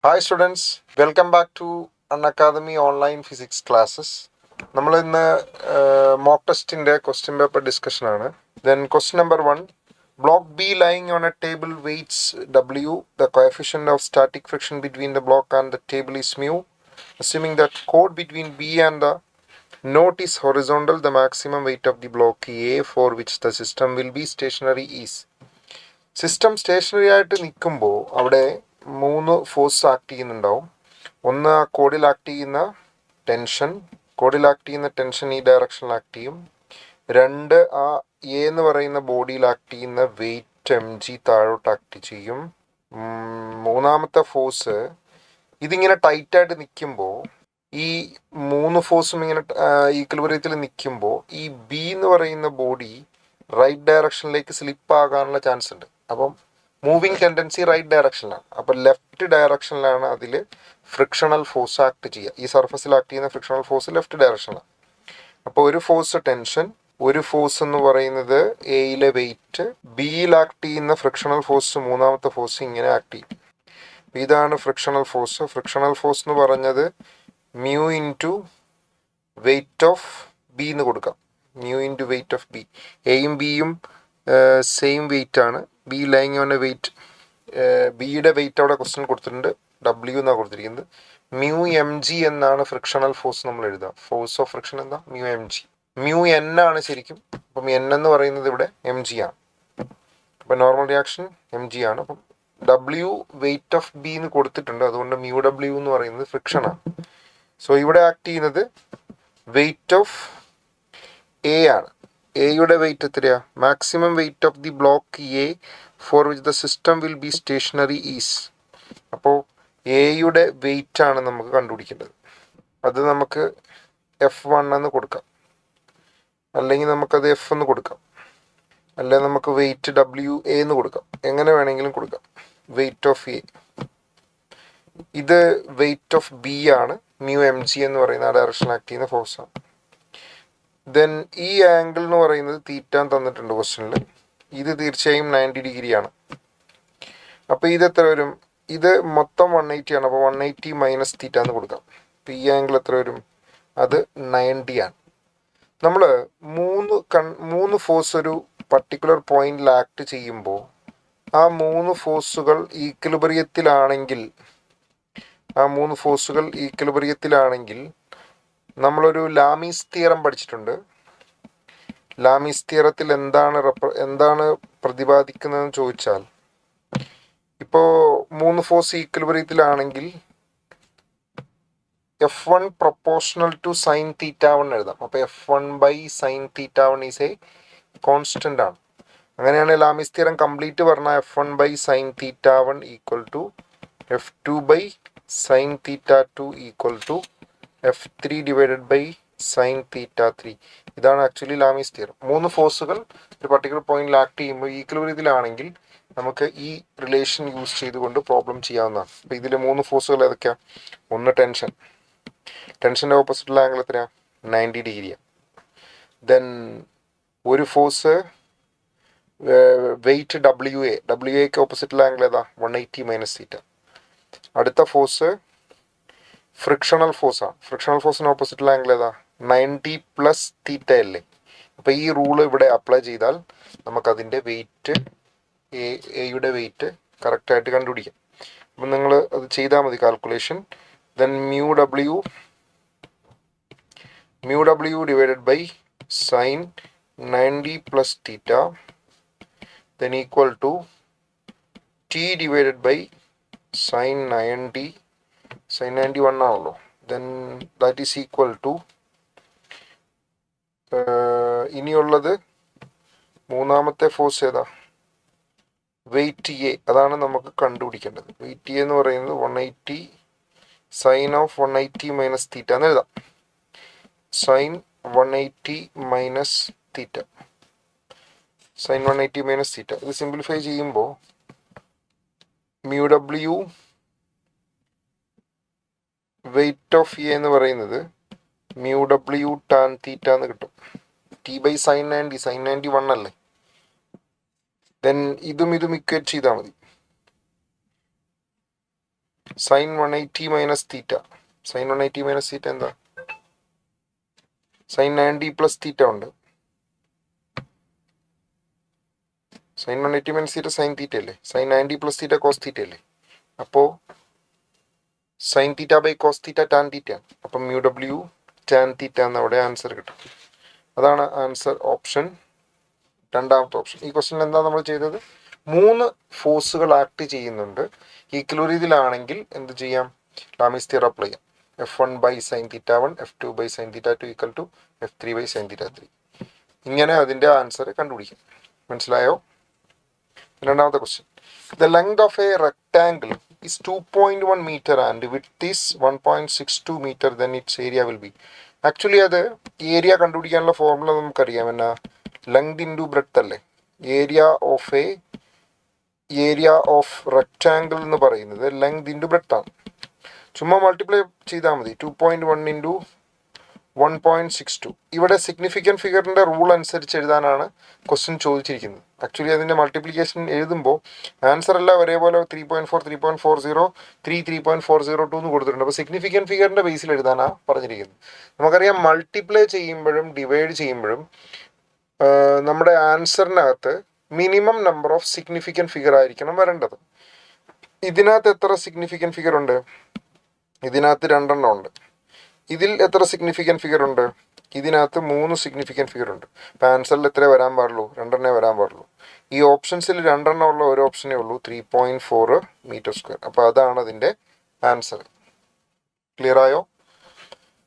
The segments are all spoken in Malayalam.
Hi students, welcome back to Unacademy online physics classes. നമ്മൾ ഇന്ന് മോക്ക് ടെസ്റ്റിൻ്റെ ക്വസ്റ്റ്യൻ പേപ്പർ ഡിസ്കഷനാണ്. Then question number 1, block B lying on a table weights W. The coefficient of static friction between the block and the table is mu. Assuming that chord between B and the note is horizontal, the maximum weight of the block A for which the system will be stationary is. System stationary ആയിട്ട് നിൽക്കുമ്പോൾ അവിടെ 3 ഫോഴ്സ് ആക്ട് ചെയ്യുന്നുണ്ടാവും. ഒന്ന് ആ കോഡിൽ ആക്ട് ചെയ്യുന്ന ടെൻഷൻ ഈ ഡയറക്ഷനിൽ ആക്ട് ചെയ്യും. 2, ആ എ എന്ന് പറയുന്ന ബോഡിയിൽ ആക്ട് ചെയ്യുന്ന വെയിറ്റ് mg താഴോട്ട് ആക്ട് ചെയ്യും. മൂന്നാമത്തെ ഫോഴ്സ് ഇതിങ്ങനെ ടൈറ്റായിട്ട് നിൽക്കുമ്പോൾ ഈ 3 ഫോഴ്സും ഇങ്ങനെ ഈക്വിലിബ്രിയത്തിൽ നിൽക്കുമ്പോൾ ഈ ബി എന്ന് പറയുന്ന ബോഡി റൈറ്റ് ഡയറക്ഷനിലേക്ക് സ്ലിപ്പ് ആകാനുള്ള ചാൻസ് ഉണ്ട്. അപ്പം മൂവിങ് ടെൻഡൻസി റൈറ്റ് ഡയറക്ഷനിലാണ്. അപ്പം ലെഫ്റ്റ് ഡയറക്ഷനിലാണ് അതിൽ ഫ്രിക്ഷണൽ ഫോഴ്സ് ആക്ട് ചെയ്യുക. ഈ സർഫസിൽ ആക്ട് ചെയ്യുന്ന ഫ്രിക്ഷണൽ ഫോഴ്സ് ലെഫ്റ്റ് ഡയറക്ഷനിലാണ്. അപ്പോൾ ഒരു ഫോഴ്സ് ടെൻഷൻ, ഒരു ഫോഴ്സ് എന്ന് പറയുന്നത് എയിലെ വെയിറ്റ്, ബിയിൽ ആക്ട് ചെയ്യുന്ന ഫ്രിക്ഷണൽ ഫോഴ്സ്, മൂന്നാമത്തെ ഫോഴ്സ് ഇങ്ങനെ ആക്ട് ചെയ്യും. ഇതാണ് ഫ്രിക്ഷണൽ ഫോഴ്സ്. ഫ്രിക്ഷണൽ ഫോഴ്സ് എന്ന് പറഞ്ഞത് mu into weight of B എന്ന് കൊടുക്കാം. Mu into weight of B. എയും ബിയും സെയിം വെയിറ്റ് ആണ്. B lying on A weight, ബിയുടെ വെയിറ്റ് അവിടെ ക്വസ്റ്റ്യൻ കൊടുത്തിട്ടുണ്ട്, W എന്നാണ് കൊടുത്തിരിക്കുന്നത്. മ്യൂ mg എന്നാണ് ഫ്രിക്ഷണൽ ഫോഴ്സ് നമ്മൾ എഴുതുക. ഫോഴ്സ് ഓഫ് ഫ്രിക്ഷൻ എന്താ? Mu mg. മ്യൂ n ആണ് ശരിക്കും. അപ്പം n എന്ന് പറയുന്നത് ഇവിടെ mg ആണ്. അപ്പം നോർമൽ റിയാക്ഷൻ mg ആണ്. അപ്പം W വെയിറ്റ് ഓഫ് ബി എന്ന് കൊടുത്തിട്ടുണ്ട്, അതുകൊണ്ട് മ്യൂ W എന്ന് പറയുന്നത് ഫ്രിക്ഷൻ ആണ്. സോ ഇവിടെ ആക്ട് ചെയ്യുന്നത് വെയിറ്റ് ഓഫ് എ ആണ്. എയുടെ വെയിറ്റ് എത്രയാ? Maximum weight of the block A for which the system will be stationary is. അപ്പോൾ എയുടെ വെയിറ്റ് ആണ് നമുക്ക് കണ്ടുപിടിക്കേണ്ടത്. അത് നമുക്ക് F1 എന്ന് കൊടുക്കാം, അല്ലെങ്കിൽ നമുക്കത് F എന്ന് കൊടുക്കാം, അല്ലെങ്കിൽ നമുക്ക് വെയിറ്റ് WA എന്ന് കൊടുക്കാം. എങ്ങനെ വേണമെങ്കിലും കൊടുക്കാം. വെയിറ്റ് ഓഫ് എ, ഇത് വെയിറ്റ് ഓഫ് ബി ആണ്. മ്യൂ mg എന്ന് പറയുന്ന ആ ഡയറക്ഷൻ ആക്ട് ചെയ്യുന്ന ഫോഴ്സാണ്. ദെൻ ഈ ആംഗിൾ എന്ന് പറയുന്നത് തീറ്റാൻ തന്നിട്ടുണ്ട് ക്വസ്റ്റ്യനിൽ. ഇത് തീർച്ചയായും 90 ഡിഗ്രിയാണ്. അപ്പോൾ ഇത് എത്ര വരും? ഇത് മൊത്തം 180 ആണ്. അപ്പോൾ 180 മൈനസ് തീറ്റ എന്ന് കൊടുക്കാം. അപ്പോൾ ഈ ആംഗിൾ എത്ര വരും? അത് 90 ആണ്. നമ്മൾ മൂന്ന് ഫോഴ്സ് ഒരു പർട്ടിക്കുലർ പോയിന്റിൽ ആക്ട് ചെയ്യുമ്പോൾ ആ 3 ഫോഴ്സുകൾ ഈക്വിലിബ്രിയത്തിലാണെങ്കിൽ നമ്മളൊരു ലാമീസ് തിയറം പഠിച്ചിട്ടുണ്ട്. ലാമീസ് തിയറത്തിൽ എന്താണ് പ്രതിപാദിക്കുന്നതെന്ന് ചോദിച്ചാൽ, ഇപ്പോൾ 3 ഫോഴ്സ് ഈക്വിലിബ്രിയത്തിലാണെങ്കിൽ F1 proportional to sine theta എഴുതാം. അപ്പോൾ F1 by sine theta is a constant ആണ്. അങ്ങനെയാണ് ലാമീസ് തിയറം കംപ്ലീറ്റ് പറഞ്ഞാൽ F1 by sine theta equal to F2 by sine theta equal to F3 divided by sine theta. ഇതാണ് ആക്ച്വലി ലാമീസ് തിയറം. 3 ഫോഴ്സുകൾ ഒരു പർട്ടിക്കുലർ പോയിന്റിൽ ആക്ട് ചെയ്യുമ്പോൾ ഈക്വിലിബ്രിയത്തിലാണെങ്കിൽ നമുക്ക് ഈ റിലേഷൻ യൂസ് ചെയ്തുകൊണ്ട് പ്രോബ്ലം ചെയ്യാവുന്നതാണ്. അപ്പോൾ ഇതിൽ 3 ഫോഴ്സുകൾ ഏതൊക്കെയാണ്? ഒന്ന് ടെൻഷൻ്റെ ഓപ്പോസിറ്റുള്ള ആംഗിൾ എത്രയാണ്? 90 ഡിഗ്രിയാണ്. ദെൻ ഒരു ഫോഴ്സ് വെയിറ്റ് WAക്ക് ഓപ്പോസിറ്റുള്ള ആംഗിൾ ഏതാ? 180 മൈനസ് തീറ്റ. അടുത്ത ഫോഴ്സ് ഫ്രിക്ഷണൽ ഫോഴ്സാണ്. ഫ്രിക്ഷണൽ ഫോഴ്സിന് ഓപ്പോസിറ്റുള്ള ആംഗിൾ ഏതാ? 90 പ്ലസ് തീറ്റ അല്ലേ? അപ്പോൾ ഈ റൂള് ഇവിടെ അപ്ലൈ ചെയ്താൽ നമുക്കതിൻ്റെ വെയിറ്റ്, എയുടെ വെയിറ്റ് കറക്റ്റായിട്ട് കണ്ടുപിടിക്കാം. അപ്പം നിങ്ങൾ അത് ചെയ്താൽ മതി calculation. Then mu W divided by sine 90 plus theta then equal to t divided by sin 91 ആണല്ലോ. then that is equal to ഇനിയുള്ളത് മൂന്നാമത്തെ ഫോഴ്സ് ഏതാ? Weight A. അതാണ് നമുക്ക് കണ്ടുപിടിക്കേണ്ടത്. വെയിറ്റ് എ എന്ന് പറയുന്നത് 180 സൈൻ ഓഫ് 180 മൈനസ് തീറ്റ എന്ന് എഴുതാം. Sine 180 minus theta, sine 180 minus theta. ഇത് സിംപ്ലിഫൈ ചെയ്യുമ്പോൾ mu W weight of A എന്ന് പറയുന്നത് മ്യൂ W ടാൻ തീറ്റ എന്ന് കിട്ടും. ടി ബൈ സൈൻ 91 അല്ലേ? ദെൻ ഇതും ഇക്വേറ്റ് ചെയ്താൽ മതി. Sine 180 minus theta. Sine 180 minus theta എന്താ? സൈൻ 90 പ്ലസ് തീറ്റ ഉണ്ട്. Sine 180 minus theta sine theta അല്ലേ? Sine 90 plus theta cos theta അല്ലേ? അപ്പോൾ sine theta by cos theta tan theta. അപ്പം മ്യൂ ഡബ്ല്യു ടാൻ തീറ്റ എന്ന് അവിടെ ആൻസർ കിട്ടും. അതാണ് ആൻസർ ഓപ്ഷൻ, രണ്ടാമത്തെ ഓപ്ഷൻ. ഈ ക്വസ്റ്റ്യനിൽ എന്താ നമ്മൾ ചെയ്തത്? 3 ഫോഴ്സുകൾ ആക്ട് ചെയ്യുന്നുണ്ട്. ഈക്വൽ എന്ത് ചെയ്യാം? ലാമീസ് തിയറം അപ്ലൈ ചെയ്യാം. F1 by sine theta 1, F2 by sine theta 2 equal to F3 by sine theta 3. ഇങ്ങനെ അതിൻ്റെ ആൻസർ കണ്ടുപിടിക്കാം. മനസ്സിലായോ? രണ്ടാമത്തെ question. The length of a rectangle is 2.1 meter and width is 1.62 meter, then its area will be. Actually അത് ഏരിയ കണ്ടുപിടിക്കാനുള്ള ഫോർമുല നമുക്കറിയാം. എന്നാ? ലെങ്ത് ഇൻറ്റു ബ്രെഡ്ത്ത് അല്ലേ? ഏരിയ ഓഫ് റെക്ടാങ്കിൾ എന്ന് പറയുന്നത് ലെങ്ത് ഇൻറ്റു ബ്രെഡ്ത്ത് ആണ്. ചുമ്മാ മൾട്ടിപ്ലൈ ചെയ്താൽ മതി. 2.1 ഇൻറ്റു 1.62. ഇവിടെ സിഗ്നിഫിക്കൻറ്റ് ഫിഗറിൻ്റെ റൂൾ അനുസരിച്ച് എഴുതാനാണ് ക്വസ്റ്റ്യൻ ചോദിച്ചിരിക്കുന്നത്. ആക്ച്വലി അതിൻ്റെ മൾട്ടിപ്ലിക്കേഷൻ എഴുതുമ്പോൾ ആൻസർ എല്ലാം ഒരേപോലെ 3.4, 3.40, 3.402 എന്ന് കൊടുത്തിട്ടുണ്ട്. അപ്പോൾ സിഗ്നിഫിക്കൻറ്റ് ഫിഗറിൻ്റെ ബേസിൽ എഴുതാനാണ് പറഞ്ഞിരിക്കുന്നത്. നമുക്കറിയാം മൾട്ടിപ്ലൈ ചെയ്യുമ്പോഴും ഡിവൈഡ് ചെയ്യുമ്പോഴും നമ്മുടെ ആൻസറിനകത്ത് minimum number of significant figure ആയിരിക്കണം വരേണ്ടത്. ഇതിനകത്ത് എത്ര സിഗ്നിഫിക്കൻറ്റ് ഫിഗർ ഉണ്ട്? ഇതിനകത്ത് 2 എണ്ണം ഉണ്ട്. ഇതിൽ എത്ര സിഗ്നിഫിക്കൻറ്റ് ഫിഗർ ഉണ്ട്? ഇതിനകത്ത് 3 സിഗ്നിഫിക്കൻറ്റ് ഫിഗർ ഉണ്ട്. അപ്പോൾ ആൻസറിൽ എത്ര വരാൻ പാടുള്ളൂ? 2 എണ്ണേ വരാൻ പാടുള്ളൂ. ഈ ഓപ്ഷൻസിൽ 2 എണ്ണം ഉള്ള ഒരു ഓപ്ഷനേ ഉള്ളൂ, 3.4 മീറ്റർ സ്ക്വയർ. അപ്പോൾ അതാണ് അതിൻ്റെ ആൻസർ. ക്ലിയർ ആയോ?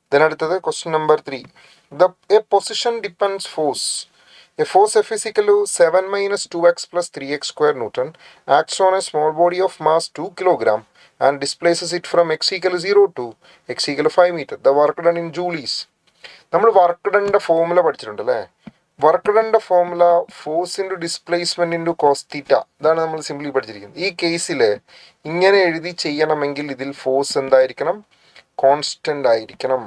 ഇതിനടുത്തത് question number 3. A position depends force. A force F is equal to 7 minus 2x plus 3x square Newton acts on a small body of mass 2 kg and displaces it from x equal to 0 to x equal to 5 meter. The work done in joules. നമ്മൾ വർക്ക് ഡണ്ണിൻ്റെ ഫോർമുല പഠിച്ചിട്ടുണ്ട് അല്ലേ? വർക്ക് ഡണ്ണിൻ്റെ formula force into displacement into cos theta. ഇതാണ് നമ്മൾ സിംപ്ലി പഠിച്ചിരിക്കുന്നത്. ഈ കേസിൽ ഇങ്ങനെ എഴുതി ചെയ്യണമെങ്കിൽ ഇതിൽ ഫോഴ്സ് എന്തായിരിക്കണം? കോൺസ്റ്റൻ്റ് ആയിരിക്കണം.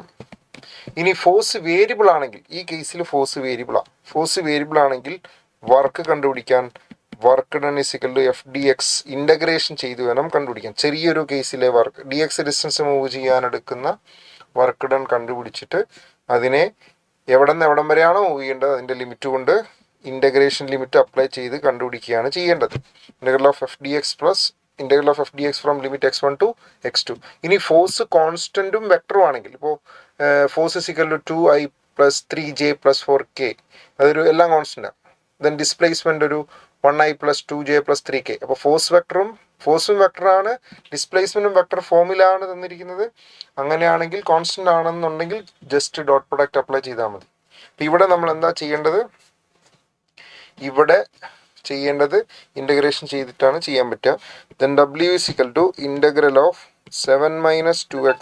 ഇനി ഫോഴ്സ് വേരിയബിൾ ആണെങ്കിൽ, ഈ കേസിൽ ഫോഴ്സ് വേരിയബിളാണ്. ഫോഴ്സ് വേരിയബിൾ ആണെങ്കിൽ വർക്ക് കണ്ടുപിടിക്കാൻ work done is equal to F D X integration ചെയ്ത് വേണം കണ്ടുപിടിക്കാൻ. ചെറിയൊരു കേസിലെ work D X distance move ചെയ്യാൻ എടുക്കുന്ന വർക്ക് ഡൺ കണ്ടുപിടിച്ചിട്ട് അതിനെ എവിടെ നിന്ന് എവിടം വരെയാണോ മൂവ് ചെയ്യേണ്ടത് അതിൻ്റെ ലിമിറ്റ് കൊണ്ട് ഇൻ്റഗ്രേഷൻ ലിമിറ്റ് അപ്ലൈ ചെയ്ത് കണ്ടുപിടിക്കുകയാണ് ചെയ്യേണ്ടത്. Integral of F D X plus integral of F D X from limit x1 to x2. ഇനി ഫോഴ്സ് കോൺസ്റ്റൻറ്റും വെക്ടറും ആണെങ്കിൽ, ഇപ്പോൾ force is equal to 2i plus 3j plus 4k, അതൊരു എല്ലാം കോൺസ്റ്റൻ്റാണ്. ദെൻ ഡിസ്പ്ലേസ്മെൻ്റ് ഒരു 1i plus 2j plus 3k. അപ്പോൾ ഫോഴ്സും വെക്ടറാണ്, ഡിസ്പ്ലേസ്മെൻറ്റും വെക്ടർ ഫോമിലാണ് തന്നിരിക്കുന്നത്. അങ്ങനെയാണെങ്കിൽ കോൺസ്റ്റൻ്റ് ആണെന്നുണ്ടെങ്കിൽ ജസ്റ്റ് ഡോട്ട് പ്രൊഡക്റ്റ് അപ്ലൈ ചെയ്താൽ മതി. അപ്പോൾ ഇവിടെ നമ്മൾ എന്താ ചെയ്യേണ്ടത്? ഇവിടെ ചെയ്യേണ്ടത് ഇൻ്റഗ്രേഷൻ ചെയ്തിട്ടാണ് ചെയ്യാൻ പറ്റുക. Then w is equal to integral of 7 minus 2x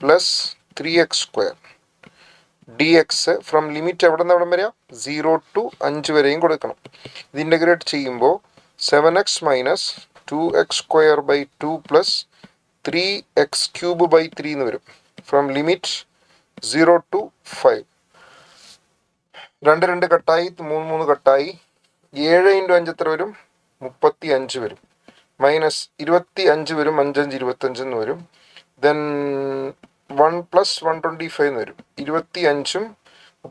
plus 3x square D X from limit എവിടെ നിന്ന് എവിടെ വരിക? 0 ടു 5 വരെയും കൊടുക്കണം. ഇത് ഇൻ്റഗ്രേറ്റ് ചെയ്യുമ്പോൾ 7x minus 2x square by 2 plus 3x cube by 3 എന്ന് വരും. From limit 0 to 5. 2 കട്ടായി, 3 കട്ടായി. 7 ഇൻറ്റു 5 എത്ര വരും? 35 വരും. മൈനസ് 25 വരും. 5 5 25 എന്ന് വരും. ദെൻ 1 പ്ലസ് 125 എന്ന് വരും. 25ഉം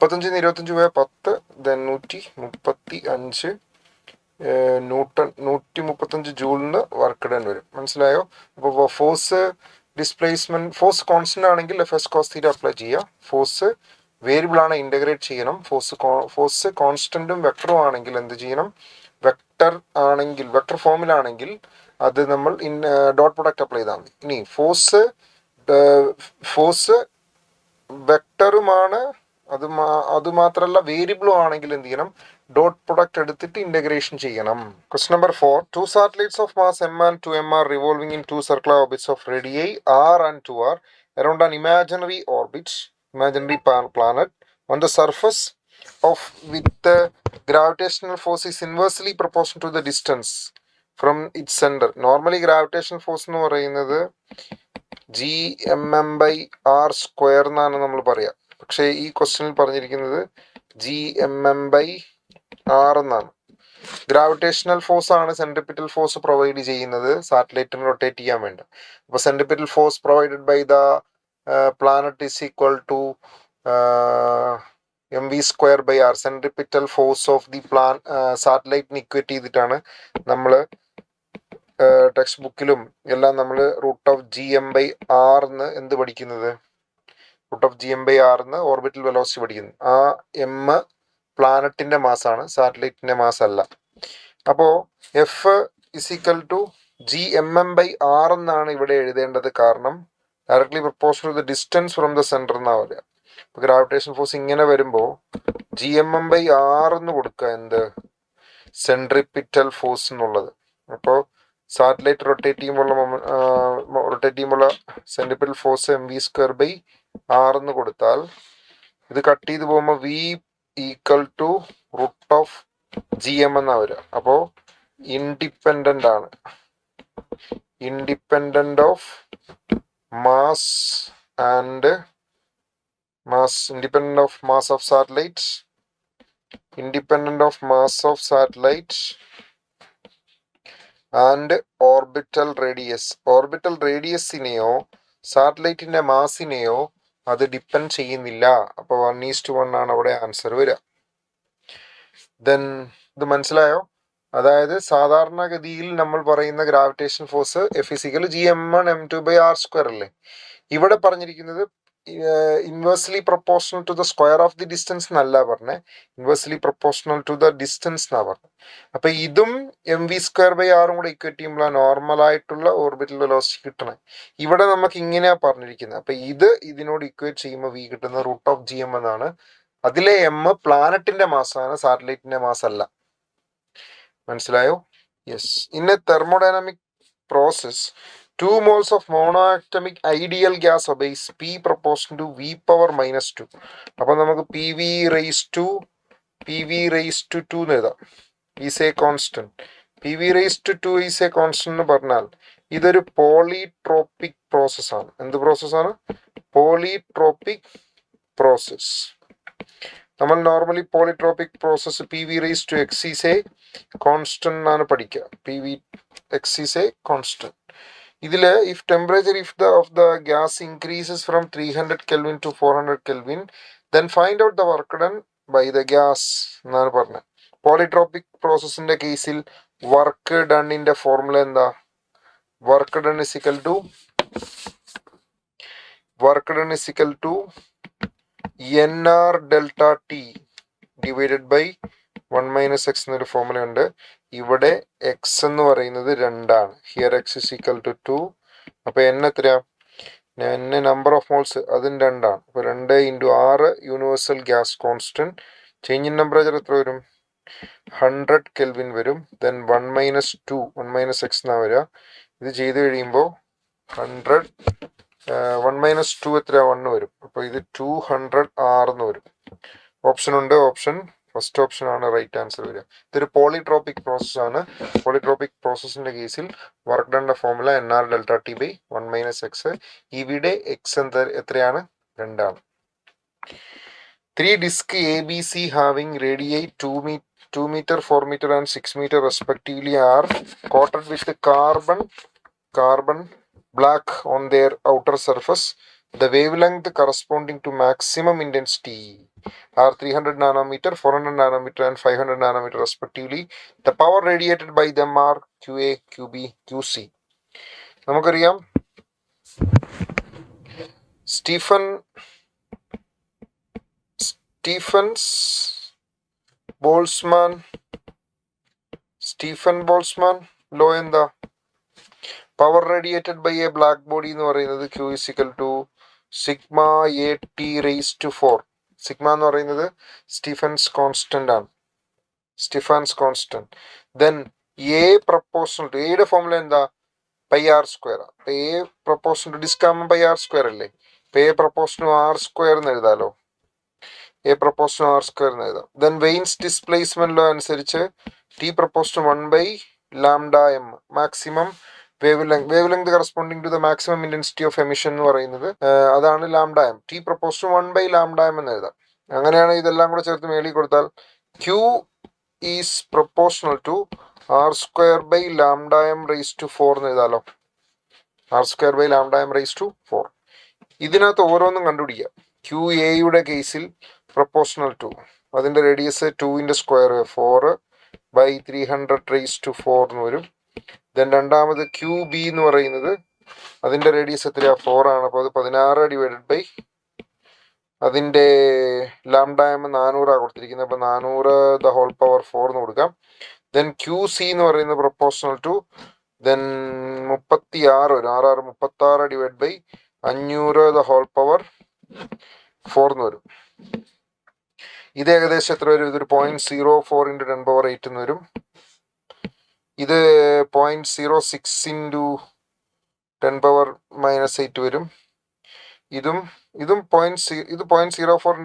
35 25 പോയാൽ 10. ദെൻ 135 ന്യൂട്ടൺ, 135 ജൂളിന് വർക്ക് ഡൺ വരും. മനസ്സിലായോ? അപ്പോൾ ഫോഴ്സ് ഡിസ്പ്ലേസ്മെൻറ്റ്, ഫോഴ്സ് കോൺസ്റ്റൻ്റ് ആണെങ്കിൽ എഫ് കോസ് തീറ്റ അപ്ലൈ ചെയ്യുക. ഫോഴ്സ് വേരിയബിൾ ആണ്, ഇൻ്റഗ്രേറ്റ് ചെയ്യണം. ഫോഴ്സ് കോൺസ്റ്റൻറ്റും വെക്ടറും ആണെങ്കിൽ എന്ത് ചെയ്യണം? വെക്ടർ ആണെങ്കിൽ, വെക്ടർ ഫോമിലാണെങ്കിൽ അത് നമ്മൾ ഡോട്ട് പ്രൊഡക്റ്റ് അപ്ലൈ ചെയ്താൽ മതി. ഇനി ഫോഴ്സ് വെക്ടറുമാണ്, അത് മാത്രമല്ല വേരിയബിളും ആണെങ്കിൽ എന്ത് ചെയ്യണം? ഡോട്ട് പ്രൊഡക്റ്റ് എടുത്തിട്ട് ഇൻ്റഗ്രേഷൻ ചെയ്യണം. Question number 4. 2 satellites of mass m and 2m are revolving in 2 circular orbits of radii r and 2r around an imaginary planet on the surface of with the gravitational force is inversely proportional to the distance from its center. Normally gravitational force എന്ന് പറയുന്നത് gmm/r² എന്നാണ് നമ്മൾ പറയുക. പക്ഷേ ഈ ക്വസ്റ്റ്യനിൽ പറഞ്ഞിരിക്കുന്നത് gmm/r എന്നാണ്. ഗ്രാവിറ്റേഷണൽ ഫോഴ്സ് ആണ് സെൻട്രിപിറ്റൽ ഫോഴ്സ് പ്രൊവൈഡ് ചെയ്യുന്നത് സാറ്റലൈറ്റിന് റൊട്ടേറ്റ് ചെയ്യാൻ വേണ്ടി. അപ്പോൾ centripetal force provided by the planet is equal to mv²/r. Centripetal force of the സാറ്റലൈറ്റിന് ഇക്വേറ്റ് ചെയ്തിട്ടാണ് നമ്മൾ ടെക്സ്റ്റ് ബുക്കിലും എല്ലാം നമ്മൾ √g m/r എന്ന് എന്ത് പഠിക്കുന്നത്, √g m/r എന്ന് ഓർബിറ്റൽ വെലോസിറ്റി പഠിക്കുന്നത്. ആ എം പ്ലാനറ്റിന്റെ മാസാണ്, സാറ്റലൈറ്റിന്റെ മാസ് അല്ല. അപ്പോൾ എഫ് =g_mm/r എന്നാണ് ഇവിടെ എഴുതേണ്ടത്. കാരണം directly proportional to the distance from the centre എന്നാ പറയുക. ഇപ്പൊ ഗ്രാവിറ്റേഷൻ ഫോഴ്സ് ഇങ്ങനെ വരുമ്പോൾ g_mm/r എന്ന് കൊടുക്കുക, എന്ത് സെൻട്രിപിറ്റൽ ഫോഴ്സ് എന്നുള്ളത്. അപ്പോൾ സാറ്റലൈറ്റ് റൊട്ടേറ്റ് ചെയ്യുമ്പോൾ സെൻട്രിപിറ്റൽ ഫോഴ്സ് mv²/r എന്ന് കൊടുത്താൽ ഇത് കട്ട് ചെയ്ത് പോകുമ്പോൾ v = √gm എന്നാ വരിക. അപ്പോൾ ഇൻഡിപെൻഡന്റ് ആണ്, independent of mass and independent of mass of satellite, independent of mass of satellite and orbital radius. Orbital radiusനെയോ സാറ്റലൈറ്റിന്റെ മാസിനെയോ അത് ഡിപ്പെൻഡ് ചെയ്യുന്നില്ല. അപ്പോൾ 1:1 ആണ് അവിടെ ആൻസർ വരിക. ദെൻ ഇത് മനസ്സിലായോ? അതായത് സാധാരണഗതിയിൽ നമ്മൾ പറയുന്ന ഗ്രാവിറ്റേഷൻ ഫോഴ്സ് F = gm1m2/r² അല്ലേ. ഇവിടെ പറഞ്ഞിരിക്കുന്നത് inversely proportional to the square of the distance എന്നല്ല പറഞ്ഞത്, inversely proportional to the distance എന്നാ പറഞ്ഞത്. അപ്പൊ ഇതും mv²/r കൂടെ ഇക്വേറ്റ് ചെയ്യുമ്പോഴാണ് നോർമലായിട്ടുള്ള ഓർബിറ്റൽ വെലോസിറ്റി കിട്ടണേ. ഇവിടെ നമുക്ക് ഇങ്ങനെയാ പറഞ്ഞിരിക്കുന്നത്. അപ്പൊ ഇതിനോട് ഇക്വേറ്റ് ചെയ്യുമ്പോൾ v കിട്ടുന്ന √gm എന്നാണ്. അതിലെ m പ്ലാനറ്റിന്റെ മാസാണ്, സാറ്റലൈറ്റിന്റെ മാസ് അല്ല. മനസ്സിലായോ? Yes. In A thermodynamic process 2 moles of monoatomic ideal gas obeys P proportional to v⁻². അപ്പോൾ നമുക്ക് PV⁻², എന്ന് എഴുതാം. Is a constant. PV⁻² is a constant എന്ന് പറഞ്ഞാൽ ഇതൊരു പോളിട്രോപ്പിക് പ്രോസസ് ആണ്. എന്ത് പ്രോസസ്സാണ്? Polytropic process. നമ്മൾ normally polytropic process PV⁻x is a constant എന്നാണ് പഠിക്കുക. PVx is a constant. ഇതിൽ if temperature of the gas increases from 300 Kelvin to 400 Kelvin, then find out the work done by the gas എന്നാണ് പറഞ്ഞത്. പോളിട്രോപ്പിക് പ്രോസസ്സിന്റെ കേസിൽ വർക്ക് ഡണ്ണിന്റെ ഫോർമുല എന്താ? Work done is equal to nr∆T divided by 1 - x എന്നൊരു ഫോർമുല ഉണ്ട്. ഇവിടെ x എന്ന് പറയുന്നത് 2 ആണ്. Here x is equal to 2. അപ്പൊ n എത്രയാ? n നമ്പർ ഓഫ് മോൾസ്, അതും 2 ആണ്. അപ്പൊ 2 × 6 universal gas constant. Change in temperature എത്ര വരും? 100 Kelvin വരും. ദെൻ 1 - 2, 1 - x എന്നാ വരിക. ഇത് ചെയ്ത് കഴിയുമ്പോൾ 100 1 - 2 എത്ര? 1 വരും. അപ്പൊ ഇത് 200R എന്ന് വരും. ഓപ്ഷൻ ഉണ്ട്. ഓപ്ഷൻ ഫസ്റ്റ് ഓപ്ഷൻ ആണ് റൈറ്റ് ആൻസർ വരിക. ഇതൊരു പോളിട്രോപ്പിക് പ്രോസസ് ആണ്. പോളിട്രോപ്പിക് പ്രോസസ്സിന്റെ കേസിൽ വർക്ക് ഡണ്ണിന്റെ ഫോർമുല nr∆T/1 - x. ഇവിടെ x എത്രയാണ്? 2 ആണ്. 3 disc ABC having radii 2 meter, 4 meter and 6 meter respectively are coated with carbon black on their outer surface. The wavelength corresponding to maximum intensity are 300 nanometer, 400 nanometer and 500 nanometer respectively. The power radiated by them are QA, QB, QC. നമുക്കറിയാം സ്റ്റീഫൻ ബോൾസ്മാൻ ലോ എന്താ? Power radiated by a black body എന്ന് പറയുന്നത് Q is equal to σ(a)T⁴. Sigma എന്ന് പറയുന്നത് സ്റ്റീഫൻസ് കോൺസ്റ്റന്റ് ആണ്. ദെൻ എ പ്രൊപ്പോർഷണൽ ടു എയുടെ ഫോർമുല എന്താ? πr². A proportional to disk ആകുമ്പോൾ πr² അല്ലേ. ഇപ്പൊ എ പ്രൊപ്പോർഷണൽ r² എന്ന് എഴുതാലോ. എ പ്രൊപ്പോർഷണൽ r² എന്ന് എഴുതാം. ദെൻ വെയിൻസ് ഡിസ്പ്ലേസ്മെന്റ് ലോ അനുസരിച്ച് T proportional 1/λm maximum wave length corresponding to the maximum intensity of emission എന്ന് പറയുന്നത് അതാണ് λm. T പ്രൊപ്പോർഷണൽ 1/λm എന്ന് എഴുതാം. അങ്ങനെയാണ് ഇതെല്ലാം കൂടെ ചേർത്ത് മേളിൽ കൊടുത്താൽ Q is proportional to R square by lambda M raise to 4 എന്ന് എഴുതാലോ. R square by lambda M raise to 4. ഇതിനകത്ത് ഓരോന്നും കണ്ടുപിടിക്കുക. ക്യു എയുടെ കേസിൽ പ്രൊപ്പോർഷണൽ ടു, അതിൻ്റെ radius 2 square 4 by 300 raise to 4 എന്ന് വരും. ദെൻ രണ്ടാമത് ക്യു ബി എന്ന് പറയുന്നത് അതിൻ്റെ റേഡിയസ് എത്രയാ 4 ആണ്. അപ്പോൾ അത് 16 ഡിവൈഡഡ് ബൈ അതിൻ്റെ ലാംഡ എം 400 കൊടുത്തിരിക്കുന്നത്. അപ്പോൾ 400 ദ ഹോൾ പവർ 4 എന്ന് കൊടുക്കാം. ദെൻ ക്യു സി എന്ന് പറയുന്നത് പ്രൊപ്പോർഷണൽ ടു, ദെൻ 36 വരും. 6 36 divide by 500 the whole power 4 എന്ന് വരും. ഇത് ഏകദേശം എത്ര വരും? ഇതൊരു 0.04 ഇൻറ്റു 10 പവർ 8 എന്ന് വരും. ഇത് 0.06 ഇൻറ്റു 10 പവർ -8 വരും. ഇതും 0.04 ഇൻറ്റു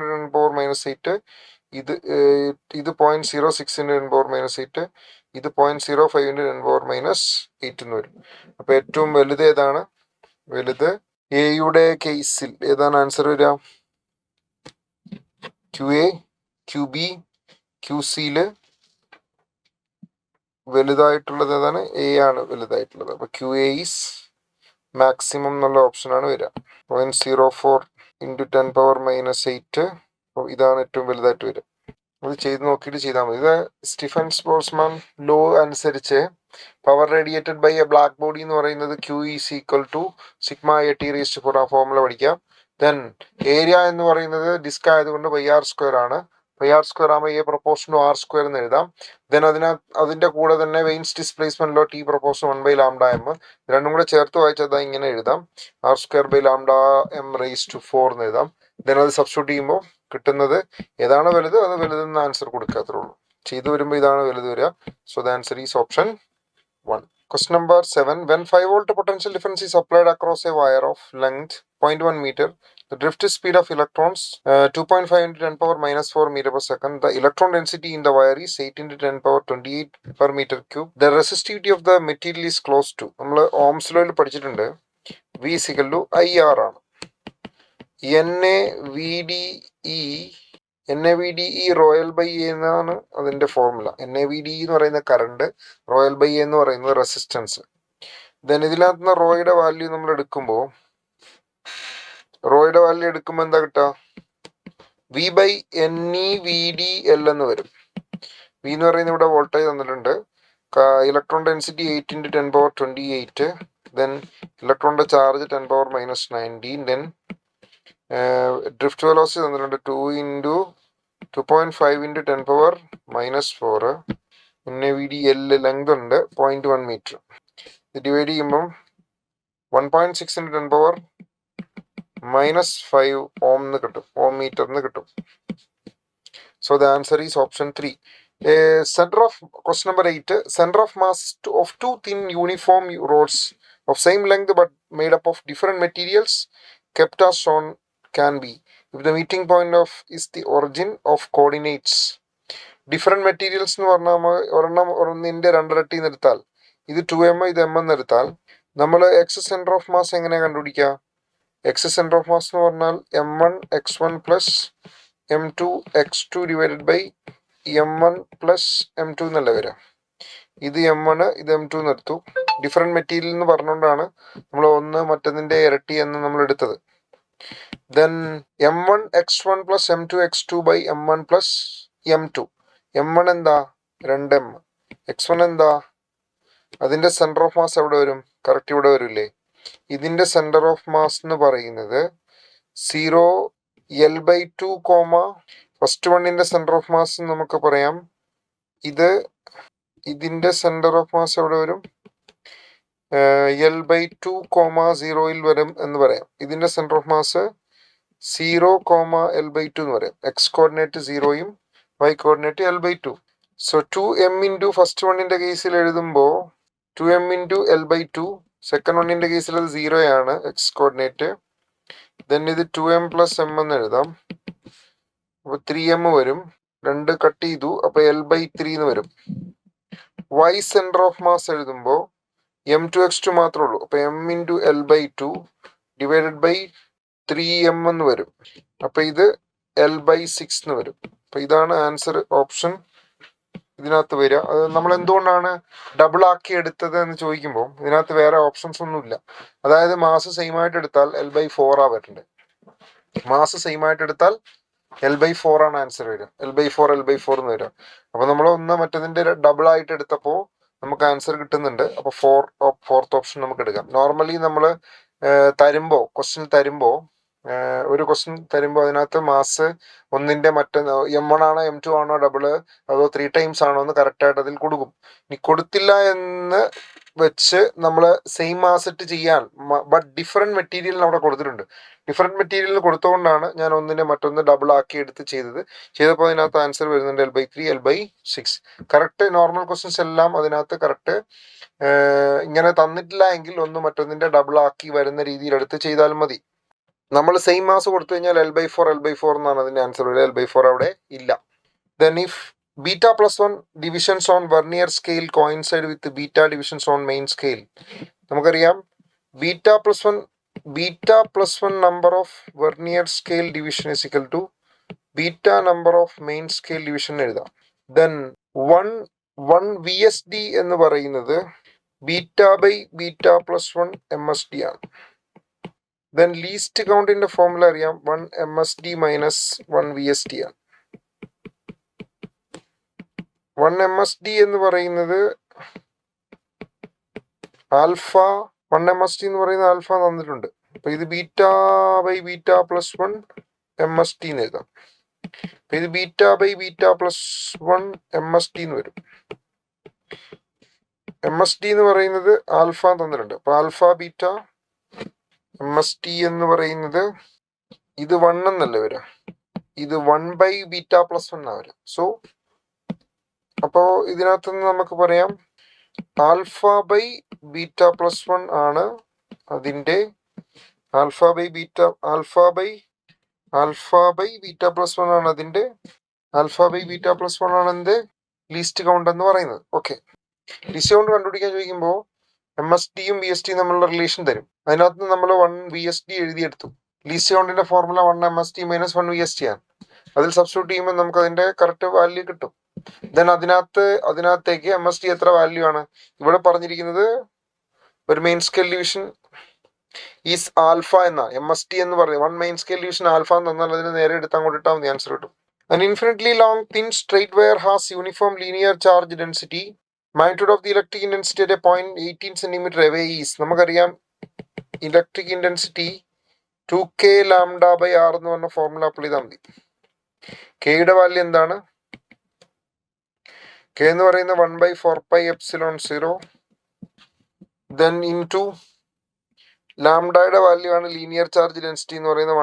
10 പവർ -8. ഇത് 0.06 ഇൻറ്റു 10 പവർ -8. ഇത് 0.05 ഇൻറ്റു 10 പവർ -8 എന്ന് വരും. അപ്പോൾ ഏറ്റവും വലുത് ഏതാണ്? വലുത് എയുടെ കേസിൽ ഏതാണ് ആൻസർ വരിക? Q A, Q B, Q സിയിൽ വലുതായിട്ടുള്ളത് ഏതാണ്? എ ആണ് വലുതായിട്ടുള്ളത്. അപ്പോൾ ക്യു എ ഈസ് മാക്സിമം എന്നുള്ള ഓപ്ഷനാണ് വരിക. 0.04 ഇൻറ്റു 10 പവർ -8. അപ്പോൾ ഇതാണ് ഏറ്റവും വലുതായിട്ട് വരിക. അത് ചെയ്ത് നോക്കിയിട്ട് ചെയ്താൽ മതി. ഇത് സ്റ്റീഫൻ ബോൾട്ട്സ്മാൻ ലോ അനുസരിച്ച് power radiated by a black body എന്ന് പറയുന്നത് Q is equal to sigma A T raise to 4. ആ ഫോർമുല പഠിക്കാം. ദെൻ ഏരിയ എന്ന് പറയുന്നത് ഡിസ്ക് ആയതുകൊണ്ട് ബൈ ആർ സ്ക്വയർ ആണ്. ബൈ ആർ സ്ക്വയർ ആകുമ്പോൾ A proportion to R square എന്ന് എഴുതാം. ദെൻ അതിൻ്റെ കൂടെ തന്നെ വെയിൻസ് ഡിസ്പ്ലേസ്മെന്റിലോ T proportion 1 by lambda M, രണ്ടും കൂടെ ചേർത്ത് വായിച്ചാൽ ഇങ്ങനെ എഴുതാം. R square by lambda M raise to 4 എന്ന് എഴുതാം. ദെൻ അത് സബ്സ്റ്റിറ്റ്യൂട്ട് ചെയ്യുമ്പോൾ കിട്ടുന്നത് ഏതാണ് വലുത് അത് വലുതെന്ന് ആൻസർ കൊടുക്കാത്രേ ഉള്ളൂ. ചെയ്തു വരുമ്പോൾ ഇതാണ് വലുത് വരിക. So the answer is option 1. Question number 7. When 5 volt potential difference is applied across a wire of length 0.1 meter, the drift speed of electrons 2.5 into 10 power -4 meter per second. The electron density in the wire is 8 into 10 power 28 per meter cube. The resistivity of the material is close to. നമ്മൾ ഓംസ് ലോയിൽ പഠിച്ചിട്ടുണ്ട്. V is equal to IR ആണ്. NAVDE റോയൽ ബൈ എ എന്നാണ് അതിൻ്റെ ഫോർമുല. NAVDE എന്ന് പറയുന്ന കറണ്ട്, റോയൽ ബൈ എ എന്ന് പറയുന്നത് റെസിസ്റ്റൻസ്. ദെൻ ഇതിനകത്ത് റോയുടെ വാല്യൂ നമ്മൾ എടുക്കുമ്പോൾ എന്താ കിട്ടുക? V ബൈ NEVDL എന്ന് വരും. V എന്ന് പറയുന്നത് ഇവിടെ വോൾട്ടേജ് തന്നിട്ടുണ്ട്. Electron density 8 into 10 power 28. Then ഇലക്ട്രോണിൻ്റെ charge 10 power -19. Then drift velocity തന്നിട്ടുണ്ട് 2.5 ഇൻറ്റു 10 പവർ -4. NAVDL ലെങ്ത് ഉണ്ട് 0.1 മീറ്റർ. ഇത് ഡിവൈഡ് ചെയ്യുമ്പം 1.6 ഇൻറ്റു 10 പവർ -5 ഓം എന്ന് കിട്ടും, ഓം മീറ്റർ എന്ന് കിട്ടും. So the answer is option 3. Question number 8. Center of mass of two thin uniform rods of same length but made up of different materials kept as shown can be if the meeting point of is the origin of coordinates. Different materials എന്ന് പറഞ്ഞാൽ ഒന്നിൻ്റെ രണ്ടിരട്ടി നിർത്താൽ, ഇത് 2m ഇത് m എന്ന് എടുത്താൽ നമ്മൾ എക്സ് സെൻറ്റർ ഓഫ് മാസ് എങ്ങനെ കണ്ടുപിടിക്കുക? എക്സ് സെൻറ്റർ ഓഫ് മാസ് എന്ന് പറഞ്ഞാൽ m1 x1 plus m2 x2 divided by m1 plus m2 എന്നല്ല വരിക. ഇത് m1 ഇത് m2 നിർത്തൂ. ഡിഫറെൻറ്റ് മെറ്റീരിയൽ എന്ന് പറഞ്ഞുകൊണ്ടാണ് നമ്മൾ ഒന്ന് മറ്റൊന്നിൻ്റെ ഇരട്ടി എന്ന് നമ്മൾ എടുത്തത്. Then m1 x1 plus m2 x2 by m1 plus m2. m1 എന്താ? 2m. x1 എന്താ? അതിൻ്റെ സെൻറ്റർ ഓഫ് മാസ് എവിടെ വരും? കറക്റ്റ് ഇവിടെ വരില്ലേ? ഇതിൻ്റെ സെൻറ്റർ ഓഫ് മാസ് എന്ന് പറയുന്നത് 0l/2, ഫസ്റ്റ് വണ്ണിൻ്റെ സെൻറ്റർ ഓഫ് മാസ് നമുക്ക് പറയാം. ഇതിൻ്റെ സെൻറ്റർ ഓഫ് മാസ് എവിടെ വരും? l/2, 0യിൽ വരും എന്ന് പറയാം. ഇതിൻ്റെ സെൻറ്റർ ഓഫ് മാസ് 0, l/2 എന്ന് പറയാം. എക്സ് കോർഡിനേറ്റ് 0യും y coordinate l/2. So 2m into first വണ്ണിൻ്റെ കേസിൽ എഴുതുമ്പോൾ 2m ഇൻറ്റു l/2. സെക്കൻഡ് വണ്ണിൻ്റെ കേസിൽ അത് 0 ആണ് എക്സ് കോർഡിനേറ്റ്. ദെൻ ഇത് 2m പ്ലസ് m എന്ന് എഴുതാം. അപ്പോൾ 3m വരും. 2 കട്ട് ചെയ്തു, അപ്പോൾ l/3 എന്ന് വരും. y സെൻറ്റർ ഓഫ് മാസ് എഴുതുമ്പോൾ m2 x2 മാത്രമേ ഉള്ളൂ. അപ്പോൾ m into l/2 divided by 3m എന്ന് വരും. അപ്പോൾ ഇത് l/6 എന്ന് വരും. അപ്പോൾ ഇതാണ് ആൻസർ ഓപ്ഷൻ ഇതിനകത്ത് വരിക. അത് നമ്മൾ എന്തുകൊണ്ടാണ് ഡബിൾ ആക്കി എടുത്തത് എന്ന് ചോദിക്കുമ്പോൾ ഇതിനകത്ത് വേറെ ഓപ്ഷൻസ് ഒന്നുമില്ല. അതായത് മാസ് സെയിം ആയിട്ട് എടുത്താൽ L/4 വരേണ്ടത്. മാസ് സെയിം ആയിട്ട് എടുത്താൽ L/4 ആണ് ആൻസർ വരിക. L/4 എന്ന് വരിക. അപ്പൊ നമ്മൾ ഒന്ന് മറ്റതിന്റെ ഡബിൾ ആയിട്ട് എടുത്തപ്പോൾ നമുക്ക് ആൻസർ കിട്ടുന്നുണ്ട്. അപ്പൊ ഫോർത്ത് ഓപ്ഷൻ നമുക്ക് എടുക്കാം. നോർമലി നമ്മൾ ക്വസ്റ്റ്യൻ തരുമ്പോൾ ഒരു ക്വസ്റ്റ്യൻ തരുമ്പോൾ അതിനകത്ത് മാസ് ഒന്നിന്റെ M1 ആണോ M2 ആണോ ഡബിള് അതോ 3 ടൈംസ് ആണോ എന്ന് കറക്റ്റായിട്ട് അതിൽ കൊടുക്കും. ഇനി കൊടുത്തില്ല എന്ന് വെച്ച് നമ്മൾ സെയിം മാസ് ഇട്ട് ചെയ്യാൻ ബട്ട് ഡിഫറെന്റ് മെറ്റീരിയൽ അവിടെ കൊടുത്തിട്ടുണ്ട്. ഡിഫറെന്റ് മെറ്റീരിയൽ കൊടുത്തുകൊണ്ടാണ് ഞാൻ ഒന്നിനെ മറ്റൊന്ന് ഡബിൾ ആക്കി എടുത്ത് ചെയ്തപ്പോൾ അതിനകത്ത് ആൻസർ വരുന്നുണ്ട് L/3 L/6. Correct normal questions എല്ലാം അതിനകത്ത് കറക്റ്റ് ഇങ്ങനെ തന്നിട്ടില്ല എങ്കിൽ ഒന്ന് മറ്റൊന്നിന്റെ ഡബിൾ ആക്കി വരുന്ന രീതിയിൽ എടുത്ത് ചെയ്താൽ മതി. നമ്മൾ സെയിം മാസ് കൊടുത്തു കഴിഞ്ഞാൽ L/4 എന്നാണ് അതിന്റെ ആൻസർ വരിക. L/4 അവിടെ ഇല്ല. Then if beta plus 1 divisions on vernier scale coincide with beta divisions on main scale, നമുക്കറിയാം beta plus 1 number of vernier scale division is equal to beta number of main scale division എഴുതാം. Then 1 VSD എന്ന് പറയുന്നത് beta by beta plus 1 MSD ആണ്. Then least count in the formula അറിയാം 1 MSD minus 1 VSD ആണ്. 1 MSD എന്ന് പറയുന്നത് ആൽഫ 1 MSD എന്ന് പറയുന്നത് ആൽഫ തന്നിട്ടുണ്ട്. അപ്പൊ ഇത് beta by beta plus 1 MSD എന്ന് എഴുതാം. അപ്പൊ ഇത് beta by beta plus 1 MSD എന്ന് വരും. MSD എന്ന് പറയുന്നത് ആൽഫ തന്നിട്ടുണ്ട്. അപ്പൊ ആൽഫ ബീറ്റ MSD എന്ന് പറയുന്നത് ഇത് 1 എന്നല്ലേ വരിക. ഇത് 1 ബൈ ബീറ്റ പ്ലസ് 1 ആണ് വരിക. സോ അപ്പോ ഇതിനകത്ത് നിന്ന് നമുക്ക് പറയാം ആൽഫ ബൈ ബീറ്റ പ്ലസ് 1 ആണ് അതിന്റെ ആൽഫ ബൈ ബീറ്റ പ്ലസ് 1 ആണ് അതിന്റെ ലീസ്റ്റ് കൗണ്ട് എന്ന് പറയുന്നത്. ഓക്കെ, ലീസ്റ്റ് കൗണ്ട് കണ്ടുപിടിക്കാൻ ചോദിക്കുമ്പോൾ MSD യും VSD തമ്മിലുള്ള റിലേഷൻ തരും. അതിനകത്ത് നമ്മൾ 1 VSD എഴുതിയെടുത്തു. ലീസ്റ്റ് കൗണ്ടിന്റെ ഫോർമുല 1 MSD മൈനസ് 1 VSD ആണ്. അതിൽ സബ്സ്റ്റിറ്റ്യൂട്ട് ചെയ്യുമ്പോൾ നമുക്ക് അതിന്റെ കറക്റ്റ് വാല്യൂ കിട്ടും. ദെൻ അതിനകത്തേക്ക് MSD എത്ര വാല്യൂ ആണ് ഇവിടെ പറഞ്ഞിരിക്കുന്നത്? ഒരു main scale division is alpha എന്ന MSD എന്ന് പറയുന്നത് 1 മെയിൻ സ്കെയിൽ ഡിവിഷൻ ആൽഫ എന്ന് തന്നാൽ അതിന് നേരെ എടുത്ത് അങ്ങോട്ട് ഇട്ടാൽ മതി, ആൻസർ കിട്ടും. An infinitely long thin straight wire has uniform linear charge density. Magnitude of the electric intensity at a point 18 cm away is, നമുക്കറിയാം electric intensity 2K lambda by R എന്ന് പറഞ്ഞ ഫോർമുല അപ്ലൈ ചെയ്താൽ മതി. കെയുടെ വാല്യൂ എന്താണ്? K എന്ന് പറയുന്നത് 1/4πε0 then into ലാംഡയുടെ വാല്യൂ ആണ് ലീനിയർ ചാർജ് ഡെൻസിറ്റി എന്ന് പറയുന്നത്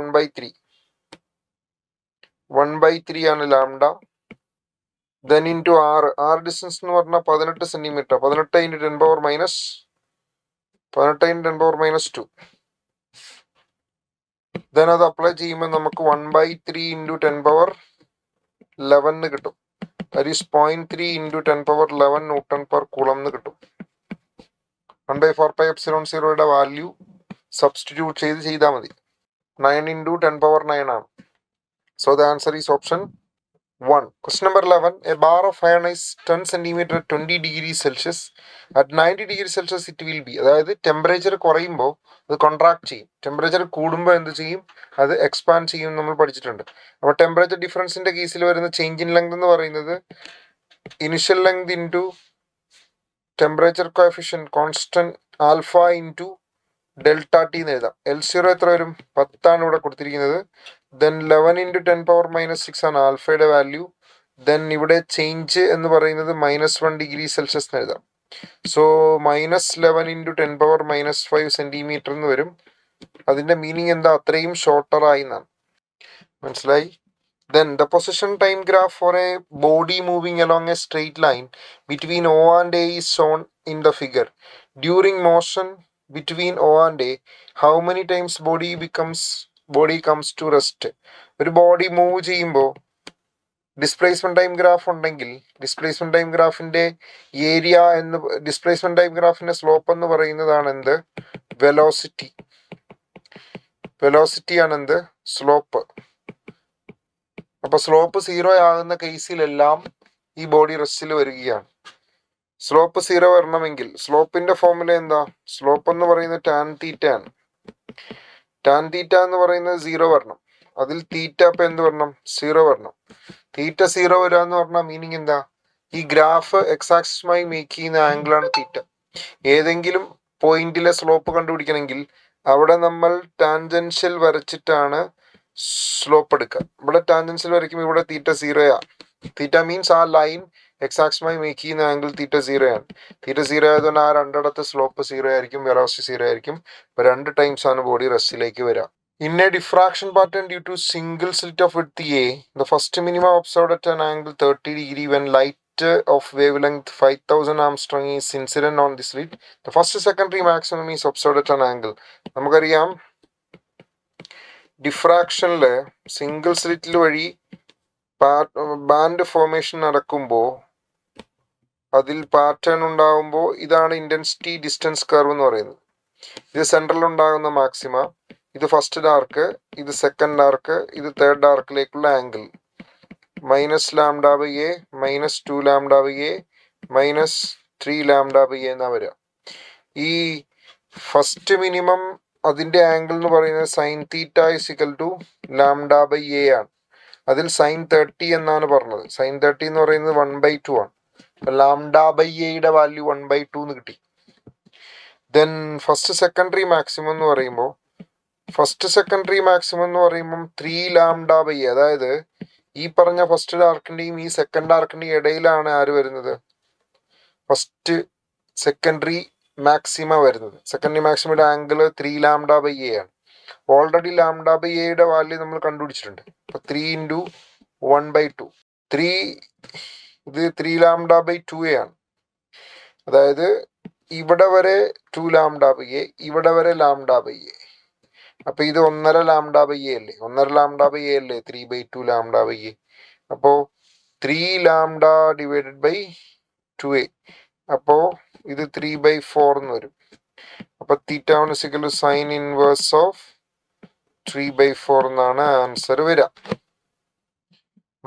1/3 ആണ് lambda. then into R distance എന്ന് പറഞ്ഞാൽ 18 സെന്റിമീറ്റർ. 18 × 10⁻⁻2. then അത് അപ്ലൈ ചെയ്യുമ്പോൾ നമുക്ക് 1/3 × 10⁻11 കിട്ടും. that is 0.3 × 10⁻11 newton per coulomb എന്ന് കിട്ടും. 1/4πε0യുടെ വാല്യൂ സബ്സ്റ്റിറ്റ്യൂട്ട് ചെയ്താൽ മതി. 9 × 10⁻9 ആണ്. So the answer is option 1. Question number 11. A bar of iron is 10 cm at 20 degrees Celsius. At 90 degrees Celsius it will be. അതായത് ടെമ്പറേച്ചർ കുറയുമ്പോൾ അത് കോൺട്രാക്ട് ചെയ്യും. ടെമ്പറേച്ചർ കൂടുമ്പോൾ എന്ത് ചെയ്യും? അത് എക്സ്പാൻഡ് ചെയ്യും നമ്മൾ പഠിച്ചിട്ടുണ്ട്. അപ്പോൾ ടെമ്പറേച്ചർ ഡിഫറൻസിന്റെ കേസിൽ വരുന്ന ചേഞ്ച് ഇൻ ലെങ്ത് എന്ന് പറയുന്നത് initial length into temperature coefficient constant alpha into delta T എന്ന് എഴുതാം. L0 എത്ര വരും? 10 ആണ് ഇവിടെ കൊടുത്തിരിക്കുന്നത്. ദെൻ 11 × 10⁻6 ആണ് ആൽഫയുടെ വാല്യൂ. ദെൻ ഇവിടെ ചേഞ്ച് എന്ന് പറയുന്നത് -1 ഡിഗ്രി സെൽഷ്യസ് എന്ന് എഴുതാം. സോ -11 × 10⁻5 സെന്റിമീറ്റർ എന്ന് വരും. അതിന്റെ മീനിങ് എന്താ? അത്രയും ഷോർട്ടർ ആയി എന്നാണ്. മനസ്സിലായി? Then the position time graph for a body moving along a straight line between O and A is shown in the figure. During motion between O and A, how many times body comes to rest? ഒരു ബോഡി മൂവ് ചെയ്യുമ്പോൾ ഡിസ്പ്ലേസ്മെന്റ് ടൈം ഗ്രാഫ് ഉണ്ടെങ്കിൽ ഡിസ്പ്ലേസ്മെന്റ് ടൈം ഗ്രാഫിന്റെ ഏരിയ എന്ന് ഡിസ്പ്ലേസ്മെന്റ് ടൈം ഗ്രാഫിന്റെ സ്ലോപ്പ് എന്ന് പറയുന്നതാണ് എന്ത്? വെലോസിറ്റി ആണ് എന്ത്? സ്ലോപ്പ്. അപ്പൊ സ്ലോപ്പ് 0 ആകുന്ന കേസിലെല്ലാം ഈ ബോഡി റെസ്റ്റിൽ വരികയാണ്. സ്ലോപ്പ് 0 വരണമെങ്കിൽ സ്ലോപ്പിന്റെ ഫോർമുല എന്താ? സ്ലോപ്പ് എന്ന് പറയുന്നത് ടാൻ തീറ്റ ആണ്. ടാൻ തീറ്റ എന്ന് പറയുന്നത് 0 വരണം. അതിൽ തീറ്റ ഇപ്പൊ എന്ത് വരണം? 0 വരണം. തീറ്റ 0 വരിക എന്ന് പറഞ്ഞാൽ മീനിങ് എന്താ? ഈ ഗ്രാഫ് എക്സ് ആക്സിസുമായി മേക്ക് ചെയ്യുന്ന ആംഗിളാണ് തീറ്റ. ഏതെങ്കിലും പോയിന്റിലെ സ്ലോപ്പ് കണ്ടുപിടിക്കണമെങ്കിൽ അവിടെ നമ്മൾ ടാൻജൻഷ്യൽ വരച്ചിട്ടാണ് സ്ലോപ്പ് എടുക്കുക. ഇവിടെ ടാൻജൻഷ്യൽ വരയ്ക്കുമ്പോൾ ഇവിടെ തീറ്റ 0 ആണ്. തീറ്റ മീൻസ് ആ ലൈൻ എക്സ് ആക്സിസുമായി മേക്ക് ചെയ്യുന്ന ആംഗിൾ തീറ്റ 0 ആണ്. തീറ്റ 0 ആയതുകൊണ്ട് ആ രണ്ടിടത്ത് സ്ലോപ്പ് 0 ആയിരിക്കും, വെലോസിറ്റി 0 ആയിരിക്കും. ഇപ്പൊ 2 ടൈംസ് ആണ് ബോഡി റെസ്റ്റിലേക്ക് വരിക. In a diffraction pattern due to single slit of width A, the first minima observed at an angle 30 degree when light of wavelength 5000 Armstrong is incident on the slit. The first secondary maximum is observed at an angle. നമുക്കറിയാം ഡിഫ്രാക്ഷനില് സിംഗിൾ സ്ലിറ്റിൽ വഴി ബാൻഡ് ഫോർമേഷൻ നടക്കുമ്പോൾ അതിൽ പാറ്റേൺ ഉണ്ടാകുമ്പോൾ ഇതാണ് ഇന്റൻസിറ്റി ഡിസ്റ്റൻസ് കർവ് എന്ന് പറയുന്നത്. ഇത് സെൻട്രൽ ഉണ്ടാകുന്ന മാക്സിമ, ഇത് ഫസ്റ്റ് ഡാർക്ക്, ഇത് സെക്കൻഡ് ഡാർക്ക്, ഇത് തേർഡ് ഡാർക്കിലേക്കുള്ള ആംഗിൾ -λ/a, -2λ/a, -3λ/a എന്നാ വരിക. ഈ ഫസ്റ്റ് മിനിമം അതിന്റെ ആംഗിൾ എന്ന് പറയുന്നത് sine theta is equal to λ/a ആണ്. അതിൽ സൈൻ 30 എന്നാണ് പറഞ്ഞത്. സൈൻ 30 എന്ന് പറയുന്നത് 1/2 ആണ്. λ/aയുടെ വാല്യൂ 1/2 എന്ന് കിട്ടി. ദെൻ ഫസ്റ്റ് സെക്കൻഡറി മാക്സിമം എന്ന് പറയുമ്പോൾ 3λ/a, അതായത് ഈ പറഞ്ഞ ഫസ്റ്റ് ഡാർക്കിന്റെയും ഈ സെക്കൻഡ് ഡാർക്കിന്റെയും ഇടയിലാണ് ആര് വരുന്നത്? ഫസ്റ്റ് സെക്കൻഡറി മാക്സിമ വരുന്നത്. സെക്കൻഡറി മാക്സിമയുടെ ആംഗിൾ 3λ/a ആണ്. ഓൾറെഡി λ/aയുടെ വാല്യൂ നമ്മൾ കണ്ടുപിടിച്ചിട്ടുണ്ട്. അപ്പൊ 3 × 1/2, ഇത് 3λ/2a ആണ്. അതായത് ഇവിടെ വരെ 2λ/a, ഇവിടെ വരെ λ/a. അപ്പൊ ഇത് 1.5 λ/a അല്ലേ? 1.5 λ/a അല്ലേ 3/2 λ/a. അപ്പോ 3λ/2a. അപ്പോ ഇത് 3/4 എന്ന് വരും. അപ്പൊ തീറ്റ സൈൻ ഇൻവേഴ്സ് ഓഫ് 3/4 എന്നാണ് ആൻസർ വരിക.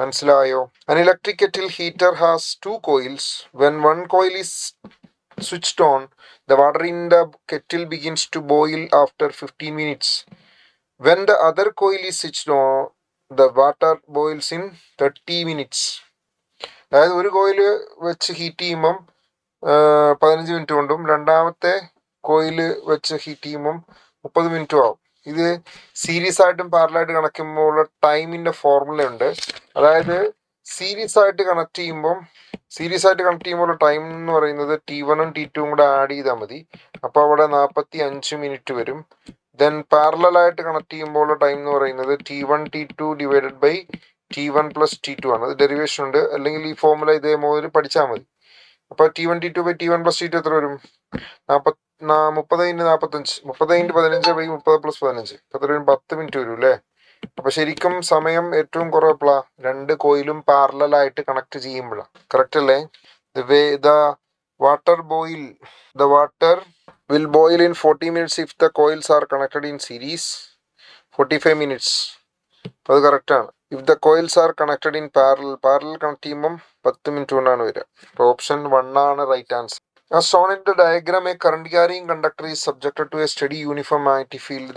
മനസ്സിലായോ? An electric kettle heater has 2 coils. When one coil is switched on, the water in the kettle begins to boil after 15 minutes. When the other coil is switched on, the water boils in 30 minutes. അതായത് ഒരു കോയിൽ വെച്ച് ഹീറ്റ് ചെയ്യുമ്പം 15 മിനിറ്റ് കൊണ്ടും രണ്ടാമത്തെ കോയിൽ വെച്ച് ഹീറ്റ് ചെയ്യുമ്പം 30 മിനിറ്റും ആവും. ഇത് സീരീസ് ആയിട്ടും പാരലായിട്ട് കണക്കുമ്പോൾ ടൈമിന്റെ ഫോർമുല ഉണ്ട്. അതായത് സീരീസ് ആയിട്ട് കണക്ട് ചെയ്യുമ്പോൾ ടൈം എന്ന് പറയുന്നത് T1ഉം T2ഉം കൂടെ ആഡ് ചെയ്താൽ മതി. അപ്പൊ അവിടെ 45 മിനിറ്റ് വരും. ദെൻ പാരലായിട്ട് കണക്ട് ചെയ്യുമ്പോൾ ടൈം എന്ന് പറയുന്നത് T1 T2 divided by T1 + T2 ആണ്. അത് ഡെറിവേഷൻ ഉണ്ട്, അല്ലെങ്കിൽ ഈ ഫോർമുല ഇതേപോലെ പഠിച്ചാൽ മതി. അപ്പൊ T1 T2 by T1 + T2 എത്ര വരും? 30 × 45, 30 × 15 ബൈ 30 + 15 എത്ര വരും? 10 മിനിറ്റ് വരും അല്ലേ? അപ്പൊ ശരിക്കും സമയം ഏറ്റവും കുറവെപ്പോഴാ? 2 കോയിലും പാരലായിട്ട് കണക്ട് ചെയ്യുമ്പോഴാണ്. കറക്റ്റ് അല്ലേ? The water will boil in 40 minutes if the coils are connected in series. 45 minutes. അത് കറക്റ്റ് ആണ്. If the coils are connected in parallel connect ചെയ്യുമ്പം 10 മിനിറ്റ് കൊണ്ടാണ് വരിക. അപ്പൊ ഓപ്ഷൻ 1 ആണ് right answer. As shown in the diagram, a current carrying conductor is subjected to a steady uniform magnetic field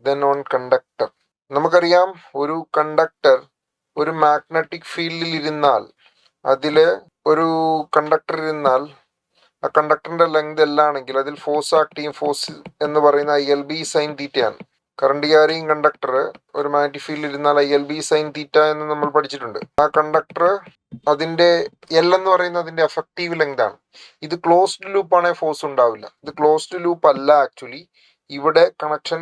then on conductor. നമുക്കറിയാം ഒരു കണ്ടക്ടർ ഒരു മാഗ്നറ്റിക് ഫീൽഡിൽ ഇരുന്നാൽ, അതില് ഒരു കണ്ടക്ടർ ഇരുന്നാൽ ആ കണ്ടക്ടറിന്റെ ലെങ്ത് എല്ലാണെങ്കിൽ അതിൽ ഫോഴ്സ് ആക്ട് ചെയ്യും. ഫോഴ്സ് എന്ന് പറയുന്ന ILB സൈൻ തീറ്റയാണ്. കറണ്ട് ക്യാരിങ് കണ്ടക്ടർ ഒരു മാഗ്നറ്റിക് ഫീൽഡിൽ ഇരുന്നാൽ ILB സൈൻ തീറ്റ എന്ന് നമ്മൾ പഠിച്ചിട്ടുണ്ട്. ആ കണ്ടക്ടർ അതിന്റെ L എന്ന് പറയുന്നത് അതിന്റെ എഫക്റ്റീവ് ലെങ്ത് ആണ്. ഇത് ക്ലോസ്ഡ് ലൂപ്പ് ആണെങ്കിൽ ഫോഴ്സ് ഉണ്ടാവില്ല. ഇത് ക്ലോസ്ഡ് ലൂപ്പ് അല്ല. ആക്ച്വലി ഇവിടെ കണക്ഷൻ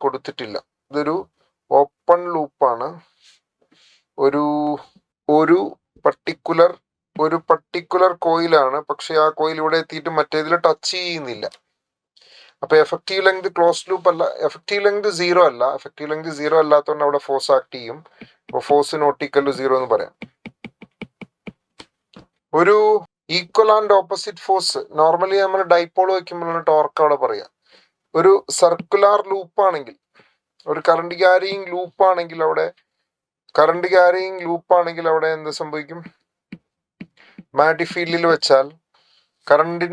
കൊടുത്തിട്ടില്ല. ഇതൊരു ഓപ്പൺ ലൂപ്പാണ്. ഒരു പർട്ടിക്കുലർ കോയിലാണ്. പക്ഷെ ആ കോയിൽ ഇവിടെ എത്തിയിട്ട് മറ്റേതിൽ ടച്ച് ചെയ്യുന്നില്ല. അപ്പൊ എഫക്റ്റീവ് ലെങ്ത് ക്ലോസ് ലൂപ്പ് അല്ല. എഫക്റ്റീവ് ലെങ്ത് 0 അല്ല. എഫക്റ്റീവ് ലെങ്ത് 0 അല്ലാത്തതുകൊണ്ട് അവിടെ ഫോഴ്സ് ആക്ട് ചെയ്യും. അപ്പൊ ഫോഴ്സ് നോട്ട് ഈക്വൽ ടു 0 എന്ന് പറയാം. ഒരു equal and opposite force normally നമ്മൾ ഡൈപോൾ വയ്ക്കുമ്പോഴാണ് ടോർക്ക് അവിടെ പറയാം. ഒരു സർക്കുലർ ലൂപ്പ് ആണെങ്കിൽ, ഒരു കറണ്ട് ക്യാരിയിങ് ലൂപ്പ് ആണെങ്കിൽ അവിടെ എന്ത് സംഭവിക്കും? മാഗ്നറ്റിക് ഫീൽഡിൽ വെച്ചാൽ current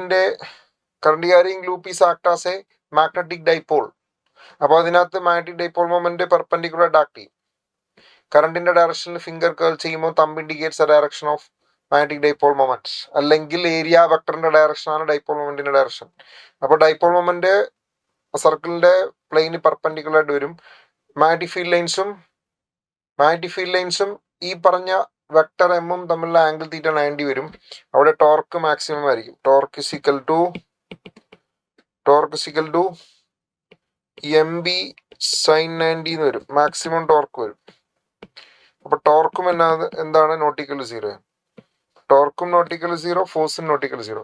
carrying loop is act as A magnetic dipole. അപ്പോൾ അതിനകത്ത് magnetic dipole moment perpendicular act ചെയ്യും. കറണ്ടിന്റെ ഡയറക്ഷനിൽ ഫിംഗർ കേൾ ചെയ്യുമ്പോൾ thumb indicates A direction of magnetic dipole moment, അല്ലെങ്കിൽ ഏരിയ വെക്ടറിന്റെ ഡയറക്ഷനാണ് ഡൈപോൾ മൊമെന്റിന്റെ ഡയറക്ഷൻ. അപ്പോൾ ഡൈപോൾ മൊമെന്റ് സർക്കിളിന്റെ പ്ലെയിന് പെർപെൻഡിക്കുലർ ആയിട്ട് വരും. മാഗ്നറ്റിക് ഫീൽഡ് ലൈൻസും ഈ പറഞ്ഞ വെക്ടർ എമ്മും തമ്മിലുള്ള ആംഗിൾ തീറ്റ 90 വരും. അവിടെ ടോർക്ക് മാക്സിമം ആയിരിക്കും. Torque is equal to MB sin 90 എന്ന് വരും. മാക്സിമം ടോർക്ക് വരും. അപ്പൊ ടോർക്കും എന്താണ് നോട്ടിക്കൽ 0. ടോർക്കും നോട്ടിക്കൽ 0, ഫോഴ്സും നോട്ടിക്കൽ 0.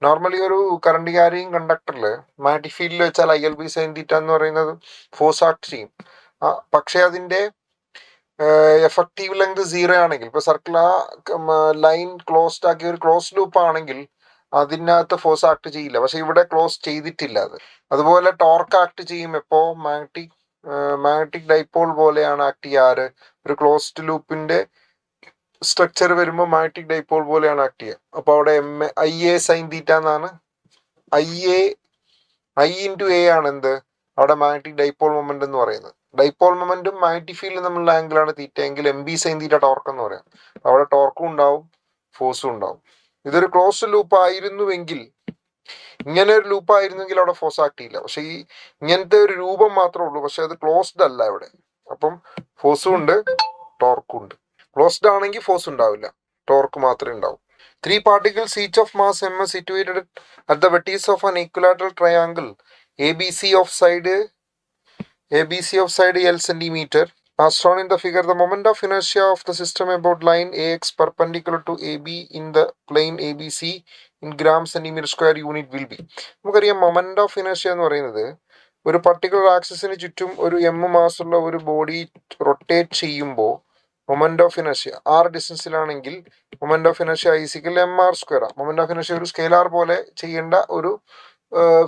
നോർമലി ഒരു കറണ്ട് ക്യാരിയിങ് കണ്ടക്ടറിൽ മാഗ്നറ്റിക് ഫീൽഡിൽ വെച്ചാൽ ILB sin തീറ്റ എന്ന് പറയുന്നത് ഫോഴ്സ് ആക്ട് ചെയ്യും. പക്ഷെ അതിന്റെ എഫക്റ്റീവ് ലെങ്ത് 0 ആണെങ്കിൽ, ഇപ്പൊ സർക്കിൾ ലൈൻ ക്ലോസ്ഡ് ആക്കി ഒരു ക്ലോസ് ലൂപ്പ് ആണെങ്കിൽ അതിനകത്ത് ഫോഴ്സ് ആക്ട് ചെയ്യില്ല. പക്ഷെ ഇവിടെ ക്ലോസ് ചെയ്തിട്ടില്ല അത്. അതുപോലെ ടോർക്ക് ആക്ട് ചെയ്യും എപ്പോ മാഗ്നറ്റിക് ഡൈപോൾ പോലെയാണ് ആക്ട് ചെയ്യാറ്. ഒരു ക്ലോസ്ഡ് ലൂപ്പിന്റെ സ്ട്രക്ചർ വരുമ്പോൾ മാഗ്നറ്റിക് ഡൈപോൾ പോലെയാണ് ആക്ട് ചെയ്യുക. അപ്പൊ അവിടെ IA sin തീറ്റ എന്നാണ്. I into A ആണ് എന്ത് അവിടെ മാഗ്നറ്റിക് ഡൈപോൾ മൊമെന്റ് എന്ന് പറയുന്നത്. ഡൈപോൾ മൊമെന്റും മാഗ്നറ്റിക് ഫീൽഡും തമ്മിലുള്ള ആംഗിളാണ് തീറ്റ എങ്കിൽ MB sin തീറ്റ ടോർക്ക് എന്ന് പറയാം. അവിടെ ടോർക്കും ഉണ്ടാവും, ഫോഴ്സും ഉണ്ടാവും. ഇതൊരു ക്ലോസ്ഡ് ലൂപ്പ് ആയിരുന്നുവെങ്കിൽ, ഇങ്ങനെ ഒരു ലൂപ്പ് ആയിരുന്നെങ്കിൽ അവിടെ ഫോഴ്സ് ആക്ട് ചെയ്യില്ല. പക്ഷെ ഈ ഇങ്ങനത്തെ ഒരു രൂപം മാത്രമേ ഉള്ളൂ. പക്ഷെ അത് ക്ലോസ്ഡ് അല്ല ഇവിടെ. അപ്പം ഫോഴ്സും ഉണ്ട്, ടോർക്കും ഉണ്ട്. ക്ലോസ്ഡ് ആണെങ്കിൽ ഫോഴ്സ് ഉണ്ടാവില്ല, ടോർക്ക് മാത്രമേ ഉണ്ടാവൂ. 3 particles each of mass m is situated at the vertex of an equilateral triangle ABC of side L centimeter. As shown in the figure, the moment of inertia of the system about line AX perpendicular to AB in the plane ABC in gram centimeter square unit will be. നമുക്കറിയാം മൊമെന്റ് ഓഫ് ഇനർഷ്യ എന്ന് പറയുന്നത് ഒരു പർട്ടിക്കുലർ ആക്സിസിന് ചുറ്റും ഒരു M മാസുള്ള ഒരു ബോഡി റൊട്ടേറ്റ് ചെയ്യുമ്പോൾ മൊമെന്റ് ഓഫ് ഇനർഷ്യ r ഡിസ്റ്റൻസിലാണെങ്കിൽ moment of inertia mr². Moment of inertia ഒരു സ്കെയിലാർ പോലെ ചെയ്യേണ്ട ഒരു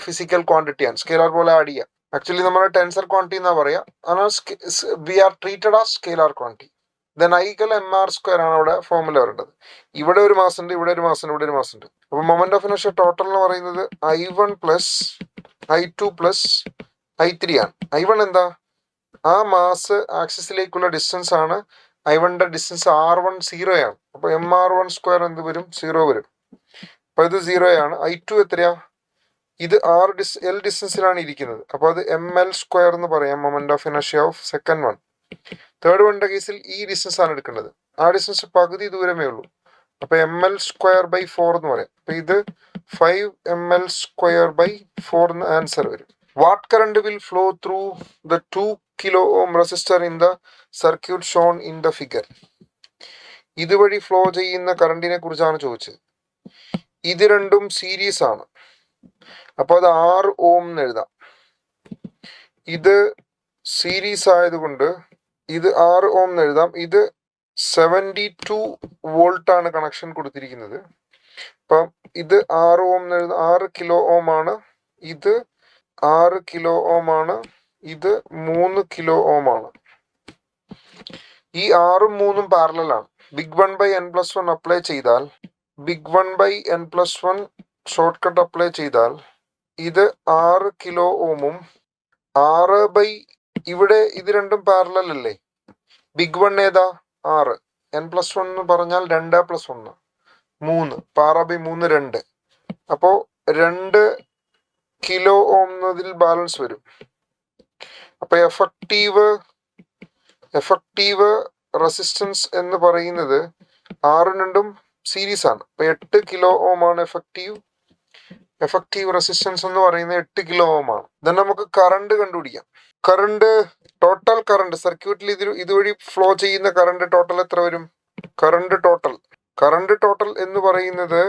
ഫിസിക്കൽ ക്വാണ്ടിറ്റിയാണ്. സ്കെയിലാർ പോലെ ആഡ് ചെയ്യുക. ആക്ച്വലി നമ്മൾ ടെൻസർ ക്വാണ്ടിറ്റി എന്നാ പറയാ. We are treated as scalar quantity. Then mr² ആണ് അവിടെ ഫോർമുല വരേണ്ടത്. ഇവിടെ ഒരു മാസ് ഉണ്ട്, ഇവിടെ ഒരു മാസ് ഉണ്ട്, ഇവിടെ ഒരു മാസ് ഉണ്ട്. അപ്പൊ മൊമെന്റ് ഓഫ് ഇനർഷ്യ ടോട്ടൽ എന്ന് പറയുന്നത് I1 plus I2 plus I3 ആണ്. I1 എന്താ, ആ മാസ് ആക്സിസിലേക്കുള്ള ഡിസ്റ്റൻസ് ആണ്. I1ന്റെ ഡിസ്റ്റൻസ് R1 0 ആണ്. അപ്പൊ mr1² എന്ത് വരും, 0 വരും. അപ്പൊ ഇത് 0 ആണ്. I2 എത്രയാ, ഇത് L ഡിസ്റ്റൻസിലാണ് ഇരിക്കുന്നത്. അപ്പൊ അത് ml² എന്ന് പറയാം, moment of inertia of second one. Third വണ്ണിന്റെ കേസിൽ ഈ ഡിസ്റ്റൻസ് ആണ് എടുക്കേണ്ടത്. ആ ഡിസ്റ്റൻസ് പകുതി ദൂരമേ ഉള്ളൂ. അപ്പൊ ml²/4 എന്ന് പറയാം. അപ്പൊ ഇത് 5ml²/4 എന്ന് ആൻസർ വരും. What current will flow through the 2 kilo ohm resistor in the circuit shown in the figure. ഇതുവഴി ഫ്ലോ ചെയ്യുന്ന കറണ്ടിനെ കുറിച്ചാണ് ചോദിച്ചത്. ഇത് രണ്ടും സീരീസ് ആണ്. അപ്പൊ അത് 6 ohm എന്ന് എഴുതാം. ഇത് സീരീസ് ആയതുകൊണ്ട് ഇത് 6 ohm എന്ന് എഴുതാം. ഇത് 72 വോൾട്ട് ആണ് കണക്ഷൻ കൊടുത്തിരിക്കുന്നത്. അപ്പം ഇത് 6 ohm എന്ന് എഴുതാം. 6 kilo ohm ആണ്. ഇത് 6 kilo ohm ആണ്. ഇത് 3 kilo ohm ആണ്. ഈ 6ഉം 3ഉം പാരലൽ ആണ്. ബിഗ് 1/n+1 അപ്ലൈ ചെയ്താൽ, big 1/n+1 short cut apply ചെയ്താൽ ഇത് 6 kilo ohmഉം 6 ഇവിടെ ഇത് രണ്ടും പാരലൽ അല്ലേ. ബിഗ് 1 ഏതാ, 6. n+1 എന്ന് പറഞ്ഞാൽ 2+1 3. 6/3 2. അപ്പോ 2 kilo ohm എന്നതിൽ ബാലൻസ് വരും. അപ്പൊ എഫക്റ്റീവ് റെസിസ്റ്റൻസ് എന്ന് പറയുന്നത് 6 രണ്ടും സീരീസ് ആണ്. അപ്പൊ 8 kilo ohm ആണ് എഫക്റ്റീവ് റെസിസ്റ്റൻസ് എന്ന് പറയുന്നത് 8 kilo ohm ആണ്. then നമുക്ക് കറണ്ട് കണ്ടുപിടിക്കാം. ടോട്ടൽ കറണ്ട് സർക്യൂട്ടിൽ ഇതുവഴി ഫ്ലോ ചെയ്യുന്ന കറണ്ട് ടോട്ടൽ എത്ര വരും? കറണ്ട് ടോട്ടൽ എന്ന് പറയുന്നത്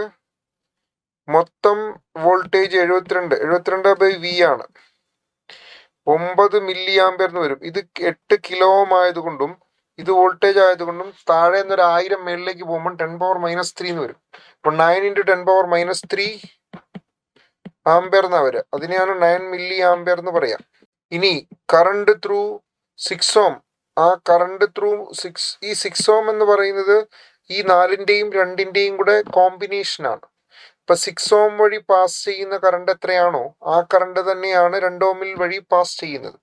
മൊത്തം വോൾട്ടേജ് 72/V ആണ്. 9 മില്ലി ആംപിയർ എന്ന് വരും. ഇത് 8 kilo ohm ആയതുകൊണ്ടും ഇത് വോൾട്ടേജ് ആയതുകൊണ്ടും താഴെ നിന്ന് 1000 മേളിലേക്ക് പോകുമ്പോൾ 10⁻³ എന്ന് വരും. അപ്പൊ 9 × 10⁻³ ആംപിയർ എന്നാ വരിക. അതിനെയാണ് 9 മില്ലി ആംപിയർ എന്ന് പറയാം. ഇനി കറണ്ട് ത്രൂ 6 ohm, ആ കറണ്ട് ത്രൂ 6 ohm എന്ന് പറയുന്നത് ഈ 4ൻ്റെയും 2ൻ്റെയും കൂടെ കോമ്പിനേഷനാണ്. ഇപ്പം 6 ഓം വഴി പാസ് ചെയ്യുന്ന കറണ്ട് എത്രയാണോ ആ കറണ്ട് തന്നെയാണ് 2 ഓമിൽ വഴി പാസ് ചെയ്യുന്നത്.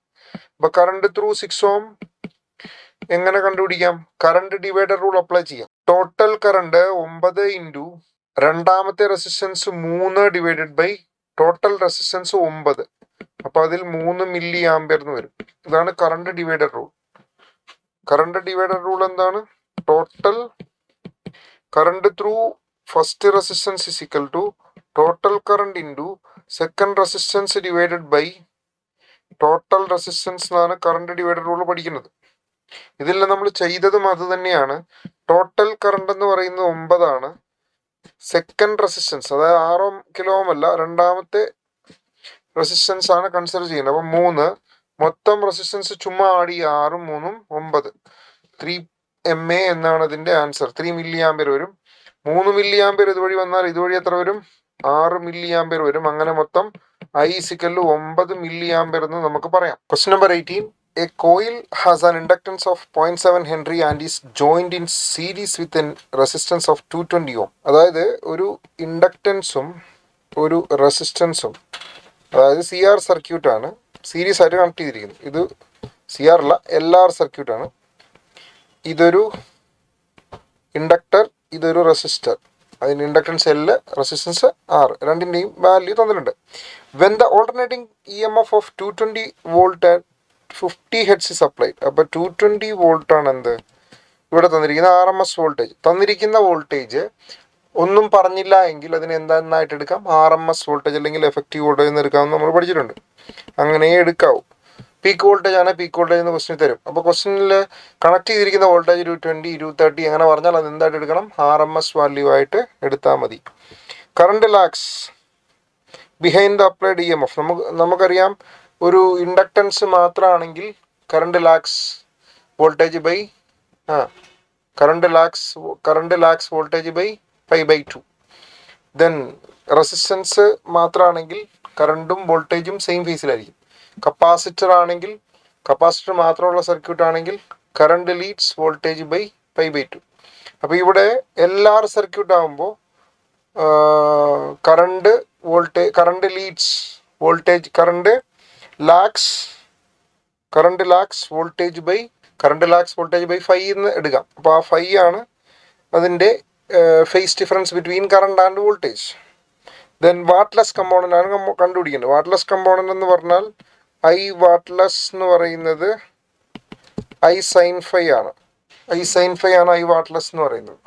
അപ്പം കറണ്ട് ത്രൂ 6 ഓം എങ്ങനെ കണ്ടുപിടിക്കാം? കറണ്ട് ഡിവൈഡർ റൂൾ അപ്ലൈ ചെയ്യാം. ടോട്ടൽ കറണ്ട് 9 ഇൻറ്റു രണ്ടാമത്തെ resistance 3 divided by total resistance 9. അപ്പോൾ അതിൽ 3 മില്ലി ആംപിയർ എന്ന് വരും. ഇതാണ് current divider rule. Current divider rule എന്താണ്? Total current through first resistance is equal to total current into second resistance divided by total resistance എന്നാണ് കറണ്ട് ഡിവൈഡർ റൂൾ പഠിക്കുന്നത്. ഇതിൽ നമ്മൾ ചെയ്തതും അത് തന്നെയാണ്. ടോട്ടൽ കറണ്ട് എന്ന് പറയുന്നത് 9 ആണ്. സെക്കൻഡ് റെസിസ്റ്റൻസ് അതായത് 6 കിലോ ഓം അല്ല, രണ്ടാമത്തെ റെസിസ്റ്റൻസ് ആണ് കൺസിഡർ ചെയ്യുന്നത്. അപ്പം 3 മൊത്തം റെസിസ്റ്റൻസ് ചുമ്മാ ആടി 6ഉം 3ഉം 9. 3 MA എന്നാണ് ഇതിന്റെ ആൻസർ. 3 മില്ലി ആംപിയർ വരും. 3 മില്ലി ആംപിയർ ഇതുവഴി വന്നാൽ ഇതുവഴി എത്ര വരും? 6 മില്ലി ആംപിയർ വരും. അങ്ങനെ മൊത്തം I = 9 മില്ലി ആംപിയർ എന്ന് നമുക്ക് പറയാം. Question number 18. A coil has an inductance of 0.7 Henry and is joined in series with a resistance of 220 ohm. അതായത് ഒരു ഇൻഡക്റ്റൻസും ഒരു റെസിസ്റ്റൻസും, അതായത് CR സർക്യൂട്ടാണ്, സീരീസ് ആയിട്ട് കണക്ട് ചെയ്തിരിക്കുന്നത്. ഇത് CR അല്ല, LR സർക്യൂട്ടാണ്. ഇതൊരു ഇൻഡക്ടർ, ഇതൊരു റെസിസ്റ്റർ. അതിന് ഇൻഡക്റ്റൻസ് L, റെസിസ്റ്റൻസ് R, രണ്ടിൻ്റെയും വാല്യൂ തന്നിട്ടുണ്ട്. When the alternating EMF of 220 volt and 50 hertz is applied. അപ്പോൾ 220 വോൾട്ട് ആണ് എന്ത് ഇവിടെ തന്നിരിക്കുന്ന RMS വോൾട്ടേജ്. തന്നിരിക്കുന്ന വോൾട്ടേജ് ഒന്നും പറഞ്ഞില്ല എങ്കിൽ അതിന് എന്തായിട്ട് എടുക്കാം? RMS വോൾട്ടേജ് അല്ലെങ്കിൽ എഫക്റ്റീവ് വോൾട്ടേജ് എന്ന് എടുക്കാമെന്ന് നമ്മൾ പഠിച്ചിട്ടുണ്ട്. അങ്ങനെ എടുക്കാവൂ. പീക്ക് വോൾട്ടേജ് ആണ് പീക്ക് വോൾട്ടേജ് എന്ന് ക്വസ്റ്റ്യൻ തരും. അപ്പോൾ ക്വസ്റ്റ്യനിൽ കണക്ട് ചെയ്തിരിക്കുന്ന വോൾട്ടേജ് 220, 230 അങ്ങനെ പറഞ്ഞാൽ അത് എന്തായിട്ട് എടുക്കണം? RMS വാല്യൂ ആയിട്ട് എടുത്താൽ മതി. Current lags behind the applied EMF. നമുക്കറിയാം, ഒരു ഇൻഡക്റ്റൻസ് മാത്രമാണെങ്കിൽ current lags voltage by current lags voltage by π/2. Then resistance മാത്രമാണെങ്കിൽ കറണ്ടും വോൾട്ടേജും സെയിം ഫേസിലായിരിക്കും. കപ്പാസിറ്റർ ആണെങ്കിൽ, കപ്പാസിറ്റർ മാത്രമുള്ള സർക്യൂട്ട് ആണെങ്കിൽ കറണ്ട് ലീഡ്സ് വോൾട്ടേജ് ബൈ π/2. അപ്പോൾ ഇവിടെ LR സർക്യൂട്ട് ആകുമ്പോൾ current leads voltage, current lags voltage by 5 എന്ന് എടുക്കാം. അപ്പോൾ ആ 5 ആണ് അതിൻ്റെ phase difference between current and voltage. Then wattless component ആണ് കണ്ടുപിടിക്കേണ്ടത്. വാട്ട്ലെസ് കമ്പോണൻ്റ് എന്ന് പറഞ്ഞാൽ I വാട്ട്ലെസ് എന്ന് പറയുന്നത് I sin phi ആണ്. I വാട്ട്ലെസ് എന്ന് പറയുന്നത്.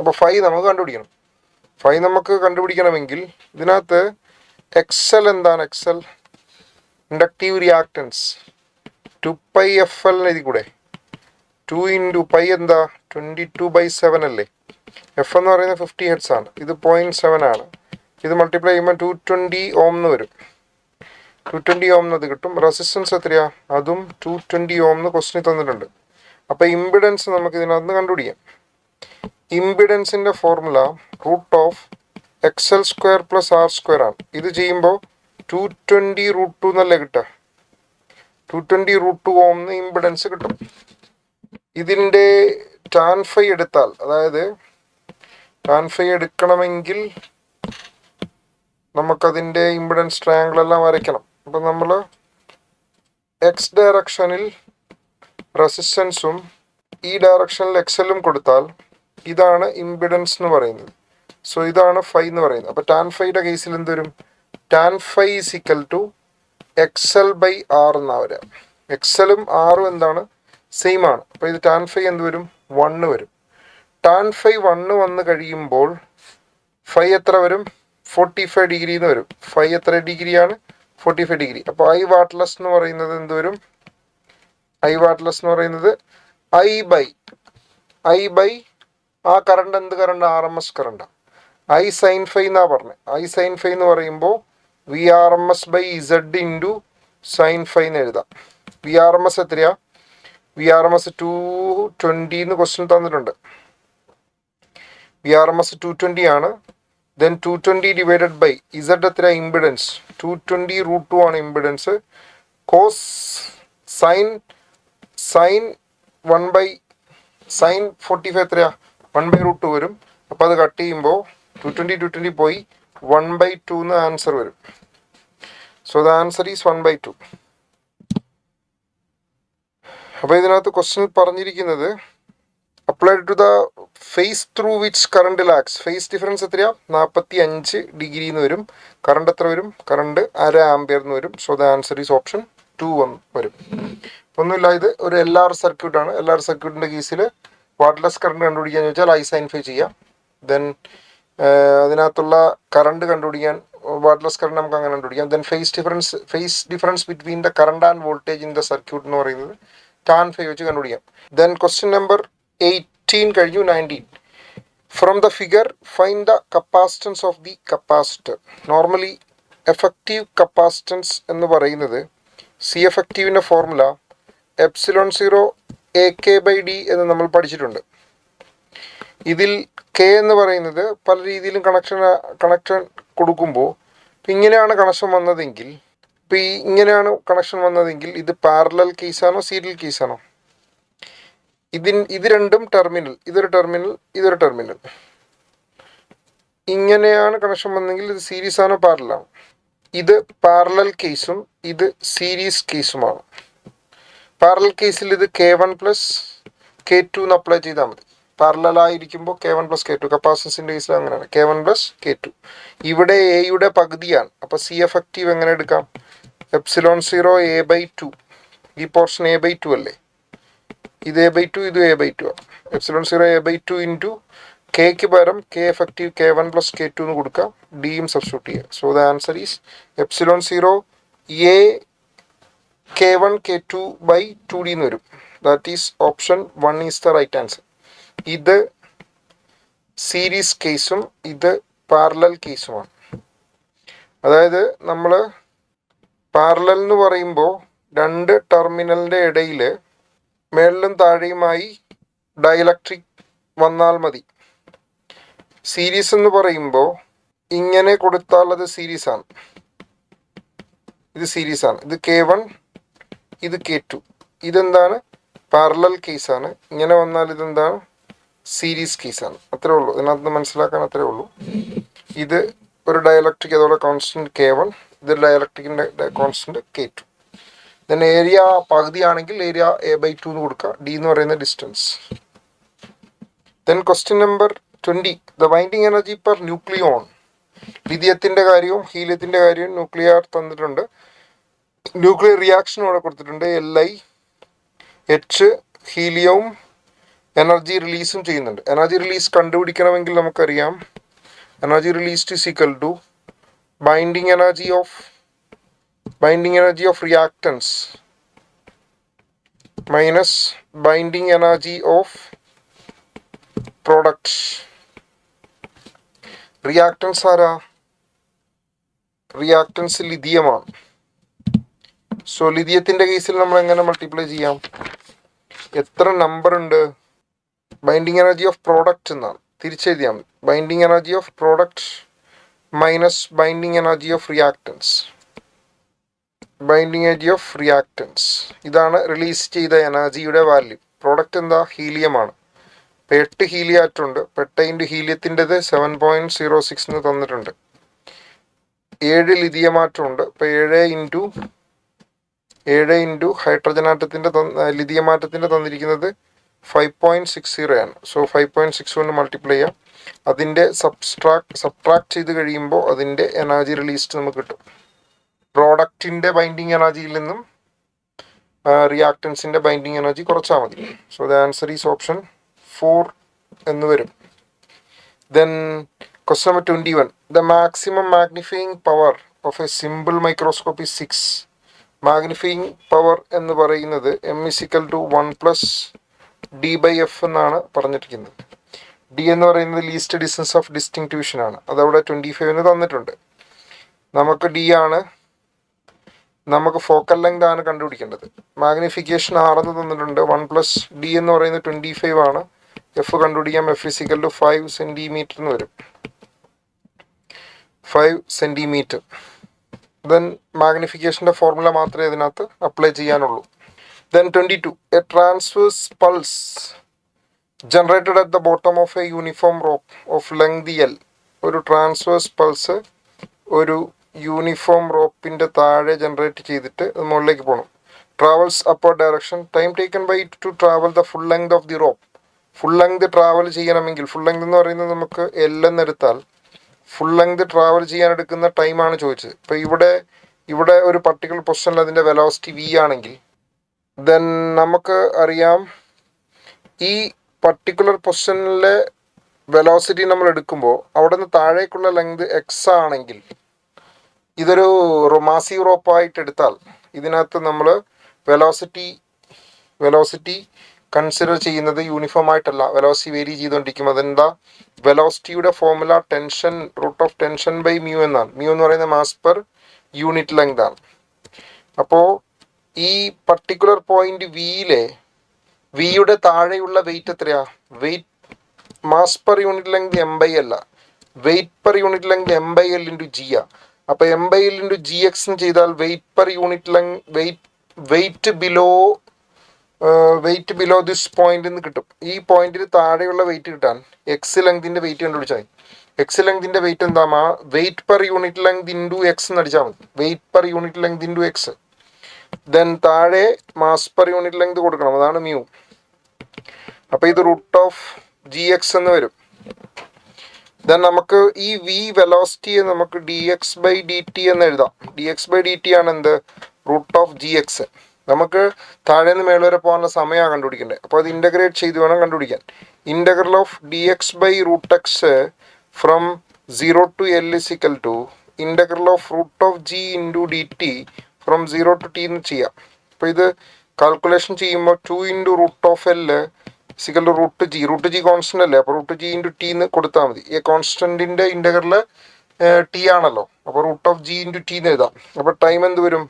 അപ്പോൾ 5 നമുക്ക് കണ്ടുപിടിക്കണം. 5 നമുക്ക് കണ്ടുപിടിക്കണമെങ്കിൽ ഇതിനകത്ത് XL എന്താണ്? XL ഇൻഡക്റ്റീവ് റിയാക്റ്റൻസ് 2πfL എഴുതി കൂടെ. 2 × π എന്താ? 22/7 അല്ലേ. F എന്ന് പറയുന്നത് 50 ഹെർട്സ് ആണ്. ഇത് 0.7 ആണ്. ഇത് മൾട്ടിപ്ലൈ ചെയ്യുമ്പോൾ 220 ഓം എന്ന് വരും. 220 ഓം എന്നത് കിട്ടും. റെസിസ്റ്റൻസ് എത്രയാ? അതും 220 ഓം എന്ന് ക്വസ്റ്റ്യൻ തന്നിട്ടുണ്ട്. അപ്പോൾ ഇമ്പിഡൻസ് നമുക്ക് ഇതിനകത്ത് കണ്ടുപിടിക്കാം. ഇമ്പിഡൻസിൻ്റെ ഫോർമുല √XL² + R² ആണ്. ഇത് ചെയ്യുമ്പോൾ 220 √2 എന്നല്ലേ കിട്ടുക. 220 √2 ഓം എന്ന് ഇമ്പിഡൻസ് കിട്ടും. ഇതിൻ്റെ ടാൻ ഫൈ എടുത്താൽ, അതായത് ടാൻ ഫൈ എടുക്കണമെങ്കിൽ നമുക്കതിൻ്റെ ഇമ്പിഡൻസ് ട്രയാങ്കിൾ എല്ലാം വരയ്ക്കണം. അപ്പം നമ്മൾ എക്സ് ഡയറക്ഷനിൽ റെസിസ്റ്റൻസും ഈ ഡയറക്ഷനിൽ XL കൊടുത്താൽ ഇതാണ് ഇമ്പിഡൻസ് എന്ന് പറയുന്നത്. സോ ഇതാണ് ഫൈ എന്ന് പറയുന്നത്. അപ്പോൾ ടാൻ ഫൈയുടെ കേസിൽ എന്ത് വരും? ടാൻ ഫൈ = XL/R എന്നാ വരിക. XLഉം Rഉം എന്താണ്? സെയിം ആണ്. അപ്പോൾ ഇത് ടാൻ ഫൈ എന്ത് വരും? 1 വരും. ടാൻ ഫൈ 1 വന്ന് കഴിയുമ്പോൾ ഫൈ എത്ര വരും? 45 ഡിഗ്രി എന്ന് വരും. ഫൈ എത്ര ഡിഗ്രിയാണ്? 45 ഡിഗ്രി. അപ്പോൾ I വാട്ട്ലെസ് എന്ന് പറയുന്നത് എന്ത് വരും? I വാട്ട്ലെസ് എന്ന് പറയുന്നത് I ബൈ ആ കറണ്ട് എന്ത് current? RMS കറണ്ടാണ്. I sin phi എന്നാ പറഞ്ഞത്. I sin phi എന്ന് പറയുമ്പോൾ VRMS/Z × sin phi എന്ന് എഴുതാം. VRMS എത്രയാ? VRMS 220 എന്ന് ക്വസ്റ്റ്യൻ തന്നിട്ടുണ്ട്. VRMS 220 ആണ്. ദെൻ 220 ഡിവൈഡഡ് ബൈ Z എത്ര? ഇമ്പിഡൻസ് 220 √2 ആണ് ഇമ്പിഡൻസ്. കോസ് സൈൻ 45 എത്രയാ? 1/√2 വരും. അപ്പോൾ അത് കട്ട് ചെയ്യുമ്പോൾ 220 പോയി 1/2 എന്ന് ആൻസർ വരും. So the answer is 1/2. അപ്പോൾ ഇതിനകത്ത് ക്വസ്റ്റ്യൻ പറഞ്ഞിരിക്കുന്നത് applied to the phase through which current lags. Phase difference എത്രയാ? 45 ഡിഗ്രി എന്ന് വരും. കറണ്ട് എത്ര വരും? കറണ്ട് 1/2 ആംപിയർ എന്ന് വരും. So the answer is option 2 വരും. ഒന്നുമില്ല, ഇത് ഒരു LR സർക്യൂട്ടാണ്. LR സർക്യൂട്ടിൻ്റെ കേസിൽ വാട്ട്ലെസ് കറണ്ട് കണ്ടുപിടിക്കാന്ന് വെച്ചാൽ I sin phi ചെയ്യാം. ദെൻ അതിനകത്തുള്ള കറണ്ട് കണ്ടുപിടിക്കാൻ വാട്ട്ലെസ് കറണ്ട് നമുക്ക് അങ്ങനെ കണ്ടുപിടിക്കാം. Then face difference between the current and voltage in the circuit എന്ന് പറയുന്നത് tan phi വെച്ച് കണ്ടുപിടിക്കാം. ദെൻ ക്വസ്റ്റ്യൻ നമ്പർ 18 കഴിഞ്ഞു. 19. From the figure find the capacitance of the capacitor. Normally effective capacitance എന്ന് പറയുന്നത് സി എഫക്റ്റീവിൻ്റെ ഫോർമുല ε0 AK/D എന്ന് നമ്മൾ പഠിച്ചിട്ടുണ്ട്. ഇതിൽ K എന്ന് പറയുന്നത് പല രീതിയിലും കണക്ഷൻ കൊടുക്കുമ്പോൾ ഇങ്ങനെയാണ് കണക്ഷൻ വന്നതെങ്കിൽ ഇത് പാരലൽ കേസാണോ സീരിയൽ കേസാണോ? ഇത് രണ്ടും ടെർമിനൽ, ഇതൊരു ടെർമിനൽ. ഇങ്ങനെയാണ് കണക്ഷൻ വന്നെങ്കിൽ ഇത് സീരീസ് ആണോ പാരലൽ? ഇത് പാരലൽ കേസും ഇത് സീരീസ് കേസുമാണ്. പാരലൽ കേസിൽ ഇത് K1 + K2 എന്ന് അപ്ലൈ ചെയ്താൽ മതി. പാരലലായിരിക്കുമ്പോൾ K1 + K2. കപ്പാസിറ്റൻസിൻ്റെ കേസിൽ അങ്ങനെയാണ്, K1 + K2. ഇവിടെ എയുടെ പകുതിയാണ്. അപ്പോൾ സി എഫക്റ്റീവ് എങ്ങനെ എടുക്കാം? ε0 A/2. ഈ പോർഷൻ A/2 അല്ലേ? ഇത് A/2, ഇത് A/2 ആണ്. ε0 A/2 ഇൻറ്റു കെക്ക് പകരം K എഫക്റ്റീവ് K1 + K2 എന്ന് കൊടുക്കാം. ഡിയും സബ്സ്റ്റിറ്റ്യൂട്ട് ചെയ്യുക. So the answer is ε0 A K1 K2/2D എന്ന് വരും. That is option 1 is the right answer. ഇത് സീരീസ് കേസും ഇത് പാരലൽ കേസുമാണ്. അതായത് നമ്മൾ പാരലൽ എന്ന് പറയുമ്പോൾ രണ്ട് ടെർമിനലിൻ്റെ ഇടയിൽ മേളിലും താഴെയുമായി ഡയലക്ട്രിക് വന്നാൽ മതി. സീരീസ് എന്ന് പറയുമ്പോൾ ഇങ്ങനെ കൊടുത്താൽ അത് സീരീസാണ്. ഇത് സീരീസാണ്. ഇത് K1, ഇത് K2. ഇതെന്താണ്? പാരലൽ കേസാണ്. ഇങ്ങനെ വന്നാൽ ഇതെന്താണ്? സീരീസ് കേസാണ്. അത്രേ ഉള്ളൂ. ഇതിനകത്ത് മനസ്സിലാക്കാൻ അത്രേ ഉള്ളൂ. ഇത് ഒരു ഡയലക്ട്രിക്, അതോടെ കോൺസ്റ്റന്റ് K1, ഇത് ഡയലക്ട്രിക്കിൻ്റെ കോൺസ്റ്റന്റ് K2. ദെൻ ഏരിയ പകുതിയാണെങ്കിൽ ഏരിയ A/2 എന്ന് കൊടുക്കുക. ഡി എന്ന് പറയുന്ന distance. Then question number 20. The binding energy per nucleon. ലിഥിയത്തിൻ്റെ കാര്യവും ഹീലിയത്തിൻ്റെ കാര്യവും ന്യൂക്ലിയർ തന്നിട്ടുണ്ട്. ന്യൂക്ലിയർ റിയാക്ഷൻ ഇവിടെ കൊടുത്തിട്ടുണ്ട്. Li H ഹീലിയവും എനർജി റിലീസും ചെയ്യുന്നുണ്ട്. എനർജി റിലീസ് കണ്ടുപിടിക്കണമെങ്കിൽ നമുക്കറിയാം energy released is equal to binding energy of reactants minus binding energy of product. Reactants ആരാ? റിയാക്ടൻസ് ലിഥിയമാണ്. സോ ലിഥിയത്തിൻ്റെ കേസിൽ നമ്മൾ എങ്ങനെ മൾട്ടിപ്ലൈ ചെയ്യാം? എത്ര നമ്പർ ഉണ്ട്? ബൈൻഡിങ് എനർജി ഓഫ് പ്രോഡക്റ്റ് എന്നാണ് തിരിച്ചെഴുതിയാൽ മതി. Binding energy of product minus binding energy of reactance. ഇതാണ് റിലീസ് ചെയ്ത എനർജിയുടെ വാല്യൂ. പ്രോഡക്റ്റ് എന്താ? ഹീലിയമാണ്. ഇപ്പോൾ 8 ഹീലിയാറ്റുണ്ട്. 8 ഹീലിയത്തിൻ്റെത് 7.06 എന്ന് തന്നിട്ടുണ്ട്. 7 ലിഥിയമാറ്റമുണ്ട്. ഇപ്പോൾ 7 ഇൻറ്റു ഹൈഡ്രജൻ ആറ്റത്തിൻ്റെ ലിഥിയമാറ്റത്തിൻ്റെ തന്നിരിക്കുന്നത് 5.60 ആണ്. സോ 5.6 കൊണ്ട് മൾട്ടിപ്ലൈ ചെയ്യാം. അതിൻ്റെ സബ്ട്രാക്ട് ചെയ്ത് കഴിയുമ്പോൾ അതിൻ്റെ എനർജി റിലീസ്ഡ് നമുക്ക് കിട്ടും. പ്രോഡക്റ്റിൻ്റെ ബൈൻഡിങ് എനർജിയിൽ നിന്നും റിയാക്ടൻസിൻ്റെ ബൈൻഡിങ് എനർജി കുറച്ചാൽ മതി. So the answer is option 4 എന്ന് വരും. Then question number 21. The maximum magnifying power of A simple microscope is 6. Magnifying power എന്ന് പറയുന്നത് M = 1 + D/F എന്നാണ് പറഞ്ഞിരിക്കുന്നത്. ഡി എന്ന് പറയുന്നത് ലീസ്റ്റ് ഡിസ്റ്റൻസ് ഓഫ് ഡിസ്റ്റിങ്ക്യൂഷൻ ആണ്. അതവിടെ 25 തന്നിട്ടുണ്ട്. നമുക്ക് ഡി ആണ്, നമുക്ക് ഫോക്കൽ ലെങ്ത് ആണ് കണ്ടുപിടിക്കേണ്ടത്. മാഗ്നിഫിക്കേഷൻ 6 തന്നിട്ടുണ്ട്. 1 + D എന്ന് പറയുന്നത് 25 ആണ്. എഫ് കണ്ടുപിടിക്കാം. F = 5 സെൻറ്റിമീറ്റർ എന്ന് വരും. 5 സെൻറ്റിമീറ്റർ. ദെൻ മാഗ്നിഫിക്കേഷൻ്റെ ഫോർമുല മാത്രമേ ഇതിനകത്ത് apply ചെയ്യാനുള്ളൂ. Then 22. A transverse pulse generated at the bottom of a uniform rope of length L. ഒരു ട്രാൻസ്വേഴ്സ് പൾസ് ഒരു യൂണിഫോം റോപ്പിൻ്റെ താഴെ ജനറേറ്റ് ചെയ്തിട്ട് അത് മുകളിലേക്ക് പോകണം. Travels upper direction. Time taken by to travel the full length of the rope. Full length travel ചെയ്യണമെങ്കിൽ, ഫുൾ ലെങ്ത് എന്ന് പറയുന്നത് നമുക്ക് L എന്നെടുത്താൽ ഫുൾ ലെങ്ത് ട്രാവൽ ചെയ്യാൻ എടുക്കുന്ന ടൈമാണ് ചോദിച്ചത്. ഇപ്പോൾ ഇവിടെ ഒരു പർട്ടിക്കുലർ പൊസിഷനിൽ അതിൻ്റെ വെലോസിറ്റി V ആണെങ്കിൽ ദെൻ നമുക്ക് അറിയാം ഈ പർട്ടിക്കുലർ പൊസിഷനിലെ വെലോസിറ്റി നമ്മൾ എടുക്കുമ്പോൾ അവിടെ നിന്ന് താഴേക്കുള്ള ലെങ്ത് X ആണെങ്കിൽ ഇതൊരു മാസീവ് റോപ്പായിട്ട് എടുത്താൽ ഇതിനകത്ത് നമ്മൾ വെലോസിറ്റി കൺസിഡർ ചെയ്യുന്നത് യൂണിഫോം ആയിട്ടല്ല, വെലോസിറ്റി വേരി ചെയ്തുകൊണ്ടിരിക്കും. അതെന്താ? വെലോസിറ്റിയുടെ formula tension root of tension by mu എന്നാണ്. മ്യൂ എന്ന് പറയുന്നത് മാസ് പെർ യൂണിറ്റ് ലെങ്ത് ആണ്. അപ്പോൾ ഈ പർട്ടിക്കുലർ പോയിന്റ് വിയുടെ താഴെയുള്ള വെയിറ്റ് എത്രയാ? Weight mass per unit length M/L അല്ല, weight per unit length M/L into G ആ. അപ്പോൾ M/L ഇൻറ്റു GX ചെയ്താൽ weight per unit length weight below this point എന്ന് കിട്ടും. ഈ പോയിന്റിന് താഴെയുള്ള വെയിറ്റ് കിട്ടാൻ എക്സ് ലെങ്തിൻ്റെ വെയിറ്റ് കണ്ടുപിടിച്ചാൽ മതി. എക്സ് ലെങ്തിൻ്റെ വെയിറ്റ് എന്താ? Wait per unit length into X എന്ന് അടിച്ചാൽ മതി. Wait per unit length into X. Then താഴെ മാസ് പെർ യൂണിറ്റ് ലെങ്ത് കൊടുക്കണം, അതാണ് മ്യൂ. അപ്പോൾ ഇത് റൂട്ട് ഓഫ് GX എന്ന് വരും. ദെൻ നമുക്ക് ഈ V വെലോസിറ്റിയെ നമുക്ക് dx/dt എന്ന് എഴുതാം. dx/dt ആണ് എന്ത്? Root of GX. നമുക്ക് താഴെ നിന്ന് മേൾ വരെ പോകാനുള്ള സമയമാണ് കണ്ടുപിടിക്കേണ്ടത്. അപ്പോൾ അത് ഇൻ്റഗ്രേറ്റ് ചെയ്ത് വേണം കണ്ടുപിടിക്കാൻ. Integral of dx/√x from 0 to L is equal to integral of root of G into dt from 0 to T എന്ന് ചെയ്യാം. അപ്പോൾ ഇത് കാൽക്കുലേഷൻ ചെയ്യുമ്പോൾ 2 ഇൻറ്റു റൂട്ട് ഓഫ് L സിക്കൽ റൂട്ട് G കോൺസ്റ്റൻ്റ് അല്ലേ, അപ്പോൾ റൂട്ട് G ഇൻറ്റു T എന്ന് കൊടുത്താൽ മതി. ഈ കോൺസ്റ്റൻറ്റിൻ്റെ ഇൻ്റഗ്രൽ T ആണല്ലോ, അപ്പോൾ root of G into T എന്ന് എഴുതാം. അപ്പോൾ ടൈം എന്ത് വരും?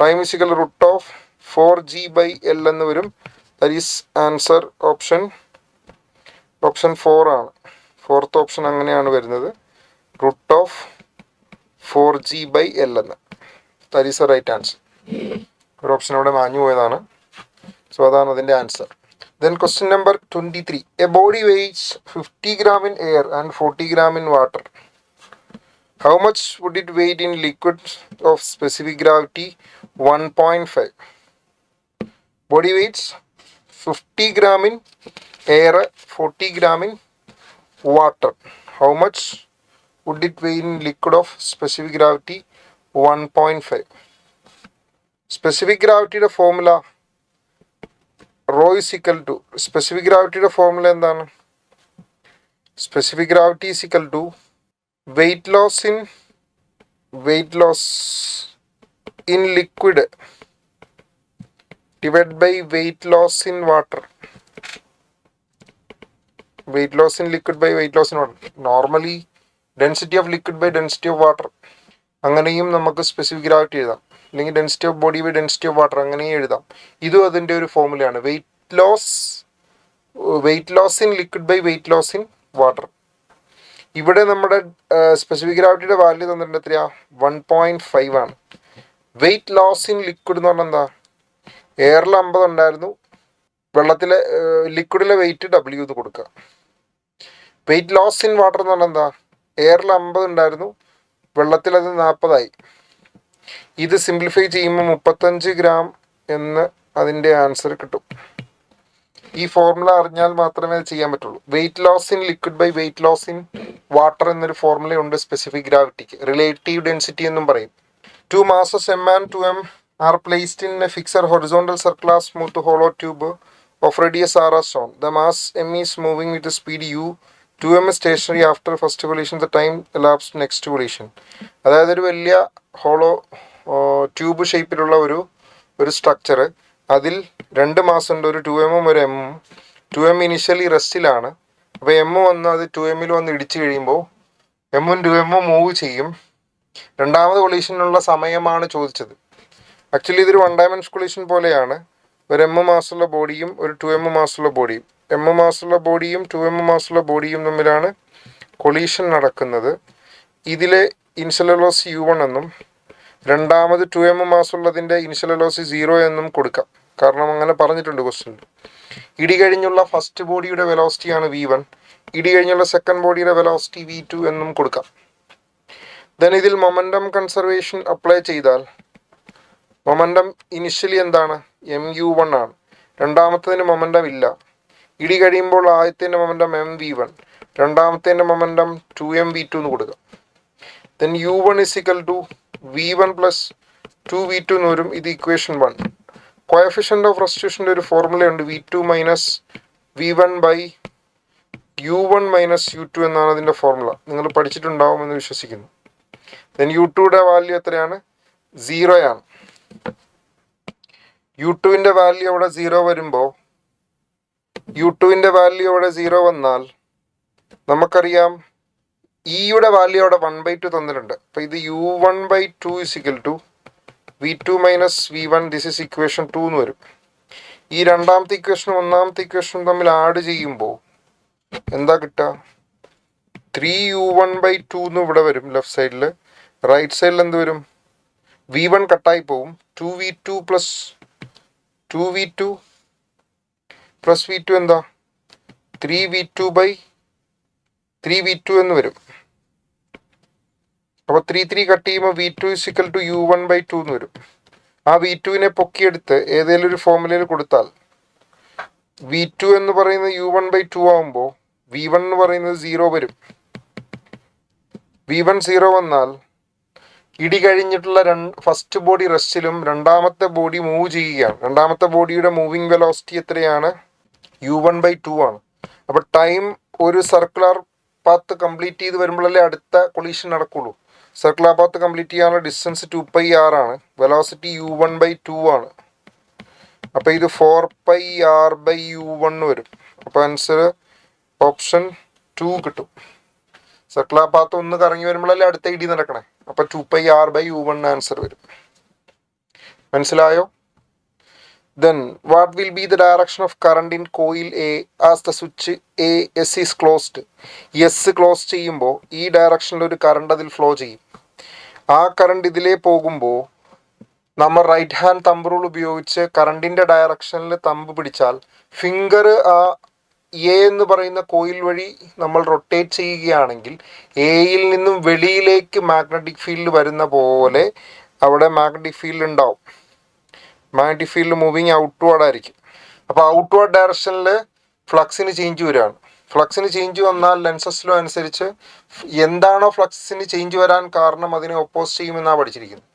ടൈം സിക്കൽ റൂട്ട് ഓഫ് 4G/L എന്ന് വരും. ദാറ്റ് ഈസ് ആൻസർ ഓപ്ഷൻ 4 ആണ്. ഫോർത്ത് ഓപ്ഷൻ അങ്ങനെയാണ് വരുന്നത്, റൂട്ട് ഓഫ് 4G/L എന്ന്. That is a right answer. ഒരു ഓപ്ഷൻ അവിടെ മാഞ്ഞു പോയതാണ്. സോ അതാണ് അതിൻ്റെ answer. Then question number 23. A body weighs 50 gram in air and 40 gram in water. How much would it weigh in liquid of specific gravity 1.5? Body weighs 50 gram in air, 40 gram in water. How much would it weigh in liquid of specific gravity 1.5? Specific gravity formula rho is equal to, specific gravity formula എന്താണ്? Specific gravity is equal to weight loss in liquid divided by weight loss in water. Weight loss in liquid by weight loss in water. Normally density of liquid by density of water. അങ്ങനെയും നമുക്ക് സ്പെസിഫിക് ഗ്രാവിറ്റി എഴുതാം, അല്ലെങ്കിൽ density of body by density of water അങ്ങനെയും എഴുതാം. ഇതും അതിൻ്റെ ഒരു ഫോർമുലയാണ്. Weight loss in liquid by weight loss in water. ഇവിടെ നമ്മുടെ സ്പെസിഫിക് ഗ്രാവിറ്റിയുടെ വാല്യൂ തന്നിട്ടുണ്ട് എത്രയാ? 1.5 ആണ്. വെയിറ്റ് ലോസ് ഇൻ ലിക്വിഡ് എന്ന് പറഞ്ഞാൽ എന്താ? എയറിൽ 50 ഉണ്ടായിരുന്നു, വെള്ളത്തിലെ ലിക്വിഡിലെ വെയിറ്റ് W എന്ന് കൊടുക്കുക. വെയിറ്റ് ലോസ് ഇൻ വാട്ടർ എന്ന് പറഞ്ഞാൽ എന്താ? എയറിൽ 50 ഉണ്ടായിരുന്നു, വെള്ളത്തിലത് 40 ആയി. ഇത് സിംപ്ലിഫൈ ചെയ്യുമ്പോൾ 35 ഗ്രാം എന്ന് അതിൻ്റെ ആൻസർ കിട്ടും. ഈ ഫോർമുല അറിഞ്ഞാൽ മാത്രമേ അത് ചെയ്യാൻ പറ്റുള്ളൂ. Weight loss in liquid by weight loss in water എന്നൊരു ഫോർമുലയുണ്ട് സ്പെസിഫിക് ഗ്രാവിറ്റിക്ക്. റിലേറ്റീവ് ഡെൻസിറ്റി എന്നും പറയും. 2 masses M and 2M are placed in a fixed horizontal circular smooth hollow tube of radius R as shown. The mass M is moving with the speed U. 2M is stationary after first collision. The time elapsed next collision. അതായത് ഒരു വലിയ ഹോളോ ട്യൂബ് ഷേപ്പിലുള്ള ഒരു സ്ട്രക്ചർ, അതിൽ 2 മാസം ഉണ്ട്, ഒരു 2M ഒരു M. 2M initially റെസ്റ്റിലാണ്. അപ്പോൾ M വന്ന് അത് 2M വന്ന് ഇടിച്ചു കഴിയുമ്പോൾ M 2M മൂവ് ചെയ്യും. രണ്ടാമത് കൊളീഷനുള്ള സമയമാണ് ചോദിച്ചത്. ആക്ച്വലി ഇതൊരു 1 dimension കൊളീഷൻ പോലെയാണ്. ഒരു M മാസുള്ള ബോഡിയും ഒരു 2M മാസുള്ള ബോഡിയും, M മാസുള്ള ബോഡിയും 2M മാസുള്ള ബോഡിയും തമ്മിലാണ് കൊളീഷൻ നടക്കുന്നത്. ഇതിലെ ഇനിഷ്യൽ വെലോസിറ്റി U1 എന്നും രണ്ടാമത് 2M മാസുള്ളതിൻ്റെ ഇനിഷ്യൽ വെലോസിറ്റി 0 എന്നും കൊടുക്കാം. കാരണം അങ്ങനെ പറഞ്ഞിട്ടുണ്ട് ക്വസ്റ്റ്യനിൽ. ഇടി കഴിഞ്ഞുള്ള ഫസ്റ്റ് ബോഡിയുടെ വെലോസിറ്റിയാണ് V1, ഇടി കഴിഞ്ഞുള്ള സെക്കൻഡ് ബോഡിയുടെ വെലോസിറ്റി V2 എന്നും കൊടുക്കാം. ദെൻ ഇതിൽ മൊമെൻറ്റം കൺസർവേഷൻ അപ്ലൈ ചെയ്താൽ മൊമെൻറ്റം ഇനിഷ്യലി എന്താണ്, mu1 ആണ്. രണ്ടാമത്തതിന് മൊമെൻറ്റം ഇല്ല. ഇടി കഴിയുമ്പോൾ ആദ്യത്തിൻ്റെ മൊമെൻറ്റം mv1, രണ്ടാമത്തേൻ്റെ മൊമെൻറ്റം 2mv2 എന്ന് കൊടുക്കാം. Then u1 is equal to v1 plus 2v2 എന്ന് വരും. ഇത് ഇക്വേഷൻ 1. കോയഫിഷ്യൻ്റ് ഓഫ് റെസ്റ്റിറ്റ്യൂഷൻ്റെ ഒരു ഫോർമുലയുണ്ട്, v2 minus v1 by u1 minus u2 എന്നാണ് അതിൻ്റെ ഫോർമുല. നിങ്ങൾ പഠിച്ചിട്ടുണ്ടാവുമെന്ന് വിശ്വസിക്കുന്നു. ദെൻ u2യുടെ വാല്യൂ എത്രയാണ്, 0 ആണ്. u2വിൻ്റെ വാല്യൂ അവിടെ 0 വരുമ്പോൾ u2വിൻ്റെ വാല്യൂ അവിടെ 0 വന്നാൽ നമുക്കറിയാം ഇയുടെ വാല്യൂ അവിടെ 1/2 തന്നിട്ടുണ്ട്. അപ്പോൾ ഇത് u1/2 is equal to v2 minus v1. This is equation 2 എന്ന് വരും. ഈ രണ്ടാമത്തെ ഇക്വേഷനും ഒന്നാമത്തെ ഇക്വേഷനും തമ്മിൽ ആഡ് ചെയ്യുമ്പോൾ എന്താ കിട്ടുക, 3u1/2 എന്ന് ഇവിടെ വരും ലെഫ്റ്റ് സൈഡിൽ. റൈറ്റ് സൈഡിൽ എന്ത് വരും, v1 കട്ടായി പോവും. 2v2 പ്ലസ് v2 എന്താ, 3v2 എന്ന് വരും. അപ്പോൾ 3 കട്ട് ചെയ്യുമ്പോൾ v2 is equal to u1/2 എന്ന് വരും. ആ v2വിനെ പൊക്കിയെടുത്ത് ഏതെങ്കിലും ഒരു ഫോർമുലയിൽ കൊടുത്താൽ v2 എന്ന് പറയുന്നത് u1/2 ആകുമ്പോൾ v1 എന്ന് പറയുന്നത് 0 വരും. v1 0 വന്നാൽ ഇടി കഴിഞ്ഞിട്ടുള്ള ഫസ്റ്റ് ബോഡി റെസ്റ്റിലും രണ്ടാമത്തെ ബോഡി മൂവ് ചെയ്യുകയാണ്. രണ്ടാമത്തെ ബോഡിയുടെ മൂവിങ് വെലോസിറ്റി എത്രയാണ്, u1/2 ആണ്. അപ്പോൾ ടൈം ഒരു സർക്കുലർ പാത്ത് കംപ്ലീറ്റ് ചെയ്ത് വരുമ്പോഴല്ലേ അടുത്ത കൊളീഷൻ നടക്കുള്ളൂ. സർക്കുലർ പാത്ത് കംപ്ലീറ്റ് ചെയ്യാനുള്ള ഡിസ്റ്റൻസ് 2πr ആണ്. വെലോസിറ്റി u1/2 ആണ്. അപ്പോൾ ഇത് 4πr/u1 വരും. അപ്പോൾ ആൻസർ ഓപ്ഷൻ 2 കിട്ടും. സർക്കുലർ പാത്ത് ഒന്ന് കറങ്ങി വരുമ്പോഴല്ലേ അടുത്ത ഇടി നടക്കണേ. അപ്പോൾ 2πr/u1 ആൻസർ വരും. മനസ്സിലായോ? Then what will be the direction of current in coil A as the switch S is closed? S close ചെയ്യുമ്പോൾ ഈ ഡയറക്ഷനിൽ ഒരു കറണ്ട് അതിൽ ഫ്ലോ ചെയ്യും. ആ കറണ്ട് ഇതിലേ പോകുമ്പോൾ നമ്മൾ റൈറ്റ് ഹാൻഡ് തമ്പ് റൂൾ ഉപയോഗിച്ച് കറണ്ടിൻ്റെ ഡയറക്ഷനിൽ തമ്പ് പിടിച്ചാൽ ഫിംഗർ ആ എ എന്ന് പറയുന്ന കോയിൽ വഴി നമ്മൾ റൊട്ടേറ്റ് ചെയ്യുകയാണെങ്കിൽ എയിൽ നിന്നും വെളിയിലേക്ക് മാഗ്നറ്റിക് ഫീൽഡ് വരുന്ന പോലെ അവിടെ മാഗ്നറ്റിക് ഫീൽഡ് ഉണ്ടാവും. മാഗ്നറ്റിക് ഫീൽഡ് മൂവിങ് ഔട്ട്വേർഡ് ആയിരിക്കും. അപ്പോൾ ഔട്ട്വേർഡ് ഡയറക്ഷനിൽ ഫ്ലക്സിന് ചേഞ്ച് വരികയാണ്. ഫ്ലക്സിന് ചേഞ്ച് വന്നാൽ ലെൻസസ് ലോ അനുസരിച്ച് എന്താണോ ഫ്ലക്സിന് ചേഞ്ച് വരാൻ കാരണം അതിനെ ഒപ്പോസ് ചെയ്യുമെന്നാണ് പഠിച്ചിരിക്കുന്നത്.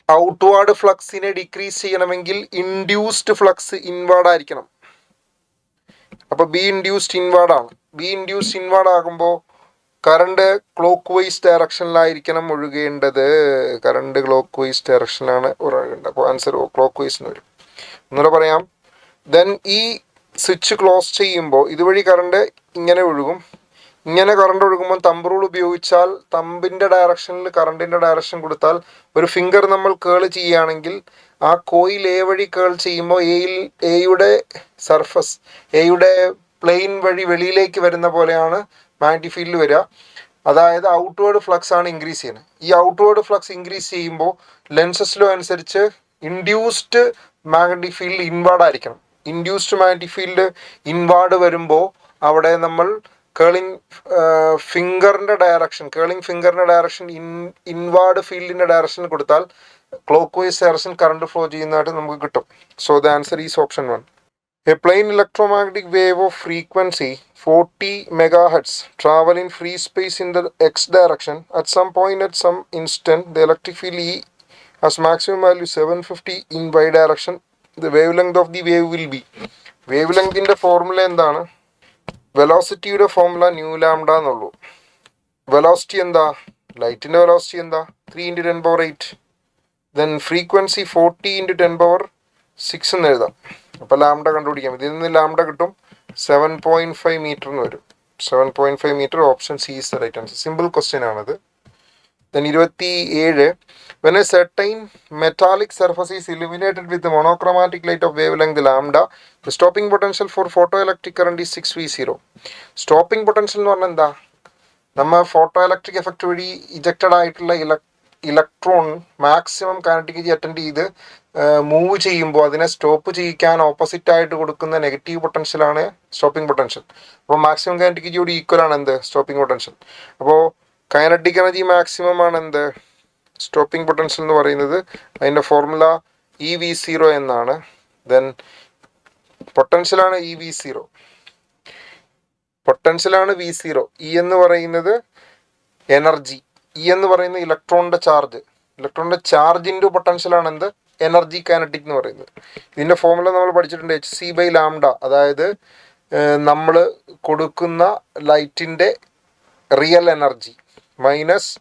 ഔട്ട്വേർഡ് ഫ്ലക്സിനെ ഡിക്രീസ് ചെയ്യണമെങ്കിൽ ഇൻഡ്യൂസ്ഡ് ഫ്ലക്സ് ഇൻവേർഡ് ആയിരിക്കണം. അപ്പോൾ ബി ഇൻഡ്യൂസ്ഡ് ഇൻവേർഡ് ആണ്. ബി ഇൻഡ്യൂസ്ഡ് ഇൻവേർഡ് ആകുമ്പോൾ കറണ്ട് ക്ലോക്ക് വൈസ് ഡയറക്ഷനിലായിരിക്കണം ഒഴുകേണ്ടത്. കറണ്ട് ക്ലോക്ക് വൈസ് ഡയറക്ഷനിലാണ് ഒഴുകേണ്ടത്. അപ്പോൾ ആൻസർ ക്ലോക്ക് വൈസ് എന്ന് വരും. ഒന്നുകൂടെ പറയാം. ദെൻ ഈ സ്വിച്ച് ക്ലോസ് ചെയ്യുമ്പോൾ ഇതുവഴി കറണ്ട് ഇങ്ങനെ ഒഴുകും. ഇങ്ങനെ കറണ്ട് ഒഴുകുമ്പോൾ തമ്പ് റൂൾ ഉപയോഗിച്ചാൽ തമ്പിൻ്റെ ഡയറക്ഷനിൽ കറണ്ടിൻ്റെ ഡയറക്ഷൻ കൊടുത്താൽ ഒരു ഫിംഗർ നമ്മൾ കേൾ ചെയ്യുകയാണെങ്കിൽ ആ കോയിൽ എ വഴി കേൾ ചെയ്യുമ്പോൾ എയുടെ സർഫസ് എയുടെ പ്ലെയിൻ വഴി വെളിയിലേക്ക് വരുന്ന പോലെയാണ് മാഗ്നറ്റിക് ഫീൽഡ് വരിക. അതായത് ഔട്ട്വേർഡ് ഫ്ലക്സ് ആണ് ഇൻക്രീസ് ചെയ്യുന്നത്. ഈ ഔട്ട്വേർഡ് ഫ്ലക്സ് ഇൻക്രീസ് ചെയ്യുമ്പോൾ ലെൻസസ് ലോ അനുസരിച്ച് ഇൻഡ്യൂസ്ഡ് മാഗ്നറ്റിക് ഫീൽഡ് ഇൻവേർഡ് ആയിരിക്കണം. ഇൻഡ്യൂസ്ഡ് മാഗ്നറ്റിക് ഫീൽഡ് ഇൻവാർഡ് വരുമ്പോൾ അവിടെ നമ്മൾ കേളിംഗ് ഫിംഗറിൻ്റെ ഡയറക്ഷൻ ഇൻവാർഡ് ഫീൽഡിൻ്റെ ഡയറക്ഷൻ കൊടുത്താൽ clock vice direction current flow ചെയ്യുന്നതായിട്ട് നമുക്ക് കിട്ടും. So the answer is option 1. A plain electromagnetic wave of frequency 40 megahertz travel in free space in the x direction. At some point at some instant, the electric field E has maximum value 750 in y direction. The wavelength of the wave will be. Wavelengthന്റെ ഫോർമുല എന്താണ്? വെലോസിറ്റിയുടെ ഫോർമുല ന്യൂ ലാംഡ എന്നുള്ളൂ. വെലോസിറ്റി എന്താ? ലൈറ്റിൻ്റെ വെലോസിറ്റി എന്താ? 3 × 10⁸. ദെൻ ഫ്രീക്വൻസി 40 × 10⁶ എന്ന് എഴുതാം. അപ്പോൾ ലാംഡ കണ്ടുപിടിക്കാം. ഇതിൽ നിന്ന് ലാംഡ കിട്ടും 7.5 മീറ്റർ എന്ന് വരും. 7.5 metre. Option C is the right answer. Simple question ആണത്. Then 27. When a certain metallic surface is illuminated with the monochromatic light of wavelength lambda, the stopping potential for photoelectric current is 6v0. Stopping potential എന്ന് പറഞ്ഞാൽ എന്താ? നമ്മൾ ഫോട്ടോ ഇലക്ട്രിക് എഫക്റ്റ് വഴി ഇജക്റ്റഡ് ആയിട്ടുള്ള electron maximum kinetic energy attend ചെയ്ത് മൂവ് ചെയ്യുമ്പോൾ അതിനെ സ്റ്റോപ്പ് ചെയ്യിക്കാൻ ഓപ്പോസിറ്റ് ആയിട്ട് കൊടുക്കുന്ന നെഗറ്റീവ് പൊട്ടൻഷ്യലാണ് സ്റ്റോപ്പിംഗ് പൊട്ടൻഷ്യൽ. അപ്പോൾ മാക്സിമം കൈനറ്റിക് എനർജിയോട് ഈക്വൽ ആണ് എന്ത് സ്റ്റോപ്പിംഗ് പൊട്ടൻഷ്യൽ. അപ്പോൾ കൈനറ്റിക് എനർജി മാക്സിമം ആണ് എന്ത് സ്റ്റോപ്പിംഗ് പൊട്ടൻഷ്യൽ എന്ന് പറയുന്നത്. അതിൻ്റെ ഫോർമുല EV0 എന്നാണ്. ദെൻ പൊട്ടൻഷ്യലാണ് EV0, പൊട്ടൻഷ്യലാണ് V0. എന്ന് പറയുന്നത് എനർജി, എന്ന് പറയുന്നത് ഇലക്ട്രോണിൻ്റെ ചാർജ്, ഇലക്ട്രോണിൻ്റെ ചാർജ് ഇൻറ്റു പൊട്ടൻഷ്യലാണ് എന്ത് എനർജി കൈനറ്റിക് എന്ന് പറയുന്നത്. ഇതിൻ്റെ ഫോർമുല നമ്മൾ പഠിച്ചിട്ടുണ്ട്, hc/λ. അതായത് നമ്മൾ കൊടുക്കുന്ന ലൈറ്റിൻ്റെ റിയൽ എനർജി മൈനസ്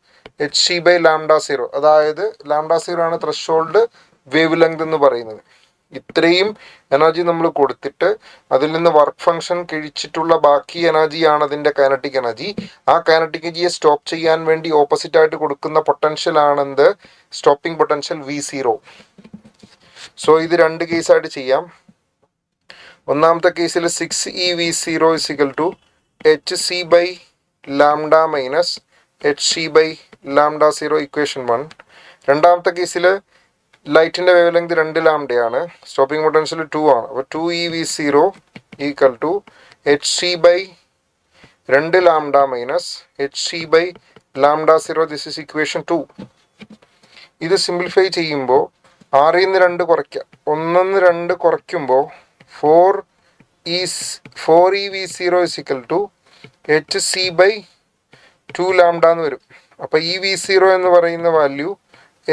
hc/λ0. അതായത് λ0 ആണ് ത്രഷോൾഡ് വേവ് ലെങ്ത് എന്ന് പറയുന്നത്. ഇത്രയും എനർജി നമ്മൾ കൊടുത്തിട്ട് അതിൽ നിന്ന് വർക്ക് ഫംഗ്ഷൻ കഴിച്ചിട്ടുള്ള ബാക്കി എനർജിയാണ് അതിൻ്റെ കൈനറ്റിക് എനർജി. ആ കൈനറ്റിക് എനർജിയെ സ്റ്റോപ്പ് ചെയ്യാൻ വേണ്ടി ഓപ്പോസിറ്റ് ആയിട്ട് കൊടുക്കുന്ന പൊട്ടൻഷ്യൽ ആണെന്ത് സ്റ്റോപ്പിംഗ് പൊട്ടൻഷ്യൽ V0. സോ ഇത് രണ്ട് കേസായിട്ട് ചെയ്യാം. ഒന്നാമത്തെ കേസിൽ 6eV0 = hc/λ minus hc/λ0 equation 1. രണ്ടാമത്തെ കേസിൽ ലൈറ്റിൻ്റെ വേവ് ലെങ്ത് 2 ലാംഡയാണ്, സ്റ്റോപ്പിംഗ് പൊട്ടൻഷ്യൽ 2 ആണ്. അപ്പോൾ 2eV0 = hc/2λ minus hc/λ0. This is equation 2. ഇത് സിംപ്ലിഫൈ ചെയ്യുമ്പോൾ 6ൽ നിന്ന് 2 കുറയ്ക്കുക, 1ൽ നിന്ന് 2 കുറയ്ക്കുമ്പോൾ 4eV0 = hc/2λ എന്ന് വരും. അപ്പോൾ EV0 എന്ന് പറയുന്ന വാല്യൂ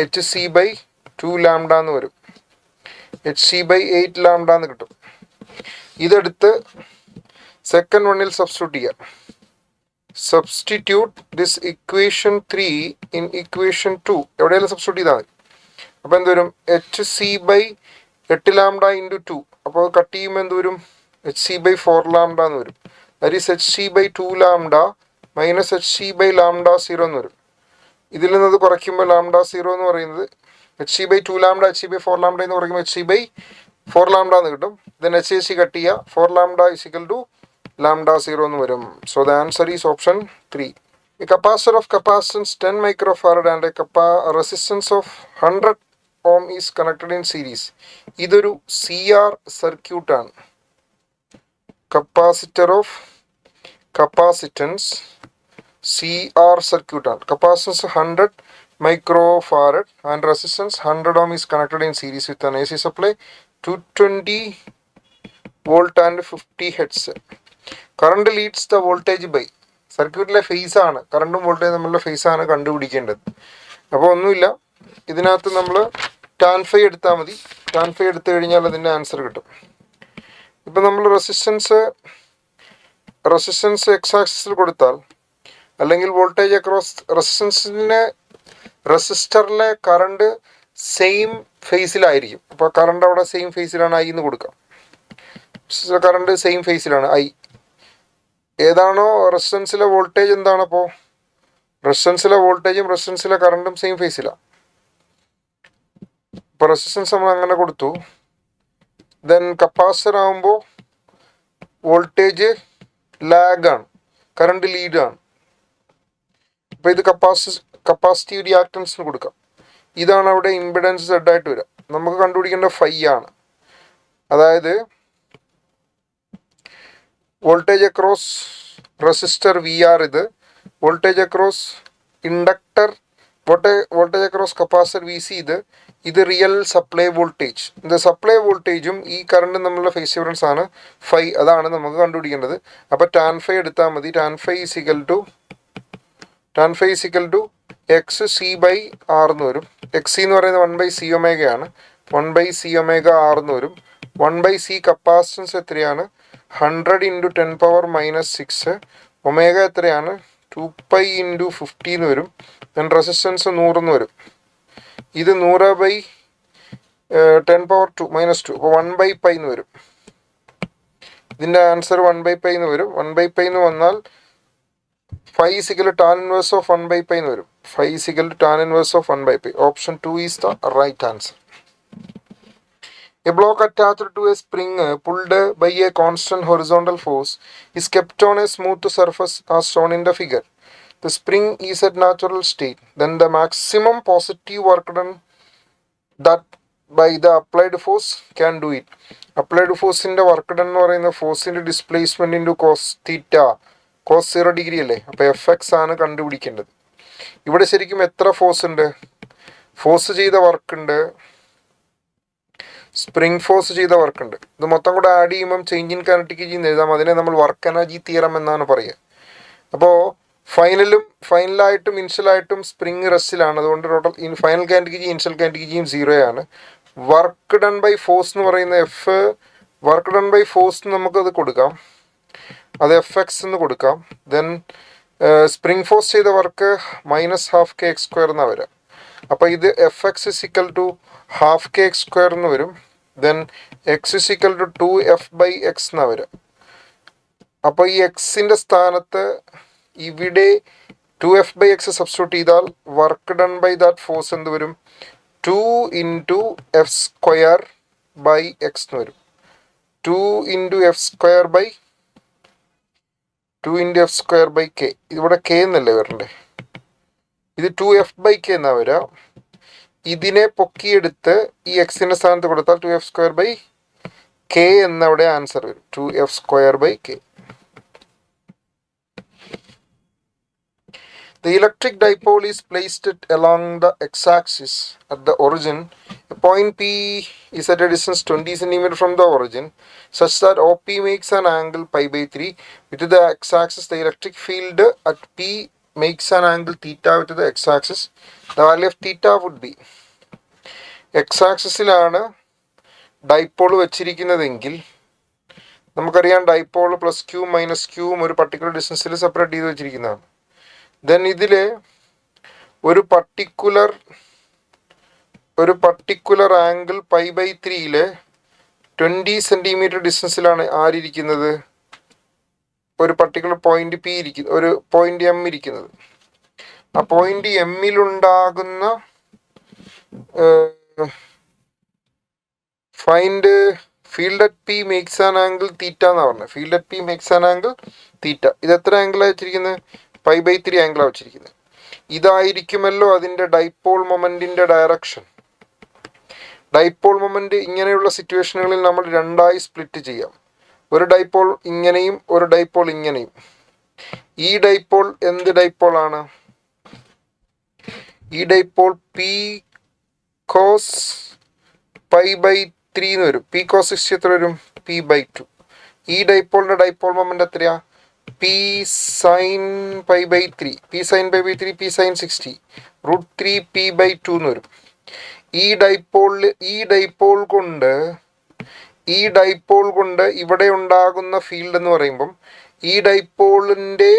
hc/2λ എന്ന് വരും, hc/8λ എന്ന് കിട്ടും. ഇതെടുത്ത് സെക്കൻഡ് വണ്ണിൽ സബ്സ്റ്റിറ്റ്യൂട്ട് ചെയ്യാം. Substitute this equation 3 in equation 2. എവിടെയെങ്കിലും സബ്സ്റ്റിറ്റ്യൂട്ട് ചെയ്താൽ മതി. അപ്പോൾ എന്ത് വരും hc/8λ × 2. അപ്പോൾ കട്ട് ചെയ്യുമ്പോൾ എന്ത് വരും hc/4λ എന്ന് വരും. That is hc/2λ minus hc/λ0 എന്ന് വരും. ഇതിൽ നിന്നത് കുറയ്ക്കുമ്പോൾ λ0 എന്ന് പറയുന്നത് hc/2λ hc/4λ എന്ന് കുറയ്ക്കുമ്പോൾ hc/4λ എന്ന് കിട്ടും. ദെൻ hc കട്ട് ചെയ്യുക, 4λ = λ0 എന്ന് വരും. So the answer is option 3. A capacitor of capacitance 10 microfarad and a resistance of 100 ohm is connected in series. ഇതൊരു CR സർക്യൂട്ട് ആണ്. Capacitor of capacitance CR circuit ആണ്. Capacitance 100 microfarad and resistance 100 ohm is connected in series with an AC supply 220 volt and 50 hertz. Current leads the voltage by. സർക്യൂട്ടിലെ ഫേസ് ആണ്, കറണ്ടും വോൾട്ടേജും തമ്മിലുള്ള ഫേസ് ആണ് കണ്ടുപിടിക്കേണ്ടത്. അപ്പോൾ ഒന്നുമില്ല, ഇതിനകത്ത് നമ്മൾ tan phi എടുത്താൽ മതി. tan phi എടുത്തു കഴിഞ്ഞാൽ അതിൻ്റെ ആൻസർ കിട്ടും. ഇപ്പം നമ്മൾ റെസിസ്റ്റൻസ് എക്സ് ആക്സിസിൽ കൊടുത്താൽ, അല്ലെങ്കിൽ വോൾട്ടേജ് അക്രോസ് റെസിസ്റ്ററിലെ കറണ്ട് സെയിം ഫേസിലായിരിക്കും. അപ്പോൾ കറണ്ട് അവിടെ സെയിം ഫേസിലാണ്, I എന്ന് കൊടുക്കാം. കറണ്ട് സെയിം ഫേസിലാണ് I. ഏതാണോ റെസിസ്റ്റൻസിലെ വോൾട്ടേജ് എന്താണ്, അപ്പോൾ റെസിസ്റ്റൻസിലെ വോൾട്ടേജും റെസിസ്റ്റൻസിലെ കറണ്ടും സെയിം ഫേസിലാണ്. ഇപ്പോൾ റെസിസ്റ്റൻസ് നമ്മൾ അങ്ങനെ കൊടുത്തു. ദെൻ കപ്പാസിറ്റർ ആകുമ്പോൾ വോൾട്ടേജ് ലാഗാണ്, കറണ്ട് ലീഡാണ്. അപ്പോൾ ഇത് കപ്പാസിറ്റീവ് റിയാക്ടൻസിന് കൊടുക്കാം. ഇതാണ് അവിടെ ഇമ്പിഡൻസ് Z ആയിട്ട് വരിക. നമുക്ക് കണ്ടുപിടിക്കേണ്ട ഫൈ ആണ്. അതായത് വോൾട്ടേജ് അക്രോസ് റെസിസ്റ്റർ VR, ഇത് voltage across inductor, voltage across capacitor VC, ഇത് റിയൽ സപ്ലൈ വോൾട്ടേജ്. ഇത് സപ്ലൈ വോൾട്ടേജും ഈ കറണ്ടും തമ്മിലുള്ള ഫേസ് ഡിഫറൻസ് ആണ് ഫൈ. അതാണ് നമുക്ക് കണ്ടുപിടിക്കേണ്ടത്. അപ്പോൾ tan phi എടുത്താൽ മതി. tan phi XC/R എന്ന് വരും. XC എന്ന് പറയുന്നത് 1/C ഒമേഗയാണ്, 1/C ഒമേഗ R എന്ന് വരും. 1/C കപ്പാസിറ്റൻസ് എത്രയാണ്, 100 × 10⁻⁻6. ഒമേഗ എത്രയാണ്, 2π × 50 എന്ന് വരും. ദെൻ റെസിസ്റ്റൻസ് 100 എന്ന് വരും. ഇത് 100/10⁻2 അപ്പോൾ 1/π എന്ന് വരും. ഇതിൻ്റെ ആൻസർ 1/π എന്ന് വരും. 1/π എന്ന് വന്നാൽ phi = tan inverse of 1/π എന്ന് വരും. phi = tan inverse of 1/π. Option 2 is the right answer. A block attached to a spring pulled by a constant horizontal force is kept on a smooth surface as shown in the figure. the spring is at natural state, then the maximum positive work done that by the applied force can do it. Applied ഫോഴ്സിൻ്റെ വർക്ക് ഡൺ എന്ന് പറയുന്ന ഫോഴ്സിൻ്റെ ഡിസ്പ്ലേസ്മെൻറ്റ് into cos theta, cos 0 degree അല്ലേ. അപ്പോൾ എഫ് എക്സ് ആണ് കണ്ടുപിടിക്കേണ്ടത്. ഇവിടെ ശരിക്കും എത്ര ഫോഴ്സ് ഉണ്ട്? ഫോഴ്സ് ചെയ്ത വർക്ക് ഉണ്ട്, സ്പ്രിംഗ് ഫോഴ്സ് ചെയ്ത വർക്ക് ഉണ്ട്. ഇത് മൊത്തം കൂടെ ആഡ് ചെയ്യുമ്പം ചേഞ്ച് ഇൻ കൈനറ്റിക് എനർജി എഴുതാം. അതിനെ നമ്മൾ വർക്ക് എനർജി തിയറം എന്നാണ് പറയുക. അപ്പോൾ ഫൈനലായിട്ടും ഇനിഷ്യലായിട്ടും സ്പ്രിംഗ് റെസ്റ്റിലാണ്. അതുകൊണ്ട് total final kinetic energy initial kinetic എനർജിയും 0 ആണ്. വർക്ക് ഡൺ ബൈ ഫോഴ്സ് എന്ന് പറയുന്ന F, work done by force നമുക്കത് കൊടുക്കാം, അത് എഫ് എക്സ് എന്ന് കൊടുക്കാം. ദെൻ സ്പ്രിംഗ് ഫോഴ്സ് ചെയ്ത വർക്ക് -12kx² എന്നാണ് വരിക. അപ്പോൾ ഇത് F X is equal to ½ എന്ന് വരും. Then X is equal to 2f/x എന്നാണ് വരിക. അപ്പോൾ ഈ എക്സിൻ്റെ സ്ഥാനത്ത് ഇവിടെ 2f/x സബ്സ്റ്റിറ്റ്യൂട്ട് ചെയ്താൽ work done by that force എന്ത് വരും? 2 × f²/x എന്ന് വരും. 2 × f²/k. ഇതിവിടെ k എന്നല്ലേ വരണ്ടേ? ഇത് 2f/k എന്നാണ് വരിക. ഇതിനെ പൊക്കിയെടുത്ത് ഈ എക്സിൻ്റെ സ്ഥാനത്ത് കൊടുത്താൽ 2f²/k എന്നവിടെ ആൻസർ വരും. 2f²/k. The electric dipole is placed along the x-axis at the origin. A point P is at a distance 20 cm from the origin, such that OP makes an angle π/3 with the x-axis. The electric field at P makes an angle theta with the x-axis. The value of theta would be, x-axisലാണ് ഡൈപോൾ വെച്ചിരിക്കുന്നതെങ്കിൽ നമുക്കറിയാം ഡൈപോൾ +q - q ഒരു പർട്ടിക്കുലർ ഡിസ്റ്റൻസിൽ സെപ്പറേറ്റ് ചെയ്ത് വെച്ചിരിക്കുന്നതാണ്. ദെൻ ഇതിൽ ഒരു പർട്ടിക്കുലർ ആംഗിൾ π/3 20 സെൻറ്റിമീറ്റർ ഡിസ്റ്റൻസിലാണ് ആരിയിരിക്കുന്നത്? ഒരു പർട്ടിക്കുലർ പോയിന്റ് പി ഇരിക്കുന്നത്, ഒരു പോയിന്റ് എം ഇരിക്കുന്നത്. ആ പോയിന്റ് എമ്മിലുണ്ടാകുന്ന find field at P makes an angle theta എന്നാണ് പറഞ്ഞത്. Field at P makes an angle theta. ഇത് എത്ര ആംഗിളാണ് വെച്ചിരിക്കുന്നത്? π/3 ആംഗിളാണ് വെച്ചിരിക്കുന്നത്. ഇതായിരിക്കുമല്ലോ അതിൻ്റെ ഡൈപോൾ മൊമെൻറ്റിൻ്റെ ഡയറക്ഷൻ. ഡൈപോൾ മൊമെൻറ്റ് ഇങ്ങനെയുള്ള സിറ്റുവേഷനുകളിൽ നമ്മൾ രണ്ടായി സ്പ്ലിറ്റ് ചെയ്യാം. ഒരു ഡൈപോൾ ഇങ്ങനെയും ഒരു ഡൈപോൾ ഇങ്ങനെയും. ഈ ഡൈപോൾ എന്ത് ഡൈപോളാണ്? ഈ ഡൈപോൾ പി കോസ് π/3 എന്ന് വരും. പി കോസ് 60 എത്ര വരും? p/2. ഈ ഡൈപോളിൻ്റെ ഡൈപോൾ മൊമെൻറ്റ് എത്രയാ? p sin π/3. p sin π/3 p sin 60 √3 p/2 എന്ന് വരും. ഈ ഡൈപോൾ കൊണ്ട് ഇവിടെ ഉണ്ടാകുന്ന ഫീൽഡ് എന്ന് പറയുമ്പം ഈ ഡൈപോളിൻ്റെ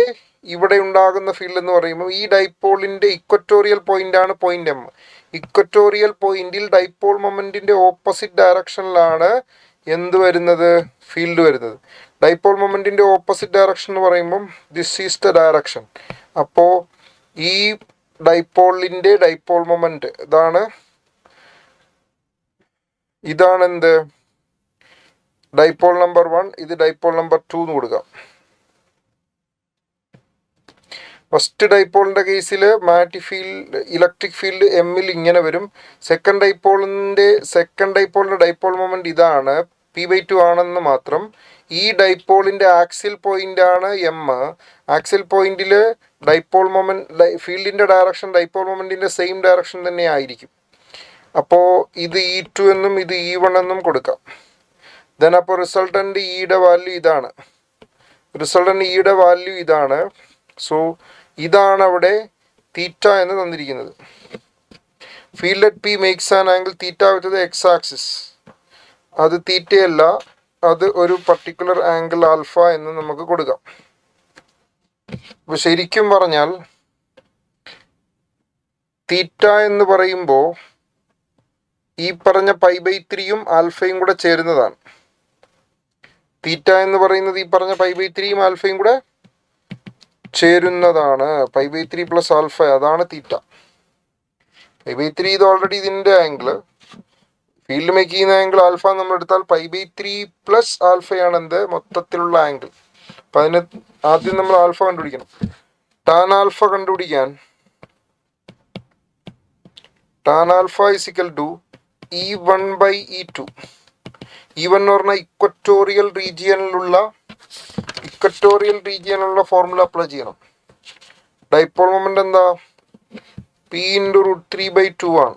ഇവിടെ ഉണ്ടാകുന്ന ഫീൽഡ് എന്ന് പറയുമ്പോൾ ഈ ഡൈപോളിൻ്റെ ഇക്വറ്റോറിയൽ പോയിന്റാണ് പോയിന്റ് എം. ഇക്വറ്റോറിയൽ പോയിന്റിൽ ഡൈപോൾ മൊമെന്റിന്റെ ഓപ്പോസിറ്റ് ഡയറക്ഷനിലാണ് എന്ത് വരുന്നത്? ഫീൽഡ് വരുന്നത്. ഡൈപോൾ മൊമെന്റിന്റെ ഓപ്പോസിറ്റ് ഡയറക്ഷൻ എന്ന് പറയുമ്പം ദിസ് ഈസ് ദ ഡയറക്ഷൻ. അപ്പോൾ ഈ ഡൈപോളിൻ്റെ ഡൈപോൾ മൊമെന്റ് ഇതാണ് എന്ത്? Dipole number 1. ഇത് ഡൈപോൾ നമ്പർ 2 എന്ന് കൊടുക്കാം. ഫസ്റ്റ് ഡൈപോളിൻ്റെ കേസിൽ മാഗ്നറ്റിക് ഫീൽഡ് ഇലക്ട്രിക് ഫീൽഡ് എമ്മിൽ ഇങ്ങനെ വരും. സെക്കൻഡ് ഡൈപോളിൻ്റെ ഡൈപോൾ മൊമെന്റ് ഇതാണ്, p/2 ആണെന്ന് മാത്രം. ഈ ഡൈപോളിൻ്റെ ആക്സിൽ പോയിന്റ് ആണ് എം. ആക്സിൽ പോയിന്റിൽ ഡൈപോൾ മൊമെന്റ് ഫീൽഡിൻ്റെ ഡയറക്ഷൻ ഡൈപോൾ മൊമെന്റിന്റെ സെയിം ഡയറക്ഷൻ തന്നെ ആയിരിക്കും. അപ്പോൾ ഇത് E2 എന്നും ഇത് E1 എന്നും കൊടുക്കാം. ദെൻ അപ്പോൾ റിസൾട്ടൻ്റ് ഇയുടെ വാല്യൂ ഇതാണ്. സോ ഇതാണ് അവിടെ തീറ്റ എന്ന് തന്നിരിക്കുന്നത്. Field at P makes an angle theta with the X axis. അത് തീറ്റയല്ല, അത് ഒരു പർട്ടിക്കുലർ ആംഗിൾ ആൽഫ എന്ന് നമുക്ക് കൊടുക്കാം. അപ്പോൾ ശരിക്കും പറഞ്ഞാൽ തീറ്റ എന്ന് പറയുമ്പോൾ ഈ പറഞ്ഞ π/3യും ആൽഫയും കൂടെ ചേരുന്നതാണ്. തീറ്റ എന്ന് പറയുന്നത് ഈ പറഞ്ഞ π/3യും ആൽഫയും കൂടെ ചേരുന്നതാണ്. π/3 + ആൽഫ, അതാണ് തീറ്റ. π/3 ഇത് ഓൾറെഡി ഇതിൻ്റെ ആംഗിള്. ഫീൽഡ് മേക്ക് ചെയ്യുന്ന ആംഗിൾ ആൽഫ നമ്മൾ എടുത്താൽ π/3 + ആൽഫയാണ് എന്ത്? മൊത്തത്തിലുള്ള ആംഗിൾ. അപ്പം അതിന് ആദ്യം നമ്മൾ ആൽഫ കണ്ടുപിടിക്കണം. ടാൻ ആൽഫ കണ്ടുപിടിക്കാൻ tan alpha is equal to E1/E2. E1 എന്ന് പറഞ്ഞാൽ ഇക്വറ്റോറിയൽ റീജിയനിലുള്ള ഫോർമുല അപ്ലൈ ചെയ്യണം. ഡൈപോൾ മൊമെന്റ് എന്താ? P × √3/2 ആണ്.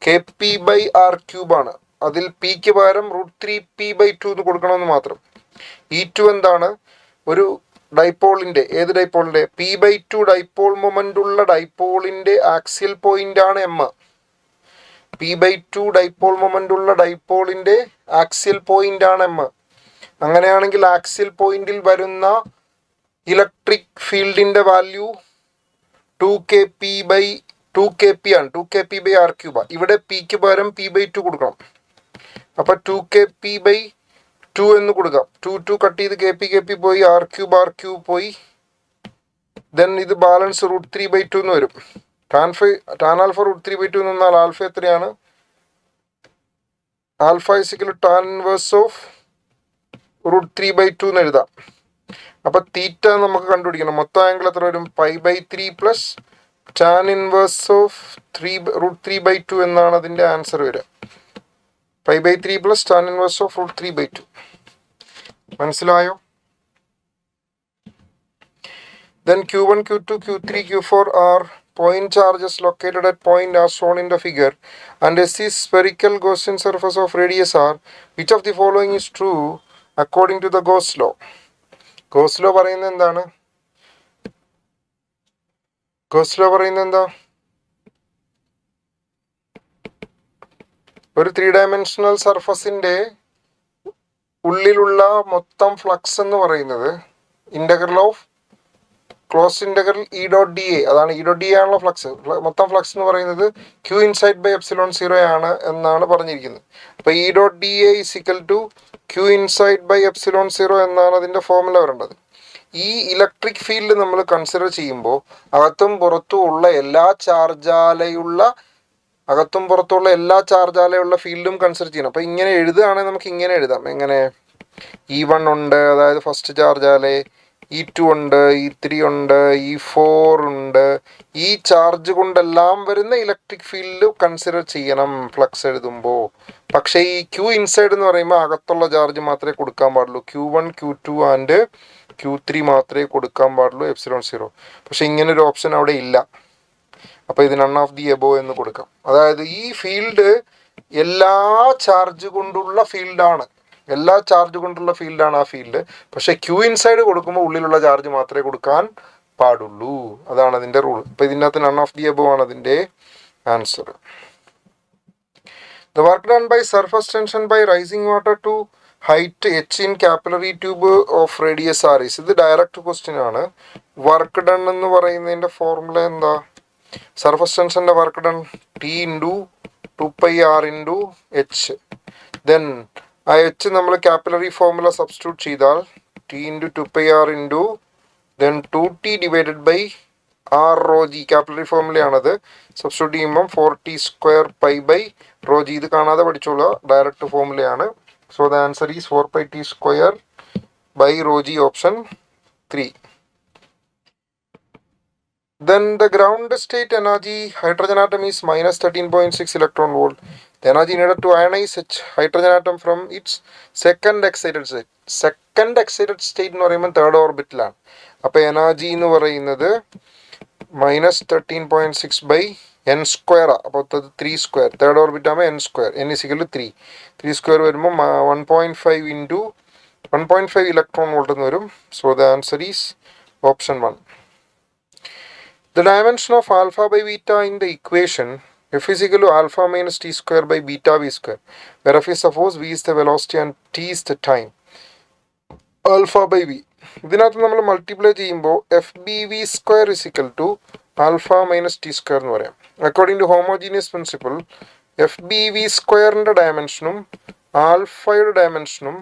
KP/R³ ആണ്. അതിൽ പിക്ക് പകരം √3P/2 എന്ന് കൊടുക്കണമെന്ന് മാത്രം. E2 എന്താണ്? ഒരു ഡൈപോളിന്റെ, ഏത് ഡൈപോളിന്റെ? P/2 ഡൈപോൾ മൊമെന്റ് ഉള്ള ഡൈപോളിന്റെ ആക്സിയൽ പോയിന്റ് ആണ് M. P/2 ഡൈപോൾ മൊമെന്റ് ഉള്ള ഡൈപോളിന്റെ ആക്സിയൽ പോയിന്റ് ആണ് M. അങ്ങനെയാണെങ്കിൽ ആക്സിയൽ പോയിന്റിൽ വരുന്ന ഇലക്ട്രിക് ഫീൽഡിന്റെ വാല്യൂ 2kp ആണ്. 2kp/R³. ഇവിടെ പിക്ക് പകരം P/2 കൊടുക്കണം. അപ്പൊ 2kp/2 എന്ന് കൊടുക്കാം. 2 കട്ട് ചെയ്ത് kp പോയി, R³ പോയി, ദെൻ ഇത് ബാലൻസ് √3/2 എന്ന് വരും. ടാൻ ആൽഫ √3/2 എന്ന് പറഞ്ഞാൽ ആൽഫ എത്രയാണ്? Alpha is equal tan inverse of √3/2 എന്ന് എഴുതാം. അപ്പൊ തീറ്റ നമുക്ക് കണ്ടുപിടിക്കണം. മൊത്തം ആംഗിൾ എത്ര വരും? π/3 പ്ലസ് ടാൻ ഇൻവേഴ്സ് ഓഫ് √3/2 എന്നാണ് അതിന്റെ ആൻസർ വരിക. π/3 പ്ലസ് ടാൻ ഇൻവേഴ്സ് ഓഫ് √3/2. മനസ്സിലായോ? Then Q1, Q2, Q3, Q4 are point charges located at point as shown in the figure, and S is spherical Gaussian surface of radius r. Which of the following is true according to the Gauss law? Gauss law പറയുന്നത് എന്താണ്? ഒരു 3-dimensional സർഫസിന്റെ ഉള്ളിലുള്ള മൊത്തം ഫ്ലക്സ് എന്ന് പറയുന്നത് integral of close integral E.dA. അതാണ് E.dA ആണല്ലോ ഫ്ലക്സ്. മൊത്തം ഫ്ലക്സ് എന്ന് പറയുന്നത് Q ഇൻസൈഡ് ബൈ ε0 ആണ് എന്നാണ് പറഞ്ഞിരിക്കുന്നത്. അപ്പൊ E.dA is equal to Q inside by ε0 എന്നാണ് അതിന്റെ ഫോർമുല വരേണ്ടത്. ഈ ഇലക്ട്രിക് ഫീൽഡ് നമ്മൾ കൺസിഡർ ചെയ്യുമ്പോൾ അകത്തും പുറത്തും ഉള്ള എല്ലാ ചാർജാലയുള്ള ഫീൽഡും കൺസിഡർ ചെയ്യണം. അപ്പൊ ഇങ്ങനെ എഴുതുകയാണെങ്കിൽ നമുക്ക് ഇങ്ങനെ എഴുതാം. എങ്ങനെ? E1 ഉണ്ട്, അതായത് ഫസ്റ്റ് ചാർജാലെ, E2 ഉണ്ട്, E3 ഉണ്ട്, E4 ഉണ്ട്. ഈ ചാർജ് കൊണ്ടെല്ലാം വരുന്ന ഇലക്ട്രിക് ഫീൽഡ് കൺസിഡർ ചെയ്യണം ഫ്ലക്സ് എഴുതുമ്പോൾ. പക്ഷേ ഈ Q ഇൻസൈഡ് എന്ന് പറയുമ്പോൾ അകത്തുള്ള ചാർജ് മാത്രമേ കൊടുക്കാൻ പാടുള്ളൂ. Q1, Q2 ആൻഡ് Q3 മാത്രമേ കൊടുക്കാൻ പാടുള്ളൂ ε0. പക്ഷെ ഇങ്ങനെ ഒരു ഓപ്ഷൻ അവിടെ ഇല്ല. അപ്പൊ ഇത് നൺ ഓഫ് ദി എബോ എന്ന് കൊടുക്കാം. അതായത് ഈ ഫീൽഡ് എല്ലാ ചാർജ് കൊണ്ടുള്ള ഫീൽഡാണ് ആ ഫീൽഡ്. പക്ഷെ Q ഇൻസൈഡ് കൊടുക്കുമ്പോൾ ഉള്ളിലുള്ള ചാർജ് മാത്രമേ കൊടുക്കാൻ പാടുള്ളൂ. അതാണ് അതിന്റെ റൂൾ. അപ്പൊ ഇതിനകത്ത് നൺ ഓഫ് ദി എബോ ആണ് അതിന്റെ answer. The work done by surface tension by rising water to height h in capillary tube of radius r is. ഇത് ഡയറക്റ്റ് ക്വസ്റ്റ്യൻ ആണ്. വർക്ക് ഡൺ എന്ന് പറയുന്നതിന്റെ ഫോർമുല എന്താ? സർഫസ് ടെൻഷന്റെ work done T × 2πr × h. Then ആ എച്ച് നമ്മൾ കാപ്പിലറി ഫോർമുല സബ്സ്റ്റിറ്റ്യൂട്ട് ചെയ്താൽ T × 2πr × then 2t divided by r rho g. Capillary ഫോർമുലയാണത്. സബ്സ്റ്റിറ്റ്യൂട്ട് ചെയ്യുമ്പം 4t² π/rho g. ഇത് കാണാതെ പഠിച്ചോളൂ, ഡയറക്റ്റ് ഫോർമുലയാണ്. So the answer is 4πt² ρg, option 3. Then the ground state energy hydrogen atom is minus 13.6 electron volt. The energy needed to ionize such hydrogen atom from its second excited state. Second excited state എന്ന് പറയുമ്പോൾ തേർഡ് ഓർബിറ്റിലാണ്. അപ്പോൾ എനർജി എന്ന് പറയുന്നത് -13.6/n². അപ്പോൾ 3². തേർഡ് ഓർബിറ്റ് ആകുമ്പോൾ n². n = 3. 3² വരുമ്പോൾ 1.5 ഇലക്ട്രോൺ വോൾട്ട് എന്ന് വരും. So the answer is option 1. The dimension of alpha by beta in the equation F is equal to alpha minus t² by beta v², where F is the force, v is the velocity and t is the time. Alpha by v. ഇതിനകത്ത് നമ്മൾ മൾട്ടിപ്ലൈ ചെയ്യുമ്പോൾ FbV² is equal to alpha minus t² എന്ന് പറയാം. അക്കോർഡിംഗ് ടു ഹോമോജീനിയസ് പ്രിൻസിപ്പിൾ FbV²ന്റെ ഡയമെൻഷനും ആൽഫയുടെ ഡയമെൻഷനും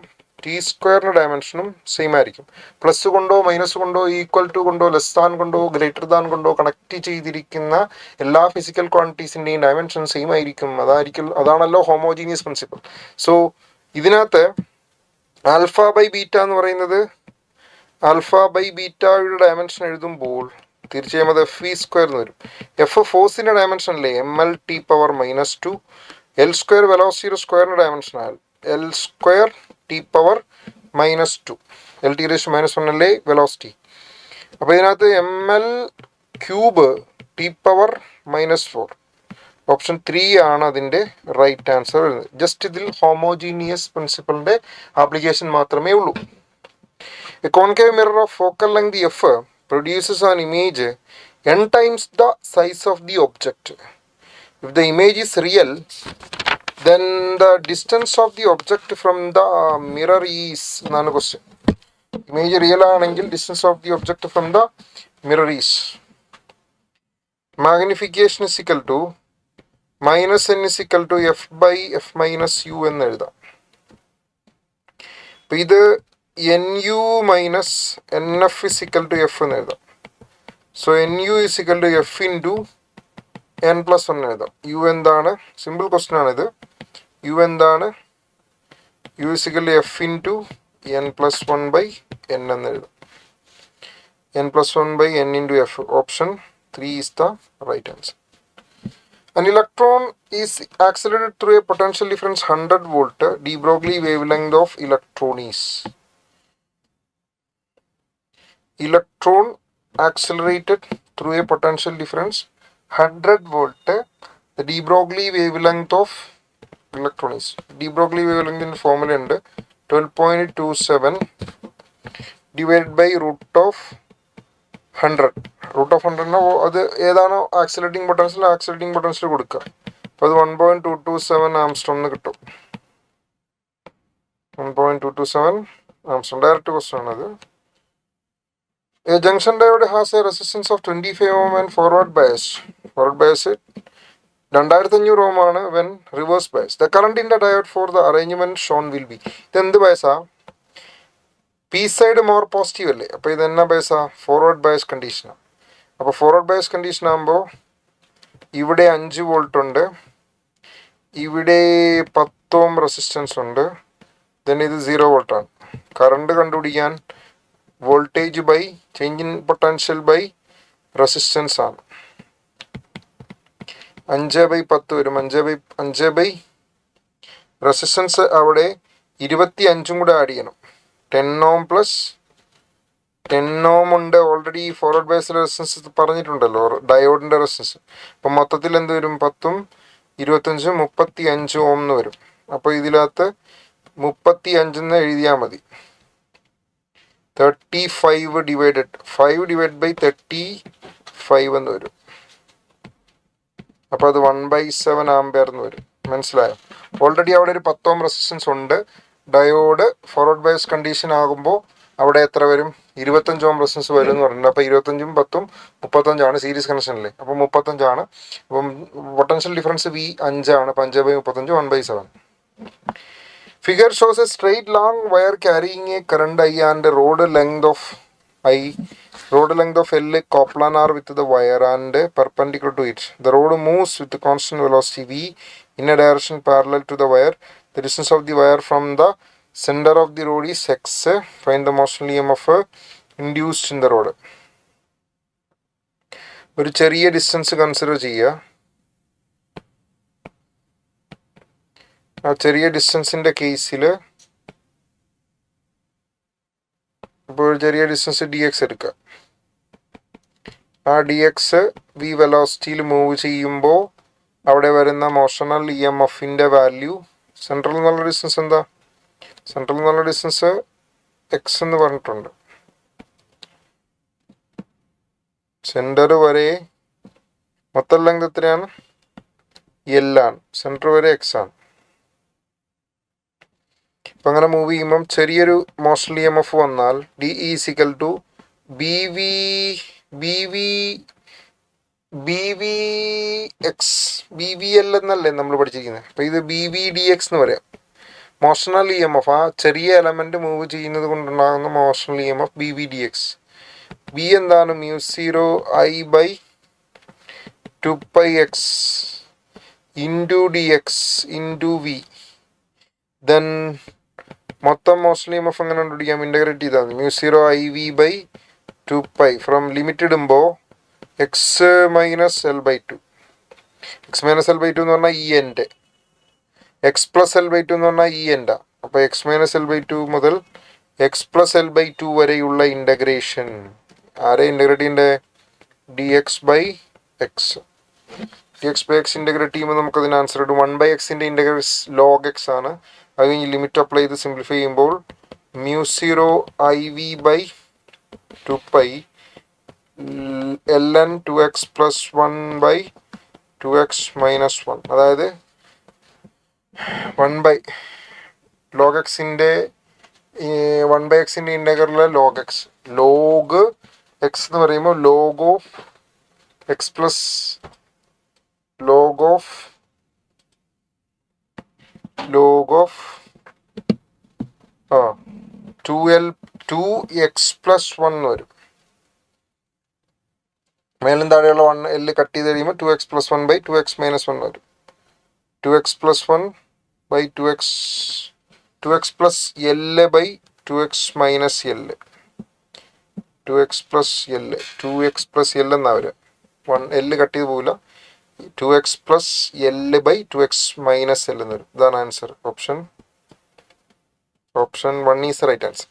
T² ഡയമെൻഷനും സെയിം ആയിരിക്കും. പ്ലസ് കൊണ്ടോ മൈനസ് കൊണ്ടോ ഈക്വൽ ടു കൊണ്ടോ ലെസ് ദാൻ കൊണ്ടോ ഗ്രേറ്റർ ദാൻ കൊണ്ടോ കണക്ട് ചെയ്തിരിക്കുന്ന എല്ലാ ഫിസിക്കൽ ക്വാണ്ടിറ്റീസിൻ്റെയും ഡയമെൻഷൻ സെയിം ആയിരിക്കും. അതാണല്ലോ ഹോമോജീനിയസ് പ്രിൻസിപ്പിൾ. സോ ഇതിനകത്ത് ആൽഫ ബൈ ബീറ്റ എന്ന് പറയുന്നത് ആൽഫ ബൈ ബീറ്റയുടെ ഡയമെൻഷൻ എഴുതുമ്പോൾ തീർച്ചയായും അത് എഫ് വി സ്ക്വയർ എന്ന് വരും. എഫ് ഫോഴ്സിൻ്റെ ഡയമെൻഷൻ അല്ലേ ml(t⁻²). എൽ സ്ക്വയർ വെലോസിറ്റിയുടെ സ്ക്വയറിൻ്റെ ഡയമെൻഷൻ ആയാൽ L²t⁻². LT⁻⁻1 അല്ലേ വെലോസിറ്റി. അപ്പോൾ ഇതിനകത്ത് ml³ ഓപ്ഷൻ 3 ആണ് അതിൻ്റെ റൈറ്റ് ആൻസർ വരുന്നത്. ജസ്റ്റ് ഇതിൽ ഹോമോജീനിയസ് പ്രിൻസിപ്പളിൻ്റെ ആപ്ലിക്കേഷൻ മാത്രമേ ഉള്ളൂ. A concave mirror of focal length f produces an image n times the size of the object. If the image is real, then the distance of the object from the mirror is എന്നാണ് ക്വസ്റ്റ്യൻ. ഇമേജ് റിയൽ ആണെങ്കിൽ distance of the object from the mirror is magnification is equal to -n is equal to f/f-u എന്ന് എഴുതാം. അപ്പം ഇത് NU minus NF is equal to F എന്ന് എഴുതാം. So NU is equal to F into n+1 എഴുതാം. യു എന്താണ്? സിമ്പിൾ ക്വസ്റ്റ്യൻ ആണിത്. യു എന്താണ്? U is equal to F into n+1/n എന്ന് എഴുതാം. n+1/n into f. Option 3 is the right answer. An electron is accelerated through a potential difference 100 volt. De Broglie wavelength of electron is. Electron accelerated through a potential difference 100 volt. The de Broglie wavelength of electron is. De Broglie wavelength in formula ഉണ്ട് 12.27 divided by root of 100. Root of 100 അത് ഏതാണോ ആക്സിലേറ്റിംഗ് പൊട്ടൻഷ്യൽ കൊടുക്കുക. അപ്പോൾ അത് 1.227 ആംസ്ട്രോം എന്ന് കിട്ടും. 1.227 ആംസ്ട്രോം. ഡയറക്റ്റ് ക്വസ്റ്റ്യൻ ആണത്. A junction diode has a resistance of 25 ohm and forward bias. Forward bias 2500 ohm ആണ് when reverse bias. The current in the diode for the arrangement shown will be. ഇതെന്ത് ബയസാ? പി സൈഡ് മോർ പോസിറ്റീവ് അല്ലേ? അപ്പോൾ ഇത് എന്നാ ബയസാ? ഫോർവേഡ് ബയസ് കണ്ടീഷനാണ്. അപ്പോൾ ഫോർവേഡ് ബയസ് കണ്ടീഷൻ ആകുമ്പോൾ ഇവിടെ 5 വോൾട്ട് ഉണ്ട്, ഇവിടെ 10 ഓം റെസിസ്റ്റൻസ് ഉണ്ട്, ദെൻ ഇത് 0 വോൾട്ടാണ്. കറണ്ട് കണ്ടുപിടിക്കാൻ voltage by change in potential by resistance ആണ്. 5/10 വരും. 5/5 റെസിസ്റ്റൻസ് അവിടെ 25 കൂടെ ആഡ് ചെയ്യണം. 10 ohm പ്ലസ് 10 ohm ഉണ്ട്. ഓൾറെഡി ഫോർവേഡ് ബയസിലെ റെസിസ്റ്റൻസ് പറഞ്ഞിട്ടുണ്ടല്ലോ, ഡയോഡിൻ്റെ റെസിസ്റ്റൻസ്. അപ്പം മൊത്തത്തിൽ എന്ത് വരും? 10ഉം 25ഉം 35 ohm എന്ന് വരും. അപ്പോൾ ഇതിനകത്ത് 35 എന്ന് എഴുതിയാൽ മതി. 35 ഡിവൈഡഡ് 5/35 എന്ന് വരും. അപ്പോൾ അത് 1/7 ആംപിയർ എന്ന് വരും. മനസ്സിലായോ? ഓൾറെഡി അവിടെ ഒരു 10 ohm റെസിസ്റ്റൻസ് ഉണ്ട്. ഡയോഡ് ഫോർവേഡ് ബയസ് കണ്ടീഷൻ ആകുമ്പോൾ അവിടെ എത്ര വരും? 25 ohm റെസിസ്റ്റൻസ് വരും എന്ന് പറഞ്ഞിട്ടുണ്ട്. അപ്പോൾ 25ഉം 10ഉം 35 സീരീസ് കണക്ഷനല്ലേ? അപ്പോൾ 35. അപ്പം പൊട്ടൻഷ്യൽ ഡിഫറൻസ് V 5 ആണ്. 5/35 1/7. Figure shows a straight long wire carrying a current I and road length of I. Road length of L coplanar with the wire and perpendicular to it. The road moves with constant velocity V in a direction parallel to the wire. The distance of the wire from the center of the road is x. Find the motion EMF induced in the road. ഒരു ചെറിയ ഡിസ്റ്റൻസ് കൺസിഡർ ചെയ്യുക. ആ ചെറിയ ഡിസ്റ്റൻസിൻ്റെ കേസിൽ ഇപ്പോൾ ഒരു ചെറിയ ഡിസ്റ്റൻസ് dx എടുക്കുക. ആ dx v വെലോസിറ്റിയിൽ മൂവ് ചെയ്യുമ്പോൾ അവിടെ വരുന്ന മോഷണൽ EMFൻ്റെ വാല്യൂ സെൻട്രൽ എന്നുള്ള ഡിസ്റ്റൻസ് എന്താ? സെൻട്രൽ എന്നുള്ള ഡിസ്റ്റൻസ് എക്സ് എന്ന് പറഞ്ഞിട്ടുണ്ട്. സെൻറ്റർ വരെ മൊത്തം ലെങ്ത് എത്രയാണ്? L ആണ്. സെൻറ്റർ വരെ എക്സ് ആണ്. അപ്പം അങ്ങനെ മൂവ് ചെയ്യുമ്പം ചെറിയൊരു മോഷണൽ EMF വന്നാൽ DE = BVL എന്നല്ലേ നമ്മൾ പഠിച്ചിരിക്കുന്നത്. അപ്പോൾ ഇത് BVdx എന്ന് പറയാം. മോഷണൽ EMF ആ ചെറിയ എലമെൻറ്റ് മൂവ് ചെയ്യുന്നത് കൊണ്ടുണ്ടാകുന്ന മോഷണൽ EMF BVdx. B എന്താണ്? μ0I/2πx into dx into V. Then മൊത്തം മോസ്റ്റ്ലി എം എഫ് എങ്ങനെ കണ്ടുപിടിക്കാം? ഇൻ്റഗ്രേറ്റ് ചെയ്താൽ മതി. μ0 IV ബൈ 2π ഫ്രം ലിമിറ്റ് ഇടുമ്പോൾ x minus L by two. X minus L by two എന്ന് പറഞ്ഞാൽ ഈ എൻ്റെ, x plus L by two എന്ന് പറഞ്ഞാൽ ഈ എൻ്റെ. അപ്പോൾ x minus L by two മുതൽ x plus L by two വരെയുള്ള ഇൻ്റഗ്രേഷൻ ആരെ ഇൻ്റഗ്രേറ്റ് ചെയ്യണ്ടേ? D x by x. D x by x integrate ചെയ്യുമ്പോൾ നമുക്കതിന് ആൻസർ കിട്ടും 1/xൻ്റെ ഇൻ്റഗ്രേറ്റ് ലോഗ് എക്സ് ആണ്. അത് കഴിഞ്ഞ് ലിമിറ്റ് അപ്ലൈ ചെയ്ത് സിംപ്ലിഫൈ ചെയ്യുമ്പോൾ μ0 IV by 2π ln 2x plus 1 by 2x minus 1. അതായത് 1 ലോഗ് എക്സിൻ്റെ 1/xൻ്റെ ഇൻ്റഗ്രലിലെ ലോഗ് എക്സ്. ലോഗ് എക്സ് എന്ന് പറയുമ്പോൾ log of x plus log of 2x plus 1 വരും. മേലും താഴെയുള്ള 1 എൽ കട്ട് ചെയ്ത് കഴിയുമ്പോൾ 2x plus 1 by 2x minus 1 വരും. 2x plus 1 by 2x plus L by 2x minus L. 2x plus L എന്നാ വരിക. 1 എൽ കട്ട് ചെയ്ത് പോകില്ല. 2x plus L by 2x minus L എന്ന് വരും. ഇതാണ് answer. Option 1 is right answer.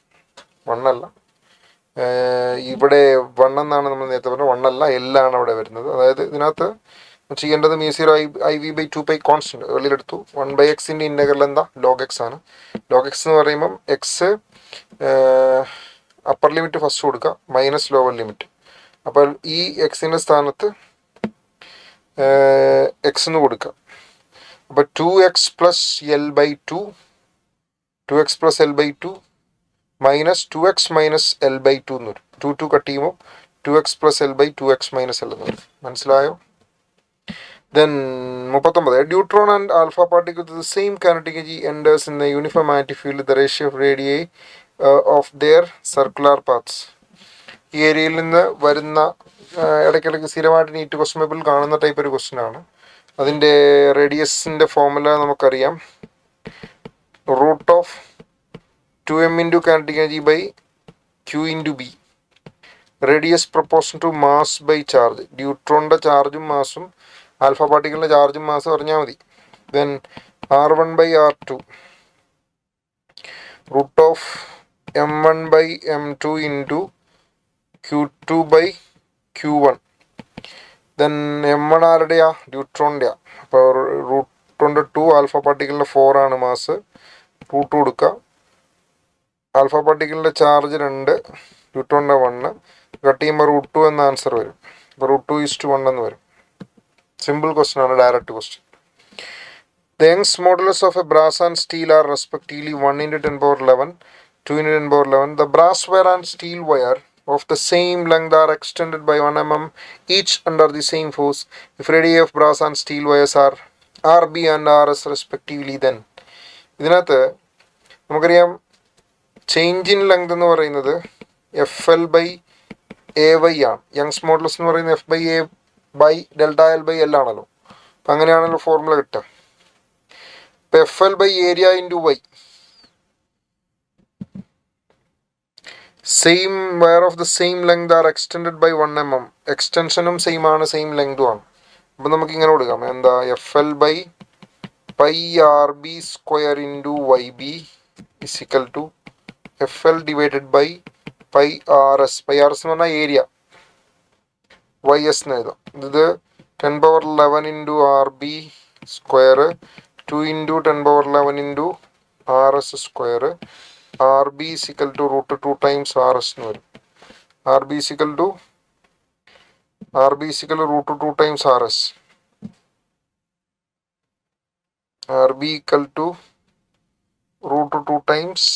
1 അല്ല, ഇവിടെ 1 എന്നാണ് നമ്മൾ നേരത്തെ പറഞ്ഞത്. 1 അല്ല, എല്ലാണ് അവിടെ വരുന്നത്. അതായത് ഇതിനകത്ത് ചെയ്യേണ്ടത് μ0 IV ബൈ 2π കോൺസ്റ്റന്റ് വെളിയിലെടുത്തു. 1/xൻ്റെ ഇൻ്റഗ്രൽ എന്താ? ലോഗ് എക്സ് ആണ്. ലോഗ് എക്സ് എന്ന് പറയുമ്പം എക്സ് അപ്പർ ലിമിറ്റ് ഫസ്റ്റ് കൊടുക്കുക, മൈനസ് ലോവർ ലിമിറ്റ്. അപ്പോൾ ഈ എക്സിൻ്റെ സ്ഥാനത്ത് എക്സ് എന്ന് കൊടുക്കുക. അപ്പോൾ 2x plus L by 2 minus 2x minus L by 2 എന്ന് വരും. 2 കട്ട് ചെയ്യുമ്പോൾ 2x plus L by 2x minus L എന്ന് വരും. മനസ്സിലായോ? Then 39. A neutron and alpha particle with the same kinetic energy enters in the uniform magnetic field with the ratio of radii of their circular paths. ഈ ഏരിയയിൽ നിന്ന് വരുന്ന ഇടയ്ക്കിടയ്ക്ക് സ്ഥിരമായിട്ട് നീറ്റ് ക്വസ്റ്റ്യൻ പേപ്പറിൽ കാണുന്ന ടൈപ്പ് ഒരു ക്വസ്റ്റ്യൻ ആണ്. അതിൻ്റെ റേഡിയസിൻ്റെ ഫോർമുല നമുക്കറിയാം. Root of 2m into kinetic energy by q into b. Radius proportion to mass by charge. ന്യൂട്രോണിൻ്റെ ചാർജും മാസും ആൽഫ പാർട്ടിക്കിളിൻ്റെ ചാർജും മാസും അറിഞ്ഞാൽ മതി. Then R1 by R2 root of M1 by M2 into Q2 by Q1. Then M1 ആരുടെയാ? ന്യൂട്രോണിൻ്റെയാ. അപ്പോൾ റൂട്ട് 2 ആൽഫ പാർട്ടിക്കിളിൻ്റെ 4 ആണ് മാസ്. റൂട്ട് കൊടുക്കുക. ആൽഫ പാർട്ടിക്കിളിൻ്റെ ചാർജ് 2, ന്യൂട്രോണിൻ്റെ 1. കട്ട് ചെയ്യുമ്പോൾ റൂട്ട് 2 എന്ന ആൻസർ വരും. അപ്പോൾ റൂട്ട് 2:1 എന്ന് വരും. സിമ്പിൾ ക്വസ്റ്റ്യൻ ആണ്, direct question. The Young's modulus of a brass and steel are respectively 1 into 10 power 11, 2 into 10 power 11. The brass wire and steel wire of the same length are extended by 1 mm each under the same force. If radii of brass and steel wires are RB and RS respectively, then ഇതിനകത്ത് നമുക്കറിയാം ചേഞ്ച് ഇൻ ലെങ്ത് എന്ന് പറയുന്നത് FL ബൈ AY ആണ്. യങ്സ് മോഡുലസ് എന്ന് പറയുന്നത് F by A by delta l by l ആണല്ലോ. അപ്പം അങ്ങനെയാണല്ലോ ഫോർമുല കിട്ടുക. ഇപ്പം FL by area into Y. Same wire of the same length are extended by 1 mm. എക്സ്റ്റൻഷനും സെയിം ആണ്, സെയിം ലെങ്തും ആണ്. അപ്പം നമുക്ക് ഇങ്ങനെ കൊടുക്കാം. എന്താ? FL by pi RB square into YB is equal to FL divided by pi RS. Pi RS എന്ന് പറഞ്ഞാൽ ഏരിയ, YS എന്ന് എഴുതാം. ഇത് 10 power 11 into RB square 2 into 10 power 11 into RS square. RB is equal to root 2 times RS എന്ന് വരും. RB is equal to root 2 times RS. RB equal to root 2 times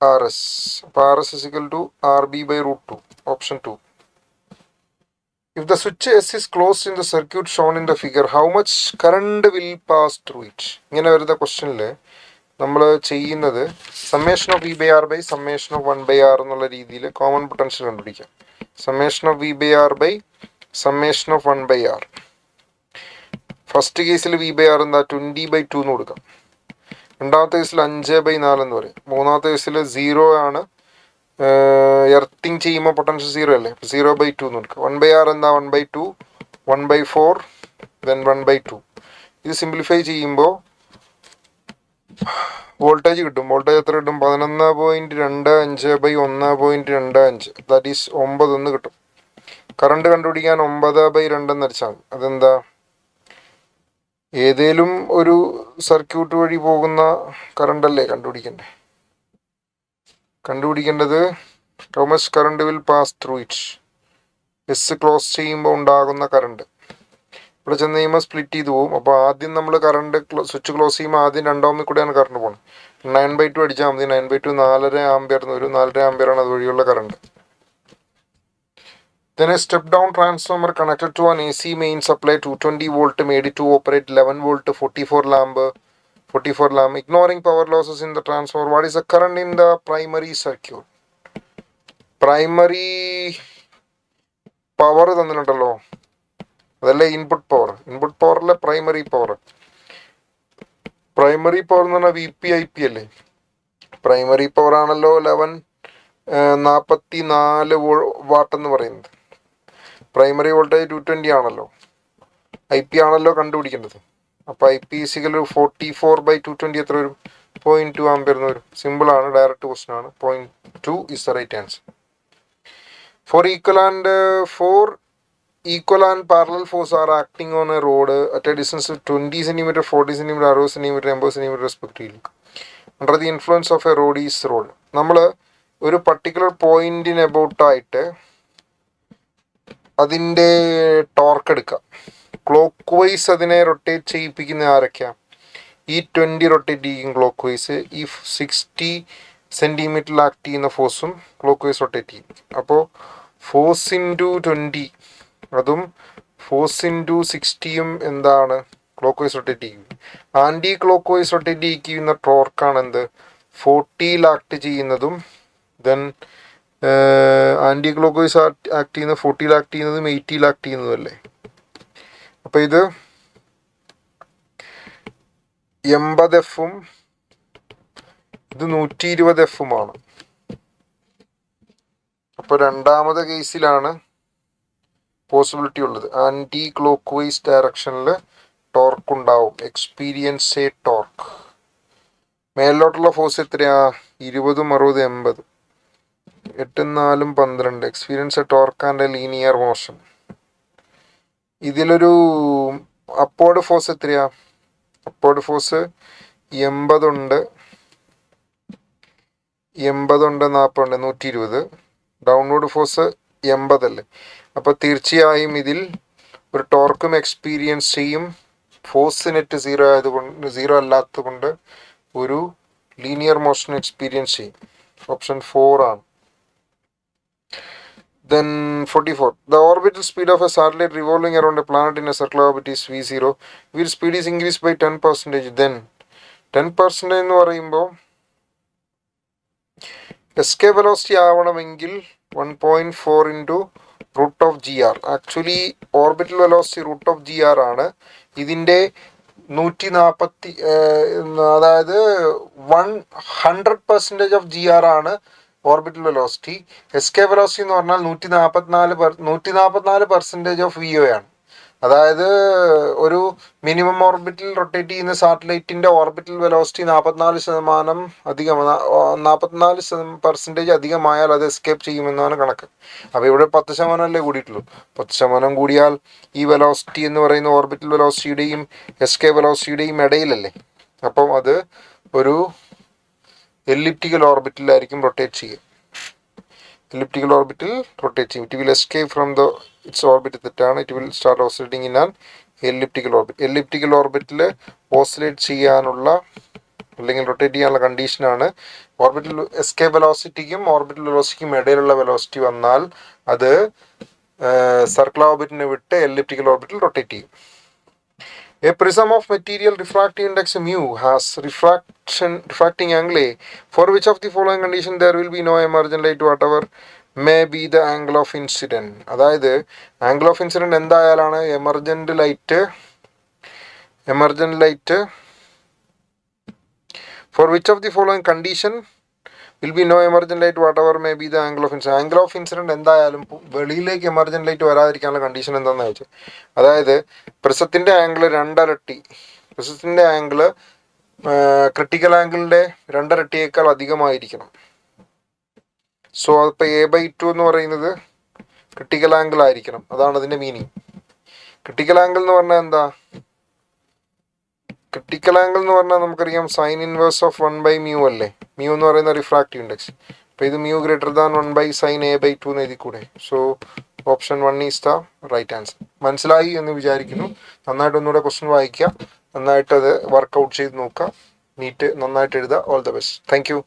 RS. അപ്പോൾ RS is equal to RB by root 2. Option 2. If the switch S is closed in the circuit shown in the figure, how much current will pass through it? ഇങ്ങനെ വരുന്ന ക്വസ്റ്റ്യനിൽ നമ്മൾ ചെയ്യുന്നത് summation of V by R by summation of 1 by R എന്നുള്ള രീതിയിൽ കോമൺ പൊട്ടൻഷ്യൽ കണ്ടുപിടിക്കാം. Summation of V by R by summation of 1 by R. First കേസിൽ V ബൈ R എന്താ? 20/2 എന്ന് കൊടുക്കാം. രണ്ടാമത്തെ കേസിൽ 5/4 എന്ന് പറയും. മൂന്നാമത്തെ കേസിൽ 0 ആണ്. എർത്തിങ് ചെയ്യുമ്പോൾ പൊട്ടൻഷ്യൽ 0 അല്ലേ, 0/2 എന്ന് എടുക്കുക. 1/r എന്താ, 1/2, 1/4, then 1/2. ഇത് സിംപ്ലിഫൈ ചെയ്യുമ്പോൾ വോൾട്ടേജ് കിട്ടും. വോൾട്ടേജ് എത്ര കിട്ടും? 11.25/1.25, ദാറ്റ് ഈസ് 9 എന്ന് കിട്ടും. കറണ്ട് കണ്ടുപിടിക്കാൻ 9/2 അടിച്ചാൽ മതി. അതെന്താ, ഏതേലും ഒരു സർക്യൂട്ട് വഴി പോകുന്ന കറണ്ടല്ലേ കണ്ടുപിടിക്കേണ്ടത് how much current will pass through it. S close ചെയ്യുമ്പോൾ ഉണ്ടാകുന്ന കറണ്ട് ഇവിടെ ചെന്ന് കഴിയുമ്പോൾ സ്പ്ലിറ്റ് ചെയ്ത് പോകും. അപ്പോൾ ആദ്യം നമ്മൾ കറണ്ട് സ്വിച്ച് ക്ലോസ് ചെയ്യുമ്പോൾ ആദ്യം 2 ഓമിൽ കൂടെയാണ് കറണ്ട് പോകുന്നത്. 9/2 അടിച്ചാൽ മതി. 9/2 4.5 ആംപിയർ എന്ന് വരും. 4.5 ആംപിയറാണ് അതുവഴിയുള്ള current. Then a step down transformer connected to an AC main supply 220 volt made it to operate 11 volt 44 lamp. Ignoring power losses in the transformer, what is the current in the primary circuit? Primary power തന്നിട്ടുണ്ടല്ലോ, അതല്ലേ ഇൻപുട്ട് പവർ. ഇൻപുട്ട് പവറിലെ പ്രൈമറി പവർ എന്ന് പറഞ്ഞാൽ VP/IP അല്ലേ. പ്രൈമറി പവർ ആണല്ലോ 1144 വാട്ട് എന്ന് പറയുന്നത്. പ്രൈമറി വോൾട്ടേജ് 220 ആണല്ലോ. IP ആണല്ലോ കണ്ടുപിടിക്കേണ്ടത്. അപ്പോൾ IP = 44/220 എത്ര വരും? 0.2 ആംപിയർ എന്ന് വരും. സിമ്പിൾ ആണ്, ഡയറക്റ്റ് ക്വസ്റ്റൻ ആണ്. 0.2 is the right answer. For equal and parallel force are acting on a rod at a distance of 20 cm, 40 cm, 60 cm, 80 cm respectively. Under the influence of a rod is rod. നമ്മൾ ഒരു പർട്ടിക്കുലർ പോയിന്റിന് അബൌട്ടായിട്ട് അതിൻ്റെ ടോർക്ക് എടുക്കുക. ക്ലോക്ക് വൈസ് അതിനെ റൊട്ടേറ്റ് ചെയ്യിപ്പിക്കുന്ന ആരൊക്കെയാണ്? ഈ 20 റൊട്ടേറ്റ് ചെയ്യും ക്ലോക്ക് വൈസ്. ഈ 60 സെൻറ്റിമീറ്ററിൽ ആക്ട് ചെയ്യുന്ന ഫോഴ്സും ക്ലോക്ക് വൈസ് റൊട്ടേറ്റ് ചെയ്യും. അപ്പോൾ ഫോഴ്സ് ഇൻറ്റു 20 അതും ഫോഴ്സ് ഇൻറ്റു 60യും എന്താണ്? ക്ലോക്ക് വൈസ് റൊട്ടേറ്റ് ചെയ്യും. ആൻറ്റി ക്ലോക്ക് വൈസ് റൊട്ടേറ്റ് ചെയ്യിക്കുന്ന ടോർക്കാണ് എന്ത്? 40ൽ ആക്ട് ചെയ്യുന്നതും then anticlockwise act ചെയ്യുന്ന 40ൽ ആക്ട് ചെയ്യുന്നതും 80ൽ ആക്ട് ചെയ്യുന്നതും അല്ലേ. അപ്പോൾ ഇത് 80 F-ഉം ഇത് 120 F-ഉമാണ്. അപ്പോൾ രണ്ടാമത്തെ കേസിലാണ് പോസിബിലിറ്റി ഉള്ളത്. ആൻറ്റി ക്ലോക്ക് വൈസ് ഡയറക്ഷനിൽ ടോർക്ക് ഉണ്ടാവും. Experience a torque. മേലോട്ടുള്ള ഫോഴ്സ് എത്രയാ? 20, 60, 80. 8, 4, 12. Experience a torque and a linear motion. ഇതിലൊരു അപ്വേർഡ് ഫോഴ്സ് എത്രയാ? അപ്വേർഡ് ഫോഴ്സ് 80 ഉണ്ട്, 40 ഉണ്ട്, 120. ഡൗൺവേർഡ് ഫോഴ്സ് 80 അല്ലേ. അപ്പോൾ തീർച്ചയായും ഇതിൽ ഒരു ടോർക്കും എക്സ്പീരിയൻസ് ചെയ്യും. ഫോഴ്സ് നെറ്റ് 0 അല്ലാത്തതുകൊണ്ട് ഒരു ലീനിയർ മോഷൻ എക്സ്പീരിയൻസ് ചെയ്യും. ഓപ്ഷൻ 4 ആണ്. Then 44. The orbital speed of a satellite revolving around a planet in a circular orbit is V0. If speed is increased by 10%, then 10% എന്ന് പറയുമ്പോൾ escape velocity ആവണമെങ്കിൽ 1.4 into root of GR. Actually orbital velocity root of GR ആണ്. ഇതിൻ്റെ 140, അതായത് 100% ഓഫ് GR ആണ് ഓർബിറ്റൽ വെലോസിറ്റി. എസ്കേപ്പ് വെലോസിറ്റി എന്ന് പറഞ്ഞാൽ 144% ഓഫ് VO ആണ്. അതായത് ഒരു മിനിമം ഓർബിറ്റിൽ റൊട്ടേറ്റ് ചെയ്യുന്ന സാറ്റലൈറ്റിൻ്റെ ഓർബിറ്റൽ വെലോസിറ്റി 44% അധികമായാൽ അത് എസ്കേപ്പ് ചെയ്യുമെന്നാണ് കണക്ക്. അപ്പോൾ ഇവിടെ 10% അല്ലേ കൂടിയിട്ടുള്ളൂ. 10% കൂടിയാൽ ഈ വെലോസിറ്റി എന്ന് പറയുന്ന ഓർബിറ്റൽ വെലോസിറ്റിയുടെയും എസ്കേപ്പ് വെലോസിറ്റിയുടെയും ഇടയിലല്ലേ. അപ്പം അത് ഒരു എലിപ്റ്റിക്കൽ ഓർബിറ്റിലായിരിക്കും റൊട്ടേറ്റ് ചെയ്യുക. elliptical orbital rotating. It will escape from its orbit തെറ്റാണ്. It will start oscillating in an elliptical orbit. elliptical orbital oscillate ചെയ്യാനുള്ള അല്ലെങ്കിൽ റൊട്ടേറ്റ് ചെയ്യാനുള്ള കണ്ടീഷനാണ് ഓർബിറ്റൽ എസ്കേപ്പ് വെലോസിറ്റിക്കും ഓർബിറ്റൽ വെലോസിറ്റിക്കും ഇടയിലുള്ള വെലോസിറ്റി വന്നാൽ അത് സർക്കുലർ ഓർബിറ്റിനെ വിട്ട് എലിപ്റ്റിക്കൽ ഓർബിറ്റിൽ റൊട്ടേറ്റ് ചെയ്യും. A prism of material refractive index mu has refracting angle A. For which of the following condition there will be no emergent light whatever may be the angle of incident. അതായത് ആംഗിൾ ഓഫ് ഇൻസിഡൻറ്റ് എന്തായാലാണ് emergent light For which of the following condition will be no emergent light whatever may be the angle of incident? Angle of incident എന്തായാലും വെളിയിലേക്ക് എമർജന്റ് ലൈറ്റ് വരാതിരിക്കാനുള്ള കണ്ടീഷൻ എന്താണെന്ന് വെച്ചാൽ, അതായത് പ്രിസത്തിൻ്റെ ആംഗിൾ 2 പ്രിസത്തിൻ്റെ ആംഗിൾ ക്രിട്ടിക്കൽ ആംഗിളിൻ്റെ 2 അധികമായിരിക്കണം. സോ അതിപ്പോൾ A/2 എന്ന് പറയുന്നത് ക്രിട്ടിക്കൽ ആംഗിൾ ആയിരിക്കണം. അതാണ് അതിൻ്റെ മീനിങ്. ക്രിട്ടിക്കൽ ആംഗിൾ എന്ന് പറഞ്ഞാൽ എന്താ? ക്രിട്ടിക്കൽ ആംഗിൾ എന്ന് പറഞ്ഞാൽ നമുക്കറിയാം സൈൻ ഇൻവേഴ്സ് ഓഫ് 1/μ അല്ലേ. മ്യൂ എന്ന് പറയുന്ന റിഫ്രാക്റ്റീവ് ഇൻഡെക്സ്. അപ്പോൾ ഇത് mu greater than 1/sin A/2 എന്ന് എഴുതി കൂടെ. So option 1 is the right answer. മനസ്സിലായി എന്ന് വിചാരിക്കുന്നു. നന്നായിട്ട് ഒന്നുകൂടെ ക്വസ്റ്റ്യൻ വായിക്കുക, നന്നായിട്ട് അത് വർക്കൗട്ട് ചെയ്ത് നോക്കുക, നീറ്റ് നന്നായിട്ട് എഴുതുക. All the best. Thank you.